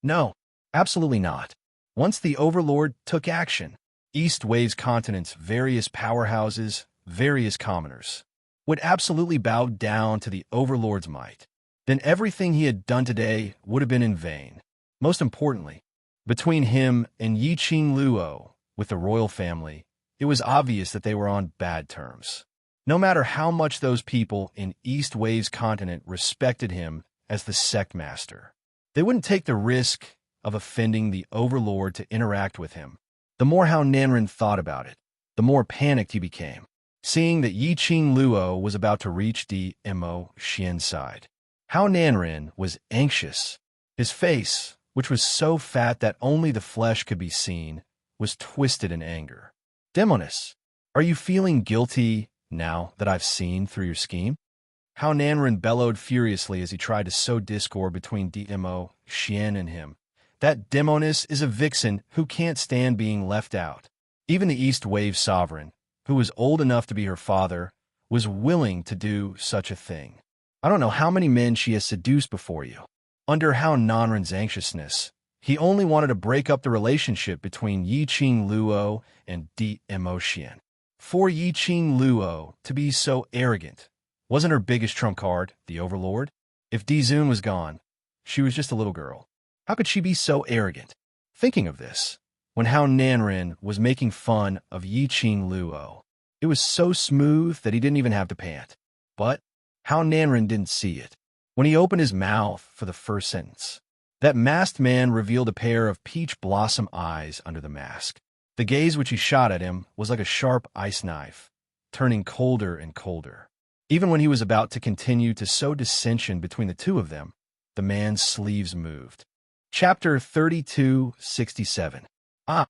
Speaker 1: No, absolutely not. Once the Overlord took action, East Wave's continent's various powerhouses, various commoners, would absolutely bow down to the Overlord's might. Then everything he had done today would have been in vain. Most importantly, between him and Yi Qing Luo, with the royal family, it was obvious that they were on bad terms. No matter how much those people in East Wave's continent respected him as the sect master, they wouldn't take the risk of offending the Overlord to interact with him. The more Hao Nanren thought about it, the more panicked he became, seeing that Yi Qing Luo was about to reach the Mo Xian side. Hao Nanren was anxious. His face, which was so fat that only the flesh could be seen, was twisted in anger. Demoness, are you feeling guilty now that I've seen through your scheme? Hao Nanren bellowed furiously as he tried to sow discord between Mo Xian and him. That Demoness is a vixen who can't stand being left out. Even the East Wave sovereign, who was old enough to be her father, was willing to do such a thing. I don't know how many men she has seduced before you. Under Hao Nanren's anxiousness, he only wanted to break up the relationship between Yi Qing Luo and Mo Xian. For Yi Qing Luo to be so arrogant wasn't her biggest trump card, the Overlord. If Zun was gone, she was just a little girl. How could she be so arrogant? Thinking of this, when Hao Nanren was making fun of Yi Qing Luo, it was so smooth that he didn't even have to pant. But Hao Nanren didn't see it. When he opened his mouth for the first sentence, that masked man revealed a pair of peach blossom eyes under the mask. The gaze which he shot at him was like a sharp ice knife, turning colder and colder. Even when he was about to continue to sow dissension between the two of them, the man's sleeves moved. Chapter 3267. Hao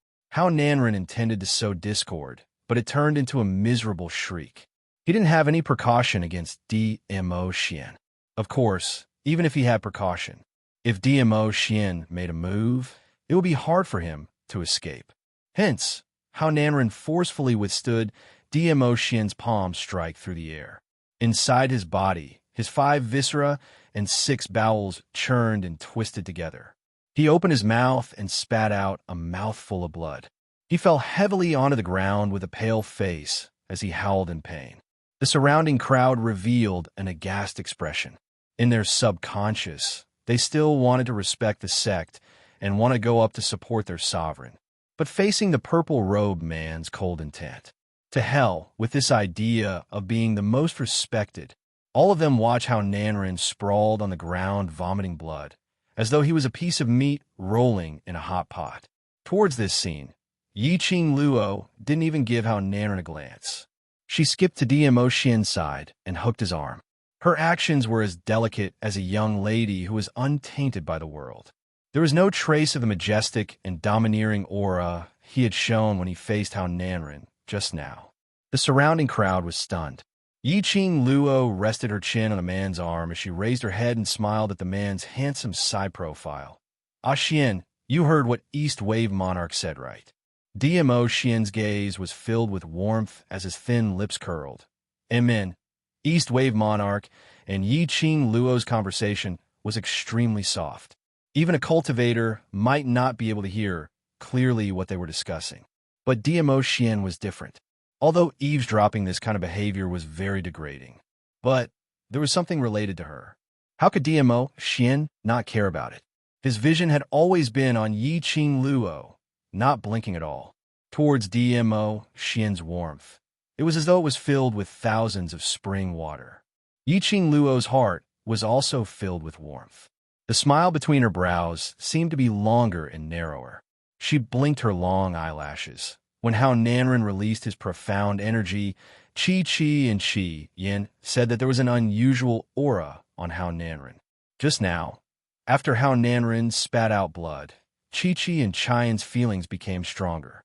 Speaker 1: Nanren intended to sow discord, but it turned into a miserable shriek. He didn't have any precaution against Mo Xian. Of course, even if he had precaution, if Mo Xian made a move, it would be hard for him to escape. Hence, Hao Nanren forcefully withstood Mo Xian's palm strike through the air. Inside his body, his 5 viscera and 6 bowels churned and twisted together. He opened his mouth and spat out a mouthful of blood. He fell heavily onto the ground with a pale face as he howled in pain. The surrounding crowd revealed an aghast expression. In their subconscious, they still wanted to respect the sect and want to go up to support their sovereign, but facing the purple-robed man's cold intent. To hell with this idea of being the most respected. All of them watched how Nanren sprawled on the ground vomiting blood, as though he was a piece of meat rolling in a hot pot. Towards this scene, Yi Qing Luo didn't even give Hao Nanren a glance. She skipped to Mo Xian's side and hooked his arm. Her actions were as delicate as a young lady who was untainted by the world. There was no trace of the majestic and domineering aura he had shown when he faced Hao Nanren just now. The surrounding crowd was stunned. Yi Qing Luo rested her chin on the man's arm as she raised her head and smiled at the man's handsome side profile. Xian, you heard what East Wave Monarch said, right? Mo Xian's gaze was filled with warmth as his thin lips curled. Amen. East Wave Monarch and Yi Qing Luo's conversation was extremely soft. Even a cultivator might not be able to hear clearly what they were discussing. But Mo Xian was different. Although eavesdropping this kind of behavior was very degrading. But there was something related to her. How could Mo Xian not care about it? His vision had always been on Yi Qing Luo, not blinking at all, towards Mo Xian's warmth. It was as though it was filled with thousands of spring water. Yi Qing Luo's heart was also filled with warmth. The smile between her brows seemed to be longer and narrower. She blinked her long eyelashes. When Hao Nanren released his profound energy, Qi and Qi Yin said that there was an unusual aura on Hao Nanren. Just now, after Hao Nanren spat out blood, Qi and Chaiyan's feelings became stronger.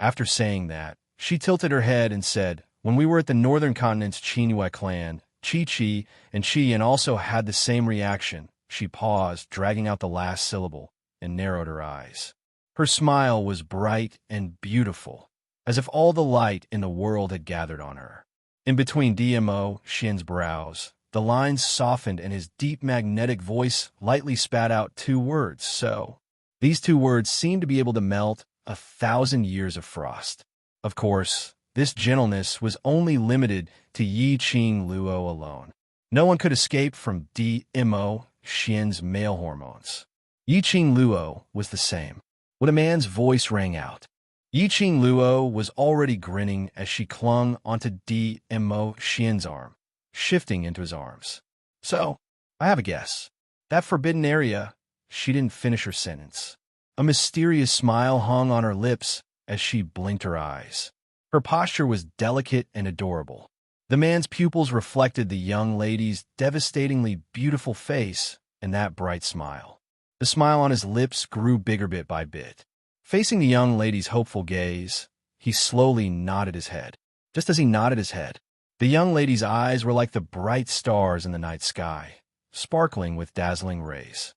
Speaker 1: After saying that, She tilted her head and said, "When we were at the northern continent's Chinua clan, Chi-Chi and also had the same reaction." She paused, dragging out the last syllable, and narrowed her eyes. Her smile was bright and beautiful, as if all the light in the world had gathered on her. In between DMO Shin's brows, the lines softened and his deep magnetic voice lightly spat out two words, "So." These two words seemed to be able to melt 1,000 years of frost. Of course, this gentleness was only limited to Yi Qing Luo alone. No one could escape from DMO Shin's male hormones. Yi Qing Luo was the same. When a man's voice rang out, Yi Qing Luo was already grinning as she clung onto DMO Shin's arm, shifting into his arms. "So, I have a guess. That forbidden area." She didn't finish her sentence. A mysterious smile hung on her lips as she blinked her eyes. Her posture was delicate and adorable. The man's pupils reflected the young lady's devastatingly beautiful face and that bright smile. The smile on his lips grew bigger bit by bit. Facing the young lady's hopeful gaze, he slowly nodded his head. Just as he nodded his head, the young lady's eyes were like the bright stars in the night sky, sparkling with dazzling rays.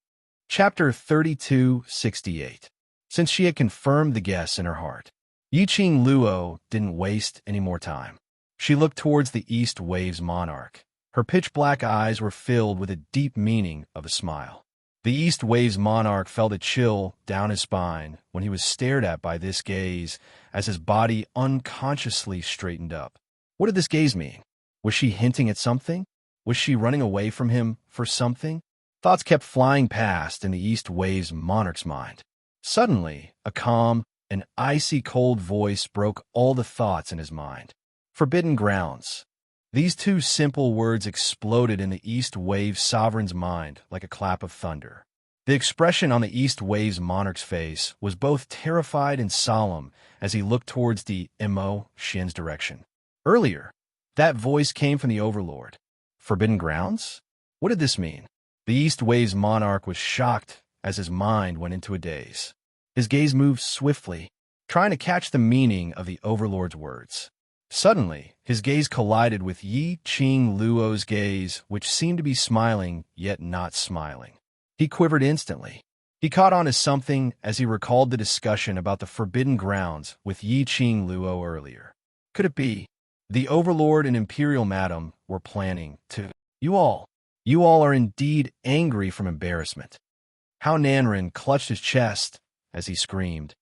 Speaker 1: Chapter 3268. Since she had confirmed the guess in her heart, Yi Qing Luo didn't waste any more time. She looked towards the East Wave's monarch. Her pitch-black eyes were filled with a deep meaning of a smile. The East Wave's monarch felt a chill down his spine when he was stared at by this gaze as his body unconsciously straightened up. What did this gaze mean? Was she hinting at something? Was she running away from him for something? Thoughts kept flying past in the East Wave's monarch's mind. Suddenly, a calm and icy cold voice broke all the thoughts in his mind. Forbidden grounds. These two simple words exploded in the East Wave's sovereign's mind like a clap of thunder. The expression on the East Wave's monarch's face was both terrified and solemn as he looked towards the Mo Shin's direction. Earlier, that voice came from the Overlord. Forbidden grounds? What did this mean? The East Wave's monarch was shocked as his mind went into a daze. His gaze moved swiftly, trying to catch the meaning of the Overlord's words. Suddenly, his gaze collided with Yi Qing Luo's gaze, which seemed to be smiling, yet not smiling. He quivered instantly. He caught on to something as he recalled the discussion about the forbidden grounds with Yi Qing Luo earlier. Could it be? The Overlord and Imperial Madam were planning to... You all are indeed angry from embarrassment." How Nanren clutched his chest as he screamed,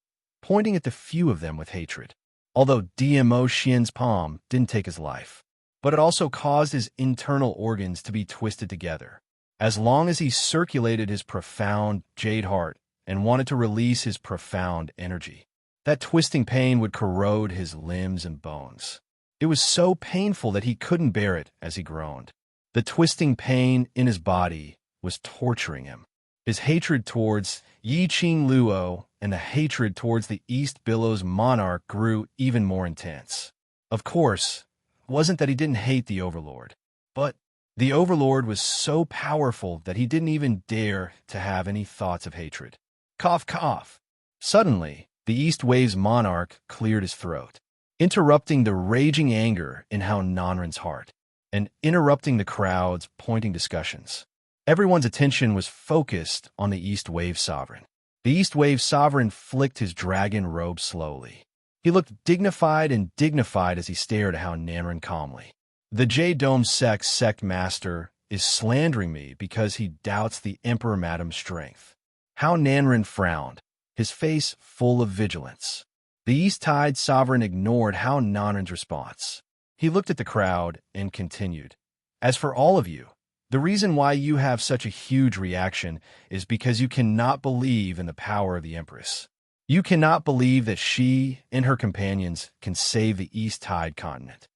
Speaker 1: pointing at the few of them with hatred. Although DMO Shin's palm didn't take his life, but it also caused his internal organs to be twisted together. As long as he circulated his profound jade heart and wanted to release his profound energy, that twisting pain would corrode his limbs and bones. It was so painful that he couldn't bear it as he groaned. The twisting pain in his body was torturing him. His hatred towards Yi Qing Luo and the hatred towards the East Billow's monarch grew even more intense. Of course, it wasn't that he didn't hate the Overlord, but the Overlord was so powerful that he didn't even dare to have any thoughts of hatred. Cough, cough. Suddenly, the East Wave's monarch cleared his throat, interrupting the raging anger in Hao Nanren's heart, and interrupting the crowd's pointing discussions. Everyone's attention was focused on the East Wave Sovereign. The East Wave Sovereign flicked his dragon robe slowly. He looked dignified as he stared at Hao Nanren calmly. "The Jade Dome sect master is slandering me because he doubts the Emperor Madam's strength." Hao Nanren frowned, his face full of vigilance. The East Tide Sovereign ignored Hao Nanren's response. He looked at the crowd and continued, "As for all of you, the reason why you have such a huge reaction is because you cannot believe in the power of the Empress. You cannot believe that she and her companions can save the East Tide continent."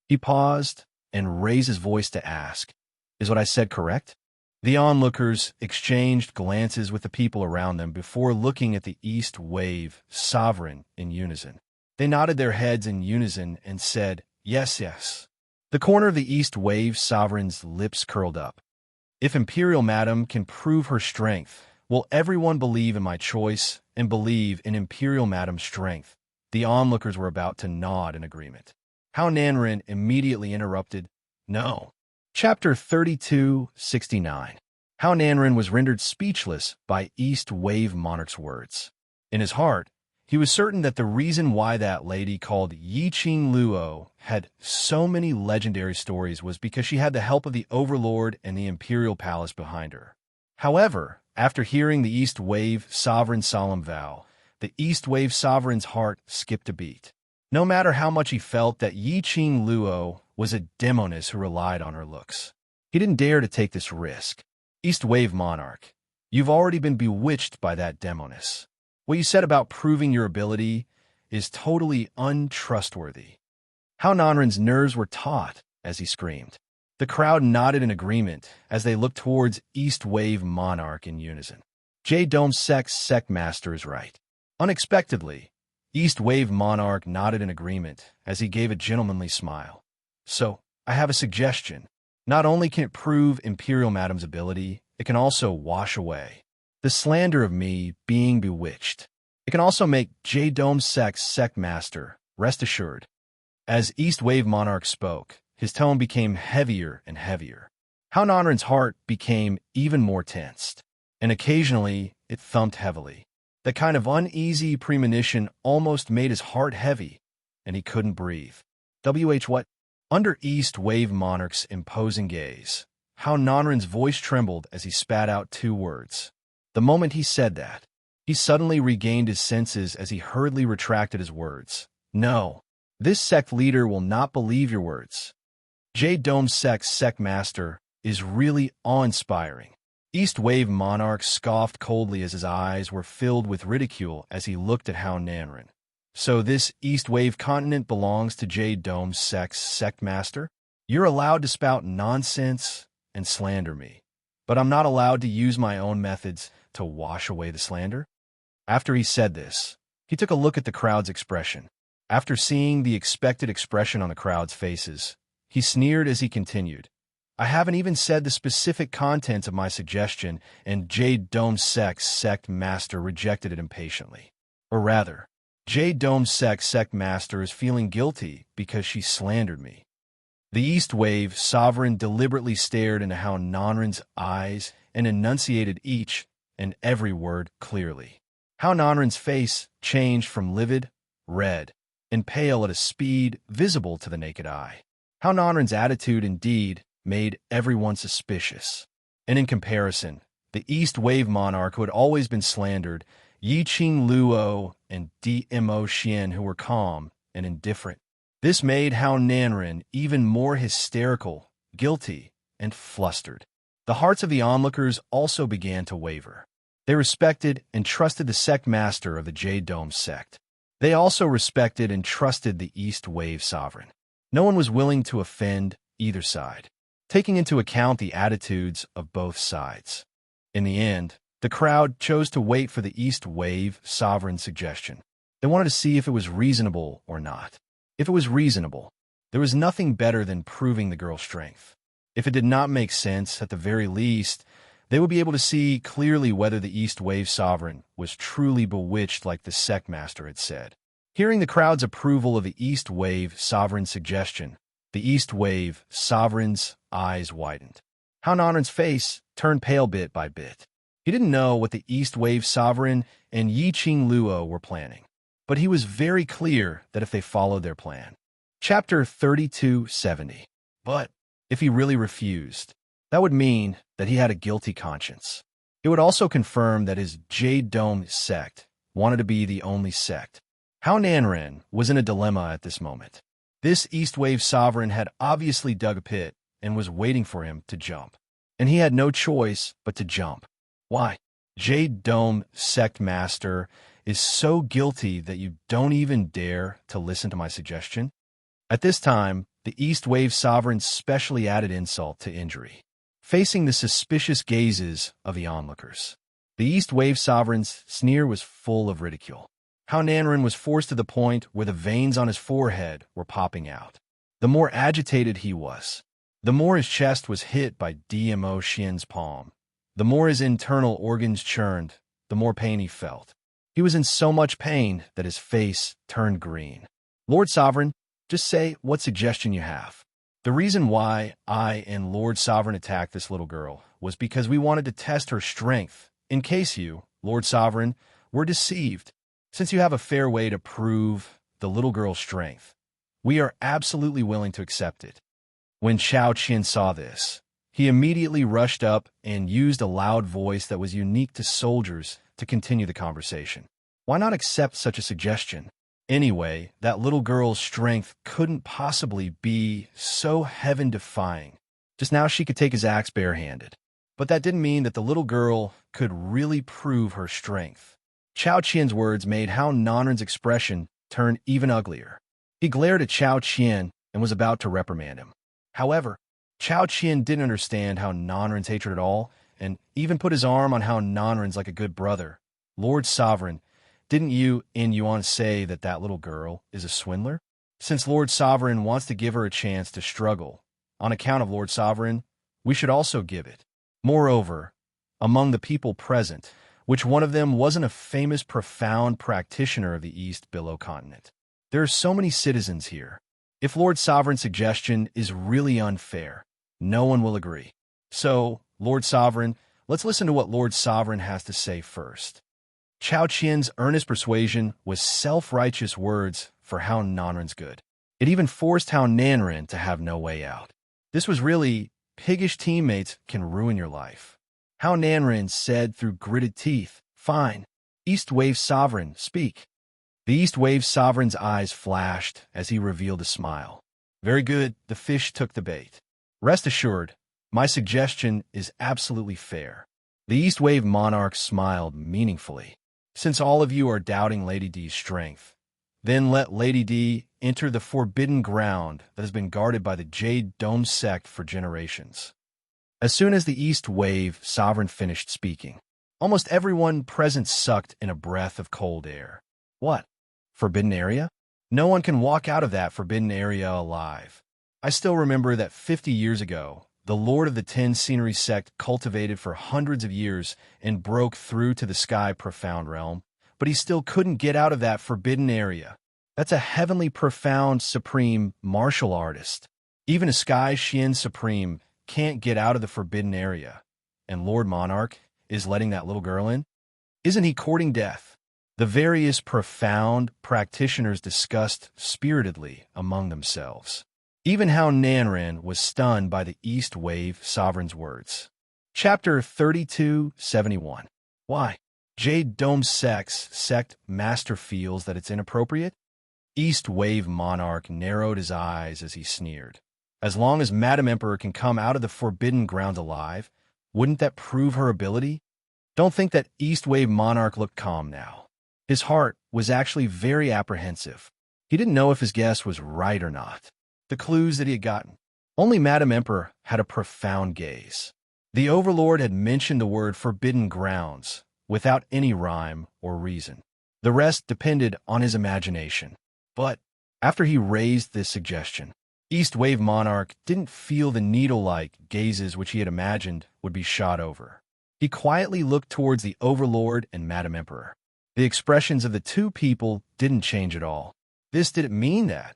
Speaker 1: He paused and raised his voice to ask, "Is what I said correct?" The onlookers exchanged glances with the people around them before looking at the East Wave Sovereign in unison. They nodded their heads in unison and said, "Yes, yes." The corner of the East Wave Sovereign's lips curled up. "If Imperial Madam can prove her strength, will everyone believe in my choice and believe in Imperial Madam's strength?" The onlookers were about to nod in agreement. How Nanren immediately interrupted, "No." Chapter 3269. How Nanren was rendered speechless by East Wave Monarch's words. In his heart, he was certain that the reason why that lady called Yiqing Luo had so many legendary stories was because she had the help of the Overlord and the Imperial Palace behind her. However, after hearing the East Wave Sovereign's solemn vow, the East Wave Sovereign's heart skipped a beat. No matter how much he felt that Yiqing Luo was a demoness who relied on her looks, he didn't dare to take this risk. East Wave Monarch, you've already been bewitched by that demoness. What you said about proving your ability is totally untrustworthy. How Nanren's nerves were taut as he screamed. The crowd nodded in agreement as they looked towards East Wave Monarch in unison. Dome Sect Master is right. Unexpectedly, East Wave Monarch nodded in agreement as he gave a gentlemanly smile. So, I have a suggestion. Not only can it prove Imperial Madam's ability, it can also wash away the slander of me being bewitched. It can also make Dome Sect Master rest assured. As East Wave Monarch spoke, his tone became heavier and heavier. How Nanren's heart became even more tensed, and occasionally it thumped heavily. The kind of uneasy premonition almost made his heart heavy, and he couldn't breathe. What? Under East Wave Monarch's imposing gaze, how Nanren's voice trembled as he spat out two words. The moment he said that, he suddenly regained his senses as he hurriedly retracted his words. No, this sect leader will not believe your words. Dome Sect Master is really awe-inspiring. East Wave Monarch scoffed coldly as his eyes were filled with ridicule as he looked at How Nanren. So this East Wave continent belongs to Dome Sect Master? You're allowed to spout nonsense and slander me, but I'm not allowed to use my own methods to wash away the slander? After he said this, he took a look at the crowd's expression. After seeing the expected expression on the crowd's faces, he sneered as he continued. I haven't even said the specific contents of my suggestion, and Dome Sect Master rejected it impatiently. Or rather, Dome Sect Master is feeling guilty because she slandered me. The East Wave Sovereign deliberately stared into How Nanren's eyes and enunciated each and every word clearly. How Nanren's face changed from livid, red, and pale at a speed visible to the naked eye. How Nanren's attitude indeed made everyone suspicious. And in comparison, the East Wave Monarch who had always been slandered, Yiqing Luo and Dmo Xian who were calm and indifferent. This made How Nanren even more hysterical, guilty, and flustered. The hearts of the onlookers also began to waver. They respected and trusted the sect master of the Dome sect. They also respected and trusted the East Wave Sovereign. No one was willing to offend either side, taking into account the attitudes of both sides. In the end, the crowd chose to wait for the East Wave Sovereign's suggestion. They wanted to see if it was reasonable or not. If it was reasonable, there was nothing better than proving the girl's strength. If it did not make sense, at the very least, they would be able to see clearly whether the East Wave Sovereign was truly bewitched like the sect master had said. Hearing the crowd's approval of the East Wave Sovereign's suggestion, the East Wave Sovereign's eyes widened. How Nanren's face turned pale bit by bit. He didn't know what the East Wave Sovereign and Yiqing Luo were planning, but he was very clear that if they followed their plan. Chapter 3270. But if he really refused, that would mean that he had a guilty conscience. It would also confirm that his Dome sect wanted to be the only sect. How Nanren was in a dilemma at this moment. This East Wave Sovereign had obviously dug a pit and was waiting for him to jump, and he had no choice but to jump. Why? Dome Sect Master is so guilty that you don't even dare to listen to my suggestion? At this time, the East Wave Sovereign specially added insult to injury, facing the suspicious gazes of the onlookers. The East Wave Sovereign's sneer was full of ridicule. How Nanren was forced to the point where the veins on his forehead were popping out. The more agitated he was, the more his chest was hit by Dmo Xian's palm. The more his internal organs churned, the more pain he felt. He was in so much pain that his face turned green. Lord Sovereign, just say what suggestion you have. The reason why I and Lord Sovereign attacked this little girl was because we wanted to test her strength, in case you, Lord Sovereign, were deceived. Since you have a fair way to prove the little girl's strength, we are absolutely willing to accept it. When Chao Qian saw this, he immediately rushed up and used a loud voice that was unique to soldiers to continue the conversation. Why not accept such a suggestion? Anyway, that little girl's strength couldn't possibly be so heaven-defying. Just now she could take his axe barehanded. But that didn't mean that the little girl could really prove her strength. Chao Qian's words made Hao Nanren's expression turn even uglier. He glared at Chao Qian and was about to reprimand him. However, Chao Qian didn't understand Hao Nanren's hatred at all, and even put his arm on Hao Nanren's like a good brother. Lord Sovereign, didn't you in Yuan say that that little girl is a swindler? Since Lord Sovereign wants to give her a chance to struggle, on account of Lord Sovereign, we should also give it. Moreover, among the people present, which one of them wasn't a famous profound practitioner of the East Billow continent? There are so many citizens here. If Lord Sovereign's suggestion is really unfair, no one will agree. So, Lord Sovereign, let's listen to what Lord Sovereign has to say first. Chao Qian's earnest persuasion was self-righteous words for Hao Nanren's good. It even forced Hao Nanren to have no way out. This was really, piggish teammates can ruin your life. Hao Nanren said through gritted teeth, "Fine. East Wave Sovereign, speak." The East Wave Sovereign's eyes flashed as he revealed a smile. Very good, the fish took the bait. Rest assured, my suggestion is absolutely fair. The East Wave Monarch smiled meaningfully. Since all of you are doubting Lady D's strength, then let Lady D enter the forbidden ground that has been guarded by the Jade Dome sect for generations. As soon as the East Wave Sovereign finished speaking, almost everyone present sucked in a breath of cold air. What? Forbidden area? No one can walk out of that forbidden area alive. I still remember that 50 years ago, the Lord of the Ten Scenery sect cultivated for hundreds of years and broke through to the sky profound realm, but he still couldn't get out of that forbidden area. That's a heavenly profound supreme martial artist. Even a sky Xian supreme can't get out of the forbidden area. And Lord Monarch is letting that little girl in? Isn't he courting death? The various profound practitioners discussed spiritedly among themselves. Even Hao Nanren was stunned by the East Wave Sovereign's words. Chapter 3271. Why? Jade Dome sect master feels that it's inappropriate? East Wave Monarch narrowed his eyes as he sneered. As long as Madam Emperor can come out of the forbidden ground alive, wouldn't that prove her ability? Don't think that East Wave Monarch looked calm now. His heart was actually very apprehensive. He didn't know if his guess was right or not. The clues that he had gotten. Only Madam Emperor had a profound gaze. The Overlord had mentioned the word forbidden grounds without any rhyme or reason. The rest depended on his imagination. But after he raised this suggestion, East Wave Monarch didn't feel the needle-like gazes which he had imagined would be shot over. He quietly looked towards the Overlord and Madam Emperor. The expressions of the two people didn't change at all. This didn't mean that.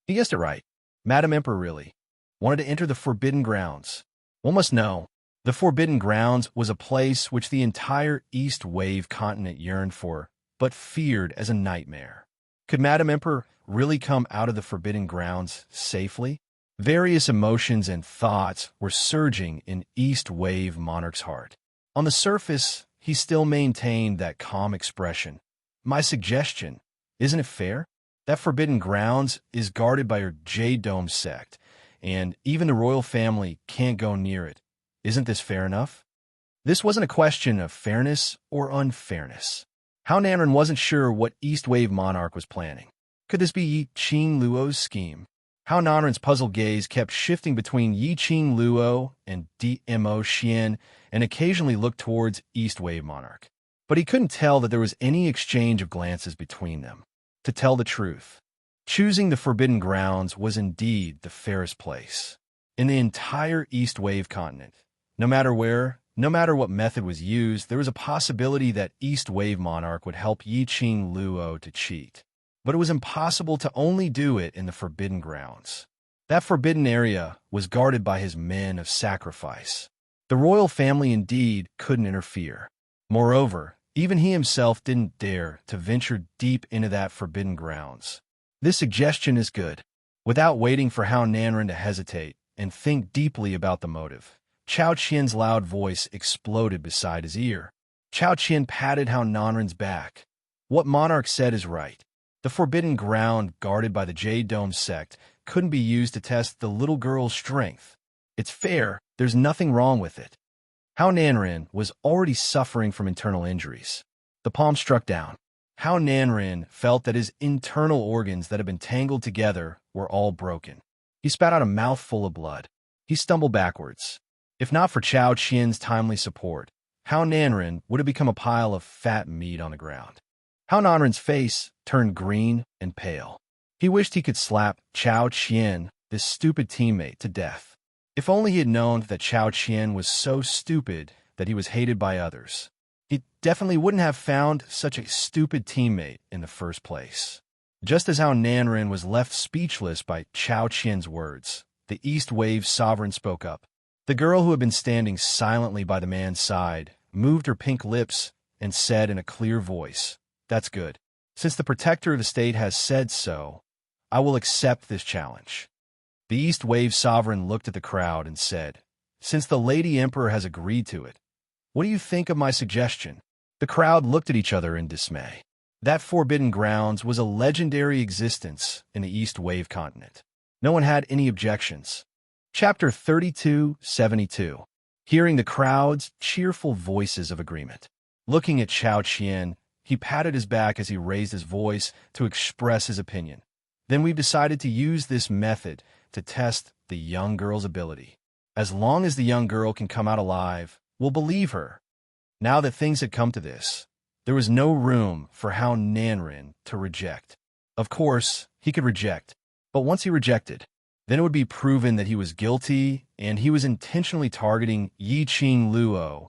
Speaker 1: He guessed it right. Madam Emperor really wanted to enter the Forbidden Grounds. One must know, the Forbidden Grounds was a place which the entire East Wave continent yearned for, but feared as a nightmare. Could Madam Emperor really come out of the Forbidden Grounds safely? Various emotions and thoughts were surging in East Wave Monarch's heart. On the surface, he still maintained that calm expression. My suggestion, isn't it fair? That Forbidden Grounds is guarded by your Jade Dome sect, and even the royal family can't go near it. Isn't this fair enough? This wasn't a question of fairness or unfairness. Hao Nanren wasn't sure what East Wave Monarch was planning. Could this be Yi Qing Luo's scheme? Hao Nanren's puzzled gaze kept shifting between Yi Qing Luo and Dmo Xian and occasionally looked towards East Wave Monarch. But he couldn't tell that there was any exchange of glances between them. To tell the truth, choosing the Forbidden Grounds was indeed the fairest place. In the entire East Wave continent, no matter where, No matter what method was used, there was a possibility that East Wave Monarch would help Yi-Ching Luo to cheat. But it was impossible to only do it in the Forbidden Grounds. That forbidden area was guarded by his men of sacrifice. The royal family indeed couldn't interfere. Moreover, even he himself didn't dare to venture deep into that forbidden grounds. This suggestion is good. Without waiting for Hao Nanren to hesitate and think deeply about the motive, Chao Qian's loud voice exploded beside his ear. Chao Qian patted Hao Nanren's back. What Monarch said is right. The forbidden ground guarded by the Jade Dome sect couldn't be used to test the little girl's strength. It's fair, there's nothing wrong with it. Hao Nanren was already suffering from internal injuries. The palm struck down. Hao Nanren felt that his internal organs that had been tangled together were all broken. He spat out a mouthful of blood. He stumbled backwards. If not for Chao Qian's timely support, Hao Nanren would have become a pile of fat meat on the ground. Hao Nanren's face turned green and pale. He wished he could slap Chao Qian, this stupid teammate, to death. If only he had known that Chao Qian was so stupid that he was hated by others. He definitely wouldn't have found such a stupid teammate in the first place. Just as Hao Nanren was left speechless by Chao Qian's words, the East Wave Sovereign spoke up. The girl who had been standing silently by the man's side moved her pink lips and said in a clear voice, "That's good. Since the protector of the state has said so, I will accept this challenge." The East Wave Sovereign looked at the crowd and said, "Since the Lady Emperor has agreed to it, what do you think of my suggestion?" The crowd looked at each other in dismay. That Forbidden Grounds was a legendary existence in the East Wave continent. No one had any objections. Chapter 3272. Hearing the crowd's cheerful voices of agreement. Looking at Chao Qian, he patted his back as he raised his voice to express his opinion. Then we've decided to use this method to test the young girl's ability. As long as the young girl can come out alive, we'll believe her. Now that things had come to this, there was no room for Hao Nanren to reject. Of course, he could reject, but once he rejected, then it would be proven that he was guilty and he was intentionally targeting Yi-Ching Luo,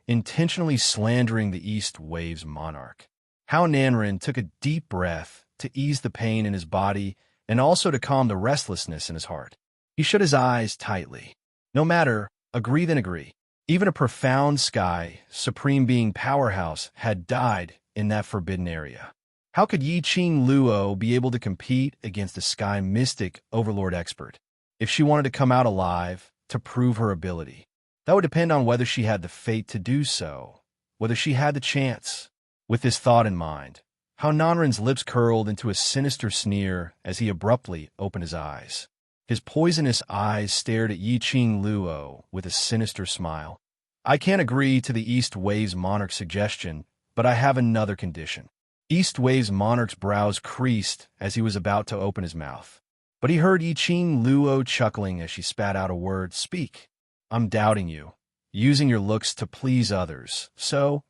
Speaker 1: intentionally slandering the East Wave's monarch. Hao Nanren took a deep breath to ease the pain in his body and also to calm the restlessness in his heart. He shut his eyes tightly. No matter, agree then agree. Even a profound sky, supreme being powerhouse had died in that forbidden area. How could Yi-Ching Luo be able to compete against a sky mystic overlord expert? If she wanted to come out alive, to prove her ability, that would depend on whether she had the fate to do so, whether she had the chance. With this thought in mind, Hao Nanren's lips curled into a sinister sneer as he abruptly opened his eyes. His poisonous eyes stared at Yi-Ching Luo with a sinister smile. "I can't agree to the East Wave's monarch's suggestion, but I have another condition." East Wave's monarch's brows creased as he was about to open his mouth. But he heard Yi-Ching Luo chuckling as she spat out a word, "Speak. I'm doubting you, using your looks to please others, so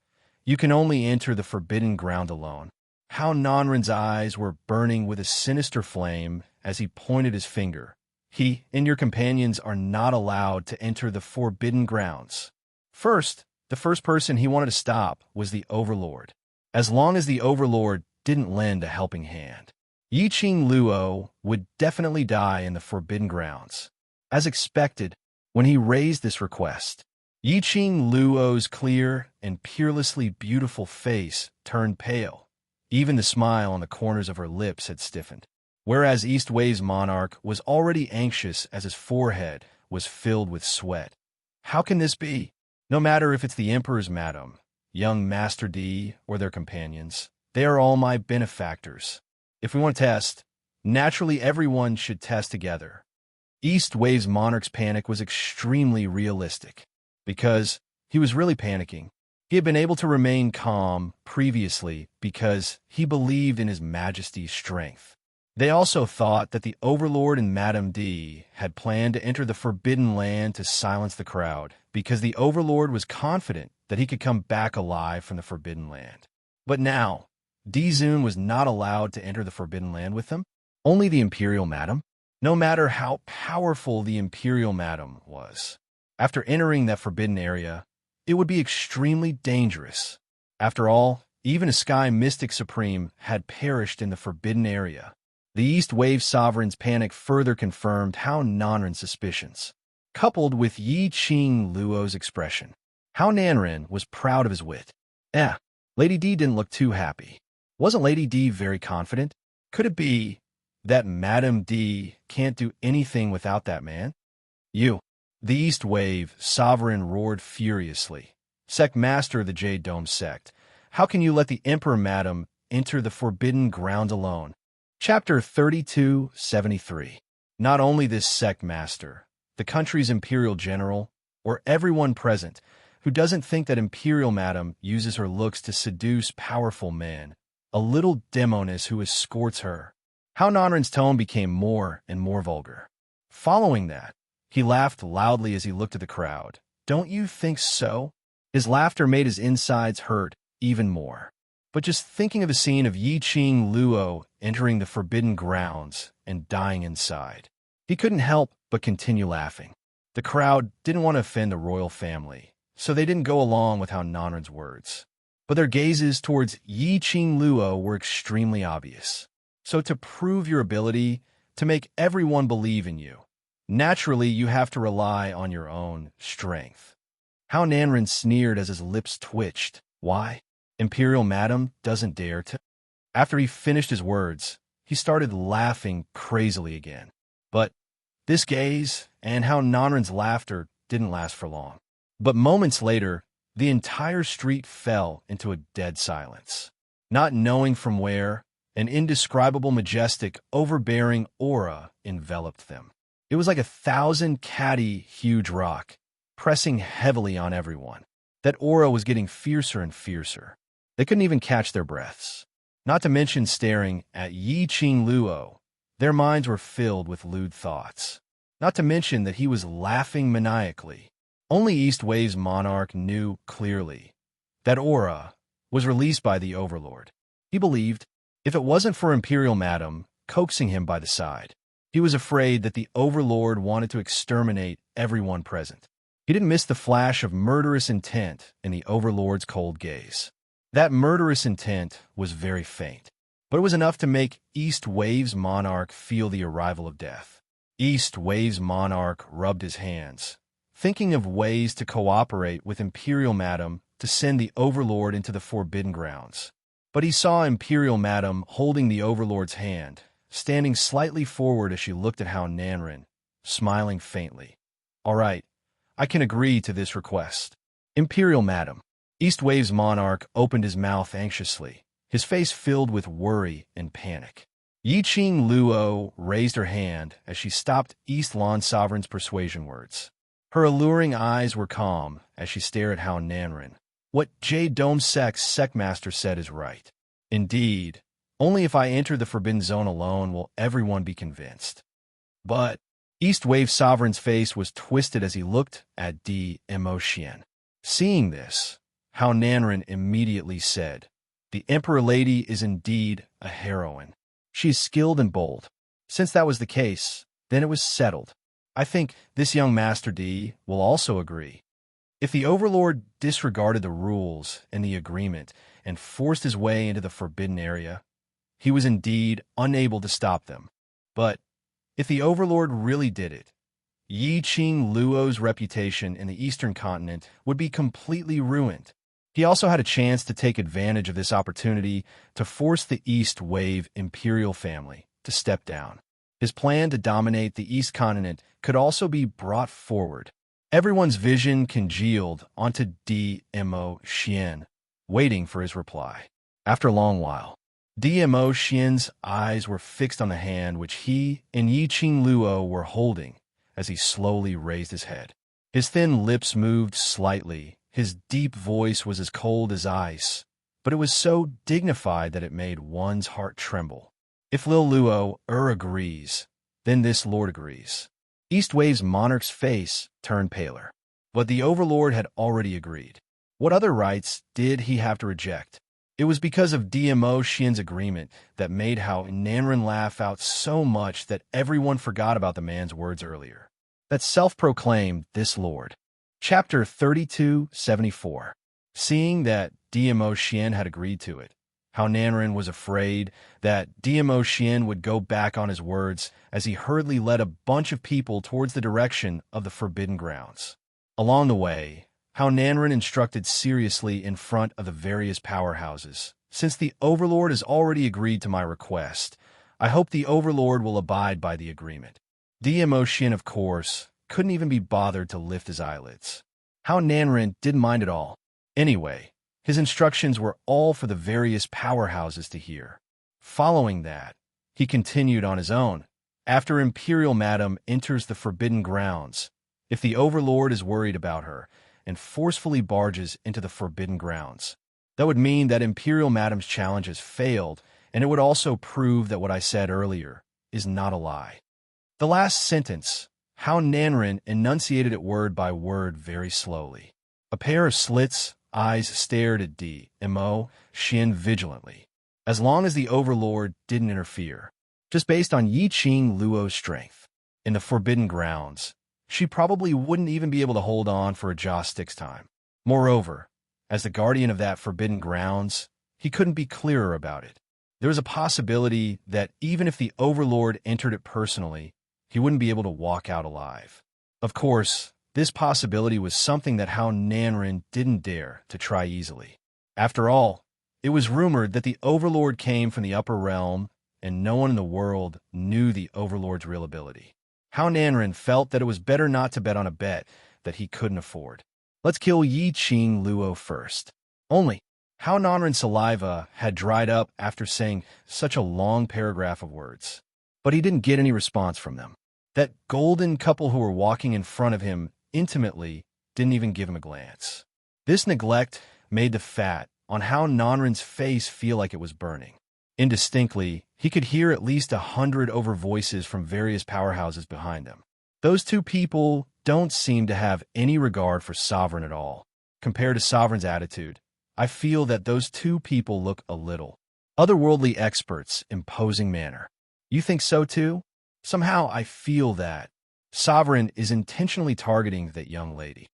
Speaker 1: you can only enter the forbidden ground alone." Hao Nanren's eyes were burning with a sinister flame as he pointed his finger. "He and your companions are not allowed to enter the forbidden grounds." First, the first person he wanted to stop was the Overlord. As long as the Overlord didn't lend a helping hand, Yi-Ching Luo would definitely die in the Forbidden Grounds. As expected, when he raised this request, Yi-Ching Luo's clear and peerlessly beautiful face turned pale. Even the smile on the corners of her lips had stiffened. Whereas East Wave's monarch was already anxious as his forehead was filled with sweat. How can this be? No matter if it's the Emperor's madam, young Master D, or their companions, they are all my benefactors. If we want to test, naturally everyone should test together. East Wave's monarch's panic was extremely realistic, because he was really panicking. He had been able to remain calm previously because he believed in His Majesty's strength. They also thought that the Overlord and Madame D had planned to enter the Forbidden Land to silence the crowd, because the Overlord was confident that he could come back alive from the Forbidden Land. But now, D-Zun was not allowed to enter the Forbidden Land with them. Only the Imperial Madam, no matter how powerful the Imperial Madam was. After entering that forbidden area, it would be extremely dangerous. After all, even a sky mystic supreme had perished in the forbidden area. The East Wave Sovereign's panic further confirmed Hao Nanren's suspicions, coupled with Yi Qing Luo's expression. Hao Nanren was proud of his wit. Lady D didn't look too happy. Wasn't Lady D very confident? Could it be that Madame D can't do anything without that man? You. The East Wave Sovereign roared furiously. Sect Master of the Jade Dome Sect, how can you let the Emperor Madam enter the forbidden ground alone? Chapter 3273. Not only this sect master, the country's imperial general, or everyone present who doesn't think that Imperial Madam uses her looks to seduce powerful men, a little demoness who escorts her. Hao Nanren's tone became more and more vulgar. Following that, he laughed loudly as he looked at the crowd. Don't you think so? His laughter made his insides hurt even more. But just thinking of the scene of Yi Qing Luo entering the forbidden grounds and dying inside, he couldn't help but continue laughing. The crowd didn't want to offend the royal family, so they didn't go along with Hao Nanren's words. But their gazes towards Yi Qing Luo were extremely obvious. So to prove your ability, to make everyone believe in you, naturally you have to rely on your own strength. Hao Nanren sneered as his lips twitched. Why? Imperial Madam doesn't dare to? After he finished his words, he started laughing crazily again. But this gaze and Hao Nanren's laughter didn't last for long. But moments later, the entire street fell into a dead silence. Not knowing from where, an indescribable, majestic, overbearing aura enveloped them. It was like 1,000 catty, huge rock, pressing heavily on everyone. That aura was getting fiercer and fiercer. They couldn't even catch their breaths. Not to mention staring at Yi Qing Luo. Their minds were filled with lewd thoughts. Not to mention that he was laughing maniacally. Only East Wave's monarch knew clearly that aura was released by the Overlord. He believed, if it wasn't for Imperial Madam coaxing him by the side, he was afraid that the Overlord wanted to exterminate everyone present. He didn't miss the flash of murderous intent in the Overlord's cold gaze. That murderous intent was very faint, but it was enough to make East Wave's monarch feel the arrival of death. East Wave's monarch rubbed his hands, thinking of ways to cooperate with Imperial Madam to send the Overlord into the forbidden grounds. But he saw Imperial Madam holding the Overlord's hand, standing slightly forward as she looked at Hao Nanren, smiling faintly. All right, I can agree to this request. Imperial Madam. East Wave's monarch opened his mouth anxiously, his face filled with worry and panic. Yi Qing Luo raised her hand as she stopped East Lan Sovereign's persuasion words. Her alluring eyes were calm as she stared at Hao Nanren. What Jade Dome Sect's Sectmaster said is right. Indeed, only if I enter the Forbidden Zone alone will everyone be convinced. But East Wave Sovereign's face was twisted as he looked at Mo Xian. Seeing this, Hao Nanren immediately said, The Emperor Lady is indeed a heroine. She is skilled and bold. Since that was the case, then it was settled. I think this young Master D will also agree. If the Overlord disregarded the rules and the agreement and forced his way into the forbidden area, he was indeed unable to stop them. But if the Overlord really did it, Yi Qing Luo's reputation in the Eastern Continent would be completely ruined. He also had a chance to take advantage of this opportunity to force the East Wave imperial family to step down. His plan to dominate the East Continent could also be brought forward. Everyone's vision congealed onto Mo Xian, waiting for his reply. After a long while, Mo Xian's eyes were fixed on the hand which he and Yi Qing Luo were holding as he slowly raised his head. His thin lips moved slightly. His deep voice was as cold as ice, but it was so dignified that it made one's heart tremble. If Lil Luo agrees, then this lord agrees. East Wave's monarch's face turned paler, but the Overlord had already agreed. What other rights did he have to reject? It was because of Mo Xian's agreement that made Hao Nanren laugh out so much that everyone forgot about the man's words earlier. That self-proclaimed this lord. Chapter 3274. Seeing that Dmo Xian had agreed to it, how Nanren was afraid that Dmo Xian would go back on his words as he hurriedly led a bunch of people towards the direction of the Forbidden Grounds. Along the way, how Nanren instructed seriously in front of the various powerhouses. Since the Overlord has already agreed to my request, I hope the Overlord will abide by the agreement. Dmo Xian, of course, couldn't even be bothered to lift his eyelids. How Nanren didn't mind at all. Anyway, his instructions were all for the various powerhouses to hear. Following that, he continued on his own. After Imperial Madam enters the Forbidden Grounds, if the Overlord is worried about her and forcefully barges into the Forbidden Grounds, that would mean that Imperial Madam's challenge has failed, and it would also prove that what I said earlier is not a lie. The last sentence, how Nanren enunciated it word by word very slowly. A pair of slits eyes stared at Dmo Xian vigilantly, as long as the Overlord didn't interfere. Just based on Yi Qing Luo's strength in the Forbidden Grounds, she probably wouldn't even be able to hold on for a jaw sticks time. Moreover, as the guardian of that Forbidden Grounds, he couldn't be clearer about it. There was a possibility that even if the Overlord entered it personally, he wouldn't be able to walk out alive. Of course, this possibility was something that Hao Nanren didn't dare to try easily. After all, it was rumored that the Overlord came from the upper realm, and no one in the world knew the Overlord's real ability. Hao Nanren felt that it was better not to bet on a bet that he couldn't afford. Let's kill Yi Qing Luo first. Only, Hao Nanren's saliva had dried up after saying such a long paragraph of words. But he didn't get any response from them. That golden couple who were walking in front of him intimately didn't even give him a glance. This neglect made the fat on Hao Nanren's face feel like it was burning. Indistinctly, he could hear at least 100 over voices from various powerhouses behind them. Those two people don't seem to have any regard for Sovereign at all. Compared to Sovereign's attitude, I feel that those two people look a little otherworldly experts, imposing manner. You think so too? Somehow I feel that Sovereign is intentionally targeting that young lady.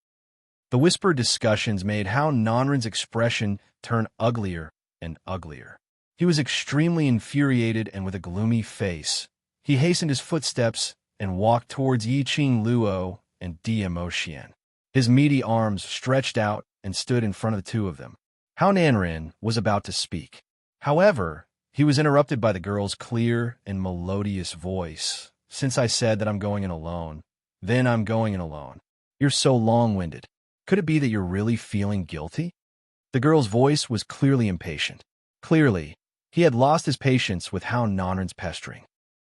Speaker 1: The whispered discussions made Hao Nanren's expression turn uglier and uglier. He was extremely infuriated, and with a gloomy face, he hastened his footsteps and walked towards Yi Qing Luo and Dmo Xian. His meaty arms stretched out and stood in front of the two of them. Hao Nanren was about to speak. However, he was interrupted by the girl's clear and melodious voice. Since I said that I'm going in alone, then I'm going in alone. You're so long-winded. Could it be that you're really feeling guilty? The girl's voice was clearly impatient. Clearly, he had lost his patience with Hao Nanren's pestering.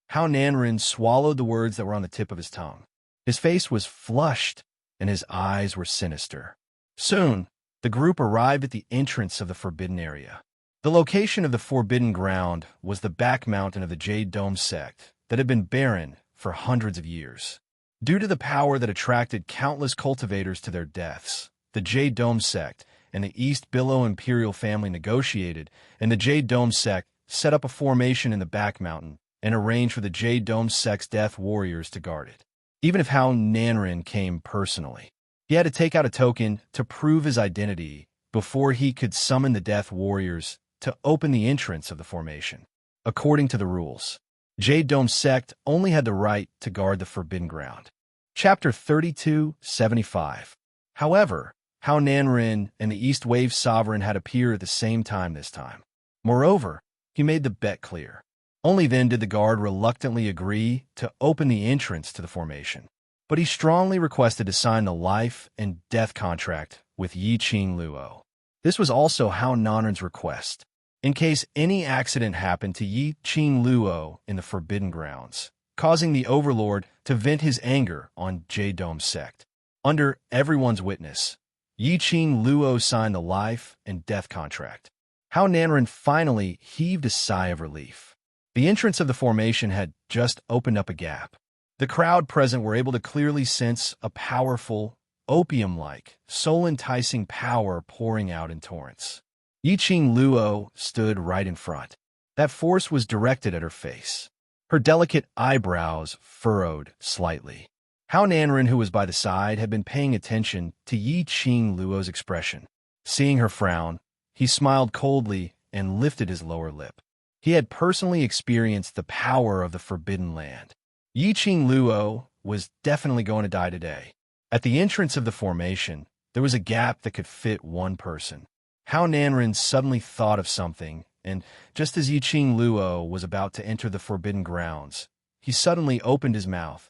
Speaker 1: Hao Nanren swallowed the words that were on the tip of his tongue. His face was flushed, and his eyes were sinister. Soon, the group arrived at the entrance of the Forbidden Area. The location of the Forbidden Ground was the back mountain of the Jade Dome sect that had been barren for hundreds of years. Due to the power that attracted countless cultivators to their deaths, the Jade Dome sect and the East Billow Imperial family negotiated, and the Jade Dome sect set up a formation in the back mountain and arranged for the Jade Dome sect's death warriors to guard it. Even if Hao Nanren came personally, he had to take out a token to prove his identity before he could summon the death warriors to open the entrance of the formation. According to the rules, Jade Dome sect only had the right to guard the Forbidden Ground. Chapter 3275. However, Hao Nanren and the East Wave Sovereign had appeared at the same time this time. Moreover, he made the bet clear. Only then did the guard reluctantly agree to open the entrance to the formation. But he strongly requested to sign the life and death contract with Yi Qing Luo. This was also Hao Nanren's request, in case any accident happened to Yi Qing Luo in the Forbidden Grounds, causing the Overlord to vent his anger on Jade Dome sect. Under everyone's witness, Yi Qing Luo signed the life and death contract. Hao Nanren finally heaved a sigh of relief. The entrance of the formation had just opened up a gap. The crowd present were able to clearly sense a powerful, opium-like, soul-enticing power pouring out in torrents. Yi Qing Luo stood right in front. That force was directed at her face. Her delicate eyebrows furrowed slightly. Hao Nanren, who was by the side, had been paying attention to Yi Qing Luo's expression. Seeing her frown, he smiled coldly and lifted his lower lip. He had personally experienced the power of the Forbidden Land. Yi Qing Luo was definitely going to die today. At the entrance of the formation, there was a gap that could fit one person. Hao Nanren suddenly thought of something, and just as Yi Qing Luo was about to enter the Forbidden Grounds, he suddenly opened his mouth.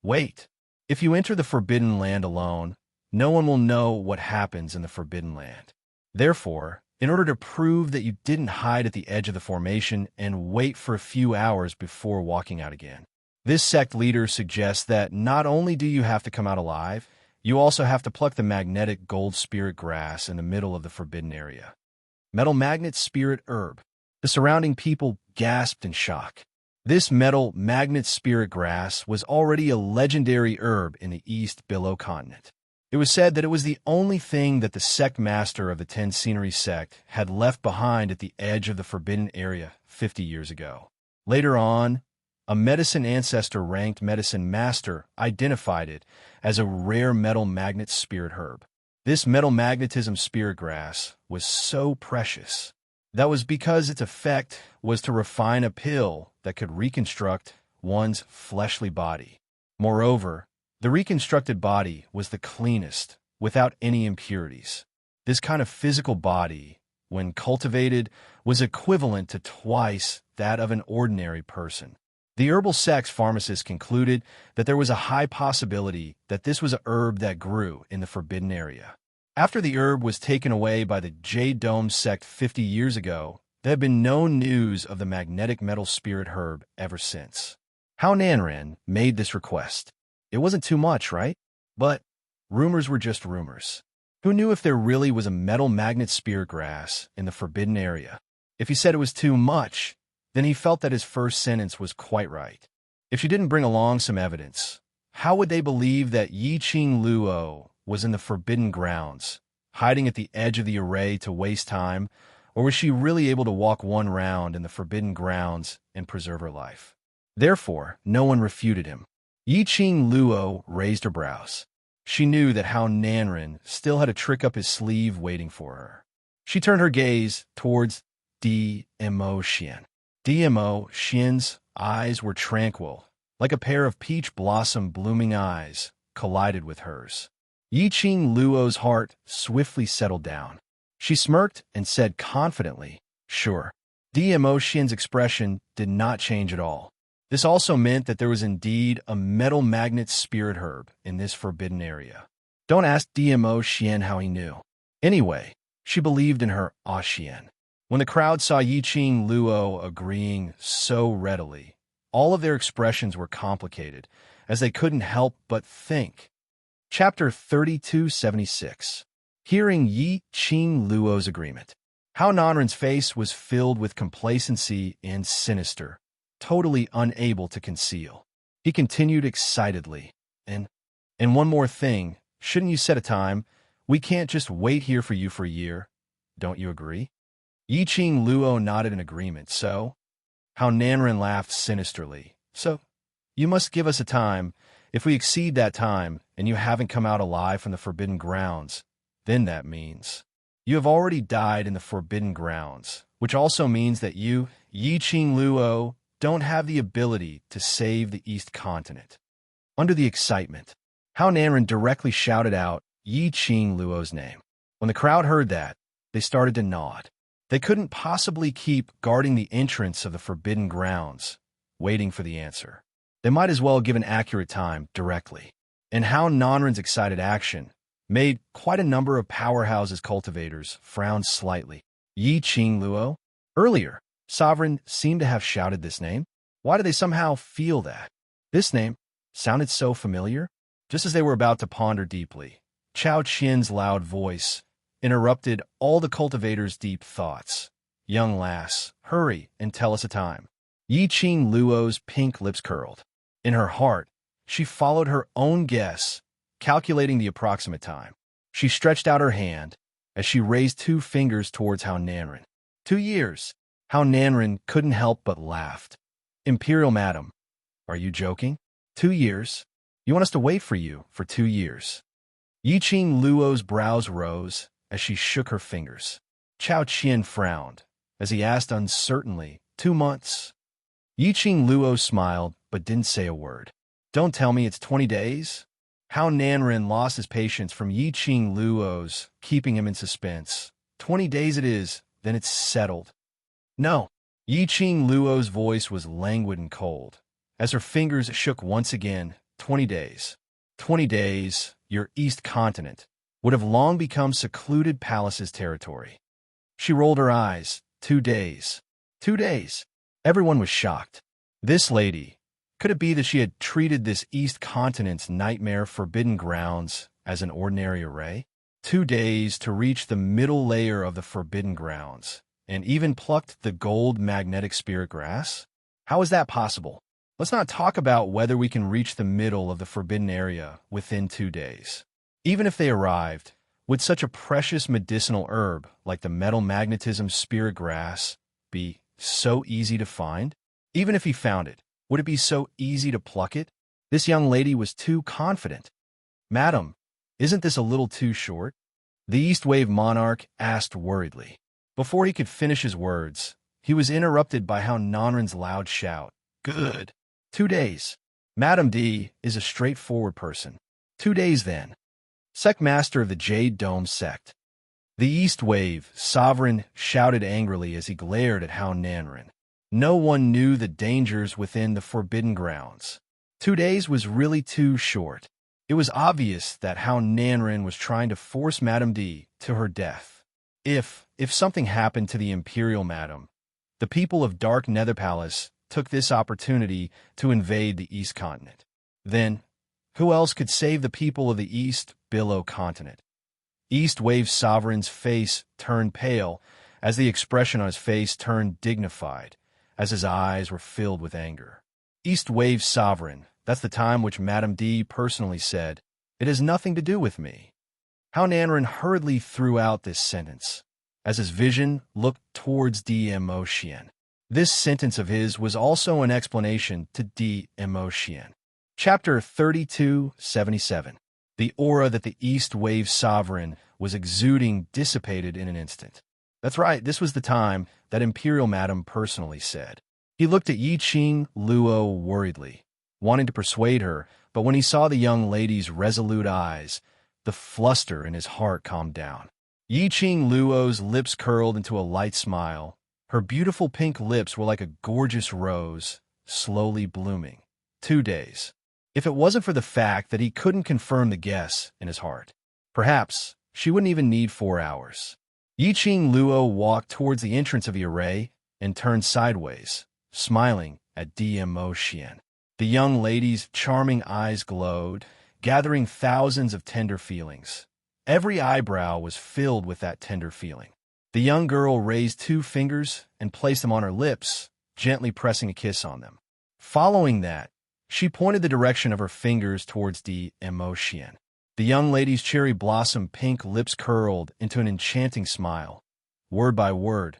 Speaker 1: Wait! If you enter the Forbidden Land alone, no one will know what happens in the Forbidden Land. Therefore, in order to prove that you didn't hide at the edge of the formation and wait for a few hours before walking out again, this sect leader suggests that not only do you have to come out alive, you also have to pluck the magnetic gold spirit grass in the middle of the forbidden area. Metal magnet spirit herb. The surrounding people gasped in shock. This metal magnet spirit grass was already a legendary herb in the East Billow continent. It was said that it was the only thing that the sect master of the Ten Scenery sect had left behind at the edge of the forbidden area 50 years ago. Later on, a medicine ancestor ranked medicine master identified it as a rare metal magnet spirit herb. This metal magnetism spirit grass was so precious. That was because its effect was to refine a pill that could reconstruct one's fleshly body. Moreover, the reconstructed body was the cleanest, without any impurities. This kind of physical body, when cultivated, was equivalent to twice that of an ordinary person. The herbal sect's pharmacist concluded that there was a high possibility that this was a herb that grew in the forbidden area. After the herb was taken away by the Jade Dome sect 50 years ago, there had been no news of the magnetic metal spirit herb ever since. Hao Nanren made this request. It wasn't too much, right? But rumors were just rumors. Who knew if there really was a metal magnet spirit grass in the forbidden area? If he said it was too much, then he felt that his first sentence was quite right. If she didn't bring along some evidence, how would they believe that Yi Qing Luo was in the Forbidden Grounds, hiding at the edge of the array to waste time, or was she really able to walk one round in the Forbidden Grounds and preserve her life? Therefore, no one refuted him. Yi Qing Luo raised her brows. She knew that Hao Nanren still had a trick up his sleeve waiting for her. She turned her gaze towards DMO Xian. DMO Xian's eyes were tranquil, like a pair of peach blossom blooming eyes collided with hers. Yi Qing Luo's heart swiftly settled down. She smirked and said confidently, "Sure." DMO Xian's expression did not change at all. This also meant that there was indeed a metal magnet spirit herb in this forbidden area. Don't ask DMO Xian how he knew. Anyway, she believed in her Xian. When the crowd saw Yi Qing Luo agreeing so readily, all of their expressions were complicated, as they couldn't help but think. Chapter 3276. Hearing Yi Qing Luo's agreement. Hao Nanren's face was filled with complacency and sinister, totally unable to conceal. He continued excitedly, And one more thing, shouldn't you set a time? We can't just wait here for you for a year. Don't you agree?" Yi Qing Luo nodded in agreement. "So?" Hao Nanren laughed sinisterly. "So, you must give us a time. If we exceed that time, and you haven't come out alive from the Forbidden Grounds, then that means you have already died in the Forbidden Grounds, which also means that you, Yi Qing Luo, don't have the ability to save the East Continent." Under the excitement, Hao Nanren directly shouted out Yi Qing Luo's name. When the crowd heard that, they started to nod. They couldn't possibly keep guarding the entrance of the Forbidden Grounds, waiting for the answer. They might as well give an accurate time directly. And Hao Nanren's excited action made quite a number of powerhouses cultivators frown slightly. Yi Qing Luo? Earlier, Sovereign seemed to have shouted this name. Why did they somehow feel that? This name sounded so familiar. Just as they were about to ponder deeply, Chao Qian's loud voice interrupted all the cultivators' deep thoughts. "Young lass, hurry and tell us a time." Yi Qing Luo's pink lips curled. In her heart, she followed her own guess, calculating the approximate time. She stretched out her hand as she raised 2 fingers towards Hao Nanren. 2 years. Hao Nanren couldn't help but laugh. "Imperial Madam, are you joking? 2 years?" You want us to wait for you for 2 years. Yiqing Luo's brows rose as she shook her fingers. Chao Qian frowned as he asked uncertainly, 2 months? Yiqing Luo smiled but didn't say a word. Don't tell me it's 20 days? How Nanren lost his patience from Yiqing Luo's keeping him in suspense. 20 days it is, then it's settled. No. Yiqing Luo's voice was languid and cold, as her fingers shook once again. 20 days. 20 days, your East Continent would have long become secluded palace's territory. She rolled her eyes. 2 days. 2 days. Everyone was shocked. This lady, could it be that she had treated this East Continent's nightmare forbidden grounds as an ordinary array? 2 days to reach the middle layer of the forbidden grounds, and even plucked the gold magnetic spirit grass? How is that possible? Let's not talk about whether we can reach the middle of the forbidden area within 2 days. Even if they arrived, would such a precious medicinal herb like the metal magnetism spirit grass be so easy to find? Even if he found it, would it be so easy to pluck it? This young lady was too confident. Madam, isn't this a little too short? The East Wave monarch asked worriedly. Before he could finish his words, he was interrupted by How Nanren's loud shout. Good. 2 days. Madam D is a straightforward person. 2 days then. Sect Master of the Jade Dome Sect. The East Wave sovereign shouted angrily as he glared at How Nanren. No one knew the dangers within the forbidden grounds. 2 days was really too short. It was obvious that How Nanren was trying to force Madame D to her death. If something happened to the Imperial Madam, the people of Dark Nether Palace took this opportunity to invade the East Continent. Then, who else could save the people of the East Billow Continent? East Wave Sovereign's face turned pale as the expression on his face turned dignified, as his eyes were filled with anger. East Wave Sovereign, that's the time which Madame D personally said, it has nothing to do with me. How Nanren hurriedly threw out this sentence, as his vision looked towards D. Emotion. This sentence of his was also an explanation to D. Emotion. Chapter 3277. The aura that the East Wave Sovereign was exuding dissipated in an instant. That's right, this was the time that Imperial Madam personally said. He looked at Yiqing Luo worriedly, wanting to persuade her, but when he saw the young lady's resolute eyes, the fluster in his heart calmed down. Yiqing Luo's lips curled into a light smile. Her beautiful pink lips were like a gorgeous rose, slowly blooming. 2 days. If it wasn't for the fact that he couldn't confirm the guess in his heart, perhaps she wouldn't even need 4 hours. Yiqing Luo walked towards the entrance of the array and turned sideways, smiling at D.M. Xian. The young lady's charming eyes glowed, gathering thousands of tender feelings. Every eyebrow was filled with that tender feeling. The young girl raised 2 fingers and placed them on her lips, gently pressing a kiss on them. Following that, she pointed the direction of her fingers towards the Emotion. The young lady's cherry blossom pink lips curled into an enchanting smile. Word by word,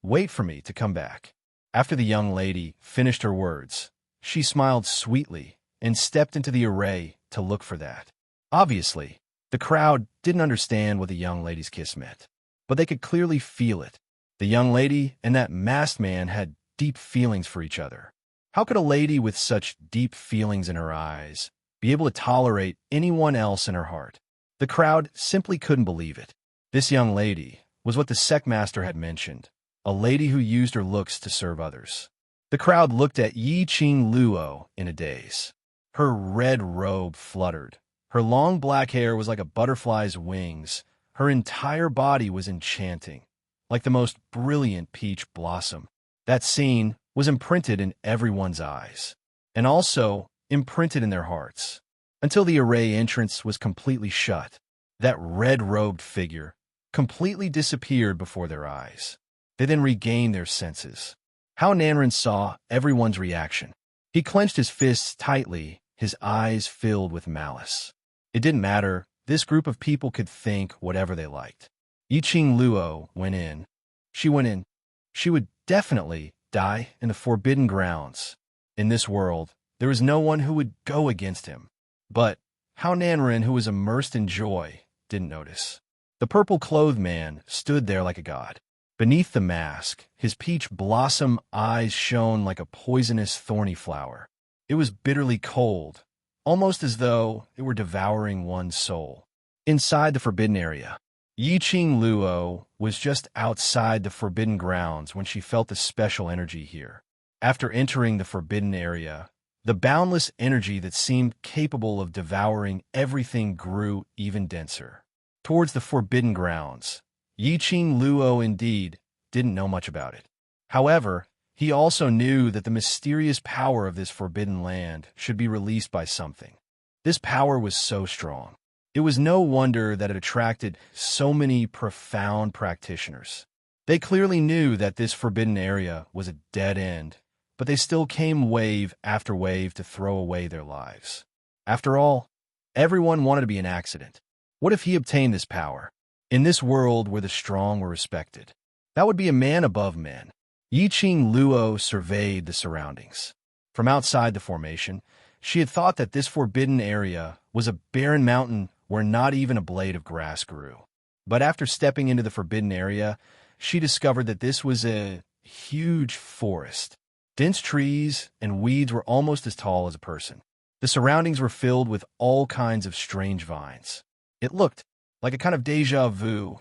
Speaker 1: wait for me to come back. After the young lady finished her words, she smiled sweetly and stepped into the array to look for that. Obviously, the crowd didn't understand what the young lady's kiss meant, but they could clearly feel it. The young lady and that masked man had deep feelings for each other. How could a lady with such deep feelings in her eyes be able to tolerate anyone else in her heart? The crowd simply couldn't believe it. This young lady was what the sect master had mentioned, a lady who used her looks to serve others. The crowd looked at Yiqing Luo in a daze. Her red robe fluttered. Her long black hair was like a butterfly's wings. Her entire body was enchanting, like the most brilliant peach blossom. That scene was imprinted in everyone's eyes, and also imprinted in their hearts, until the array entrance was completely shut. That red-robed figure completely disappeared before their eyes. They then regained their senses. How Nanren saw everyone's reaction. He clenched his fists tightly, his eyes filled with malice. It didn't matter. This group of people could think whatever they liked. Yiqing Luo went in. She went in. She would definitely die in the forbidden grounds. In this world, there was no one who would go against him. But how Nanren, who was immersed in joy, didn't notice. The purple-clothed man stood there like a god. Beneath the mask, his peach blossom eyes shone like a poisonous thorny flower. It was bitterly cold, almost as though it were devouring one's soul. Inside the forbidden area, Yiqing Luo was just outside the forbidden grounds when she felt the special energy here. After entering the forbidden area, the boundless energy that seemed capable of devouring everything grew even denser. Towards the forbidden grounds, Yiqing Luo indeed didn't know much about it. However, he also knew that the mysterious power of this forbidden land should be released by something. This power was so strong. It was no wonder that it attracted so many profound practitioners. They clearly knew that this forbidden area was a dead end, but they still came wave after wave to throw away their lives. After all, everyone wanted to be an accident. What if he obtained this power? In this world where the strong were respected, that would be a man above men. Yiqing Luo surveyed the surroundings. From outside the formation, she had thought that this forbidden area was a barren mountain where not even a blade of grass grew. But after stepping into the forbidden area, she discovered that this was a huge forest. Dense trees and weeds were almost as tall as a person. The surroundings were filled with all kinds of strange vines. It looked like a kind of déjà vu,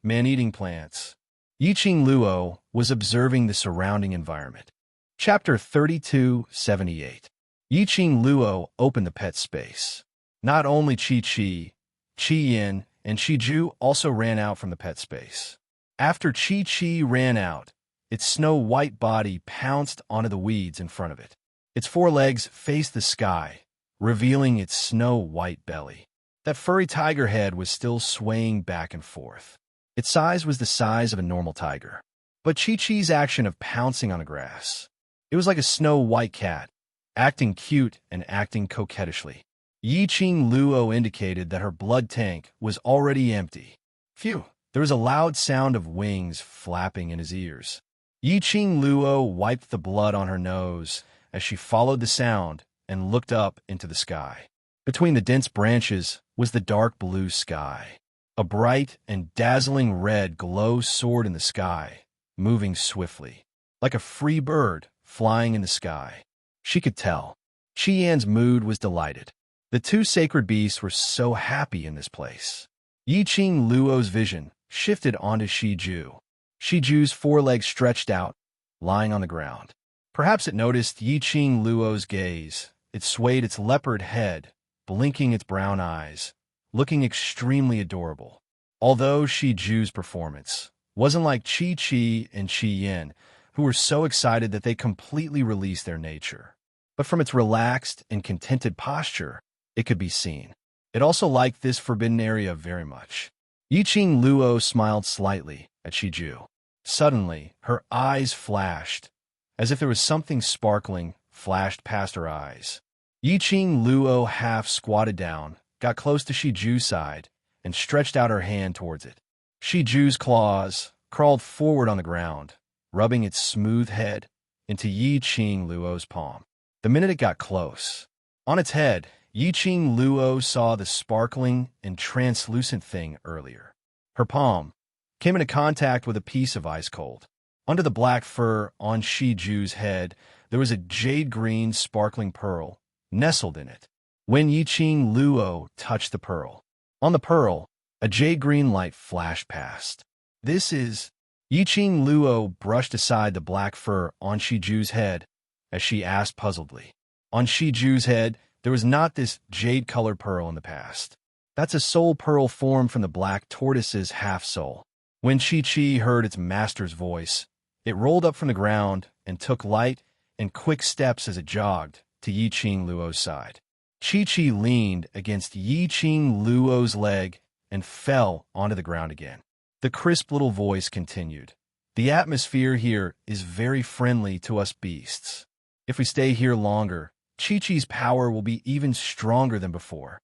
Speaker 1: man-eating plants. Yiqing Luo was observing the surrounding environment. Chapter 3278. Yiqing Luo opened the pet space. Not only Qi-Qi, Qi-Yin, and Qi-Ju also ran out from the pet space. After Qi-Qi ran out, its snow-white body pounced onto the weeds in front of it. Its forelegs faced the sky, revealing its snow-white belly. That furry tiger head was still swaying back and forth. Its size was the size of a normal tiger. But Chi-Chi's action of pouncing on the grass, it was like a snow-white cat, acting cute and acting coquettishly. Yiqing Luo indicated that her blood tank was already empty. Phew! There was a loud sound of wings flapping in his ears. Yiqing Luo wiped the blood on her nose as she followed the sound and looked up into the sky. Between the dense branches was the dark blue sky. A bright and dazzling red glow soared in the sky, moving swiftly, like a free bird flying in the sky. She could tell. Qian's mood was delighted. The two sacred beasts were so happy in this place. Yiqing Luo's vision shifted onto Qi-Ju. Qi-Ju's forelegs stretched out, lying on the ground. Perhaps it noticed Yiqing Luo's gaze. It swayed its leopard head, blinking its brown eyes, looking extremely adorable. Although Qi-Ju's performance wasn't like Qi-Qi and Qi-Yin, who were so excited that they completely released their nature. But from its relaxed and contented posture, it could be seen. It also liked this forbidden area very much. Yiqing Luo smiled slightly at Qi-Ju. Suddenly, her eyes flashed, as if there was something sparkling flashed past her eyes. Yiqing Luo half squatted down, got close to Qi-Ju's side, and stretched out her hand towards it. Qi-Ju's claws crawled forward on the ground, rubbing its smooth head into Yiqing Luo's palm. The minute it got close, on its head, Yiqing Luo saw the sparkling and translucent thing earlier. Her palm came into contact with a piece of ice cold. Under the black fur on Qi-Ju's head, there was a jade-green sparkling pearl nestled in it. When Yiqing Luo touched the pearl, on the pearl, a jade-green light flashed past. This is... Yiqing Luo brushed aside the black fur on Qi-Ju's head as she asked puzzledly. On Qi-Ju's head, there was not this jade-colored pearl in the past. That's a soul pearl formed from the black tortoise's half-soul. When Qi-Qi heard its master's voice, it rolled up from the ground and took light and quick steps as it jogged to Yiqing Luo's side. Qi-Qi leaned against Yiqing Luo's leg and fell onto the ground again. The crisp little voice continued. The atmosphere here is very friendly to us beasts. If we stay here longer, Qi-Qi's power will be even stronger than before.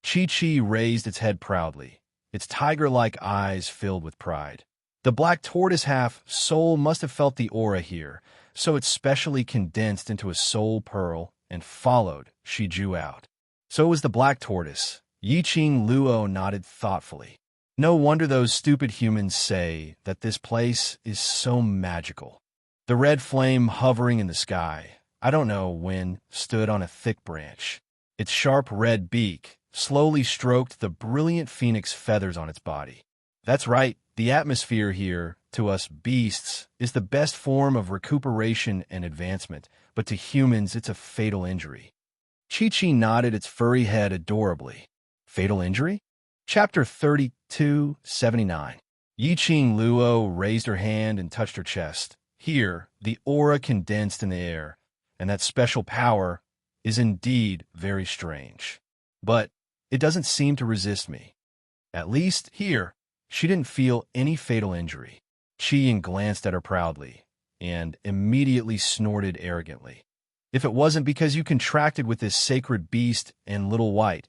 Speaker 1: Qi-Qi raised its head proudly, its tiger-like eyes filled with pride. The black tortoise half-soul must have felt the aura here, so it specially condensed into a soul pearl and followed Qi-Ju out. So was the black tortoise. Yiqing Luo nodded thoughtfully. No wonder those stupid humans say that this place is so magical. The red flame hovering in the sky, I don't know when, stood on a thick branch. Its sharp red beak slowly stroked the brilliant phoenix feathers on its body. That's right, the atmosphere here, to us beasts, is the best form of recuperation and advancement, but to humans it's a fatal injury. Chi-Chi nodded its furry head adorably. Fatal injury? Chapter 32:79. Yiqing Luo raised her hand and touched her chest. Here, the aura condensed in the air, and that special power is indeed very strange. But it doesn't seem to resist me. At least, here, she didn't feel any fatal injury. Qian glanced at her proudly, and immediately snorted arrogantly. If it wasn't because you contracted with this sacred beast and Little White,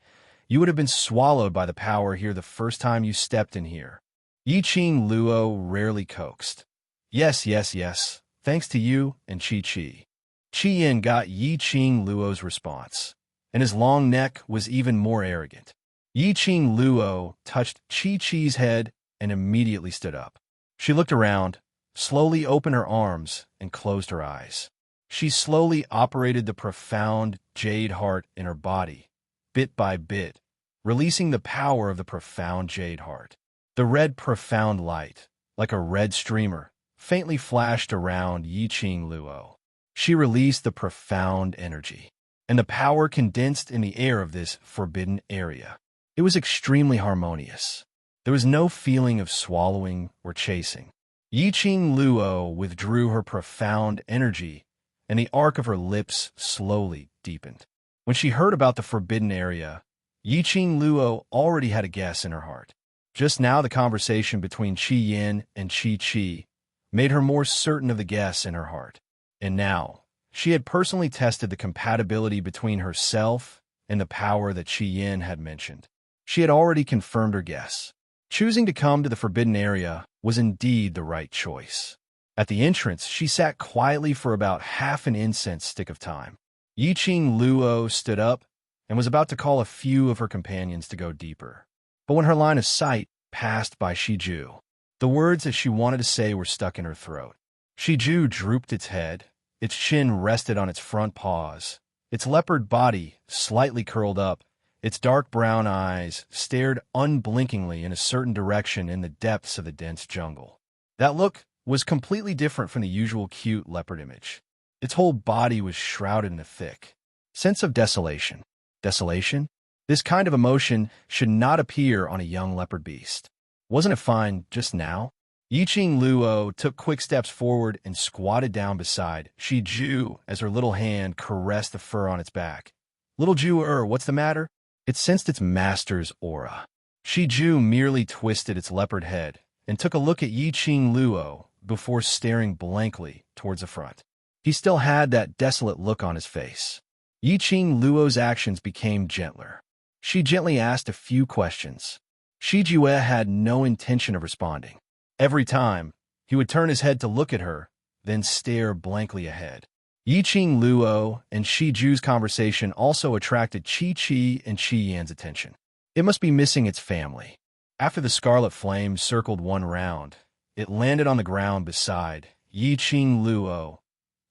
Speaker 1: you would have been swallowed by the power here the first time you stepped in here. Yiqing Luo rarely coaxed. Yes, yes, yes, thanks to you and Chi-Chi. Qian got Yiqing Luo's response, and his long neck was even more arrogant. Yiqing Luo touched Chi-Chi's head and immediately stood up. She looked around, slowly opened her arms, and closed her eyes. She slowly operated the profound jade heart in her body, bit by bit, releasing the power of the profound jade heart. The red profound light, like a red streamer, faintly flashed around Yiqing Luo. She released the profound energy, and the power condensed in the air of this forbidden area. It was extremely harmonious. There was no feeling of swallowing or chasing. Yiqing Luo withdrew her profound energy, and the arc of her lips slowly deepened. When she heard about the forbidden area, Yiqing Luo already had a guess in her heart. Just now the conversation between Qian and Chi-Chi made her more certain of the guess in her heart. And now, she had personally tested the compatibility between herself and the power that Qian had mentioned. She had already confirmed her guess. Choosing to come to the forbidden area was indeed the right choice. At the entrance, she sat quietly for about half an incense stick of time. Yiqing Luo stood up and was about to call a few of her companions to go deeper. But when her line of sight passed by Shiju, the words that she wanted to say were stuck in her throat. Shiju drooped its head, its chin rested on its front paws, its leopard body slightly curled up, its dark brown eyes stared unblinkingly in a certain direction in the depths of the dense jungle. That look was completely different from the usual cute leopard image. Its whole body was shrouded in a thick sense of desolation. Desolation? This kind of emotion should not appear on a young leopard beast. Wasn't it fine just now? Yiqing Luo took quick steps forward and squatted down beside Shiju as her little hand caressed the fur on its back. Little Ju, what's the matter? It sensed its master's aura. Shiju merely twisted its leopard head and took a look at Yiqing Luo before staring blankly towards the front. He still had that desolate look on his face. Yiqing Luo's actions became gentler. She gently asked a few questions. Shiju had no intention of responding. Every time, he would turn his head to look at her, then stare blankly ahead. Yiqing Luo and Shiju's conversation also attracted Chi-Chi and Qian's attention. It must be missing its family. After the scarlet flame circled one round, it landed on the ground beside Yiqing Luo.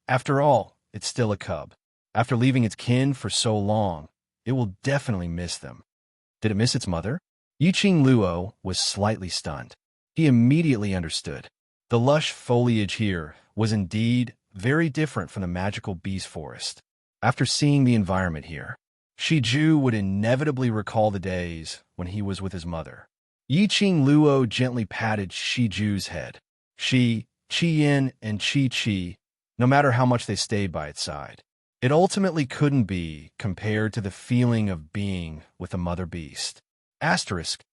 Speaker 1: After all, it's still a cub. After leaving its kin for so long, it will definitely miss them. Did it miss its mother? Yiqing Luo was slightly stunned. He immediately understood. The lush foliage here was indeed very different from the magical beast forest. After seeing the environment here, Shiju would inevitably recall the days when he was with his mother. Yiqing Luo gently patted Shiju's head. Qian, and Chi-Chi, no matter how much they stayed by its side, it ultimately couldn't be compared to the feeling of being with a mother beast. Asterisk,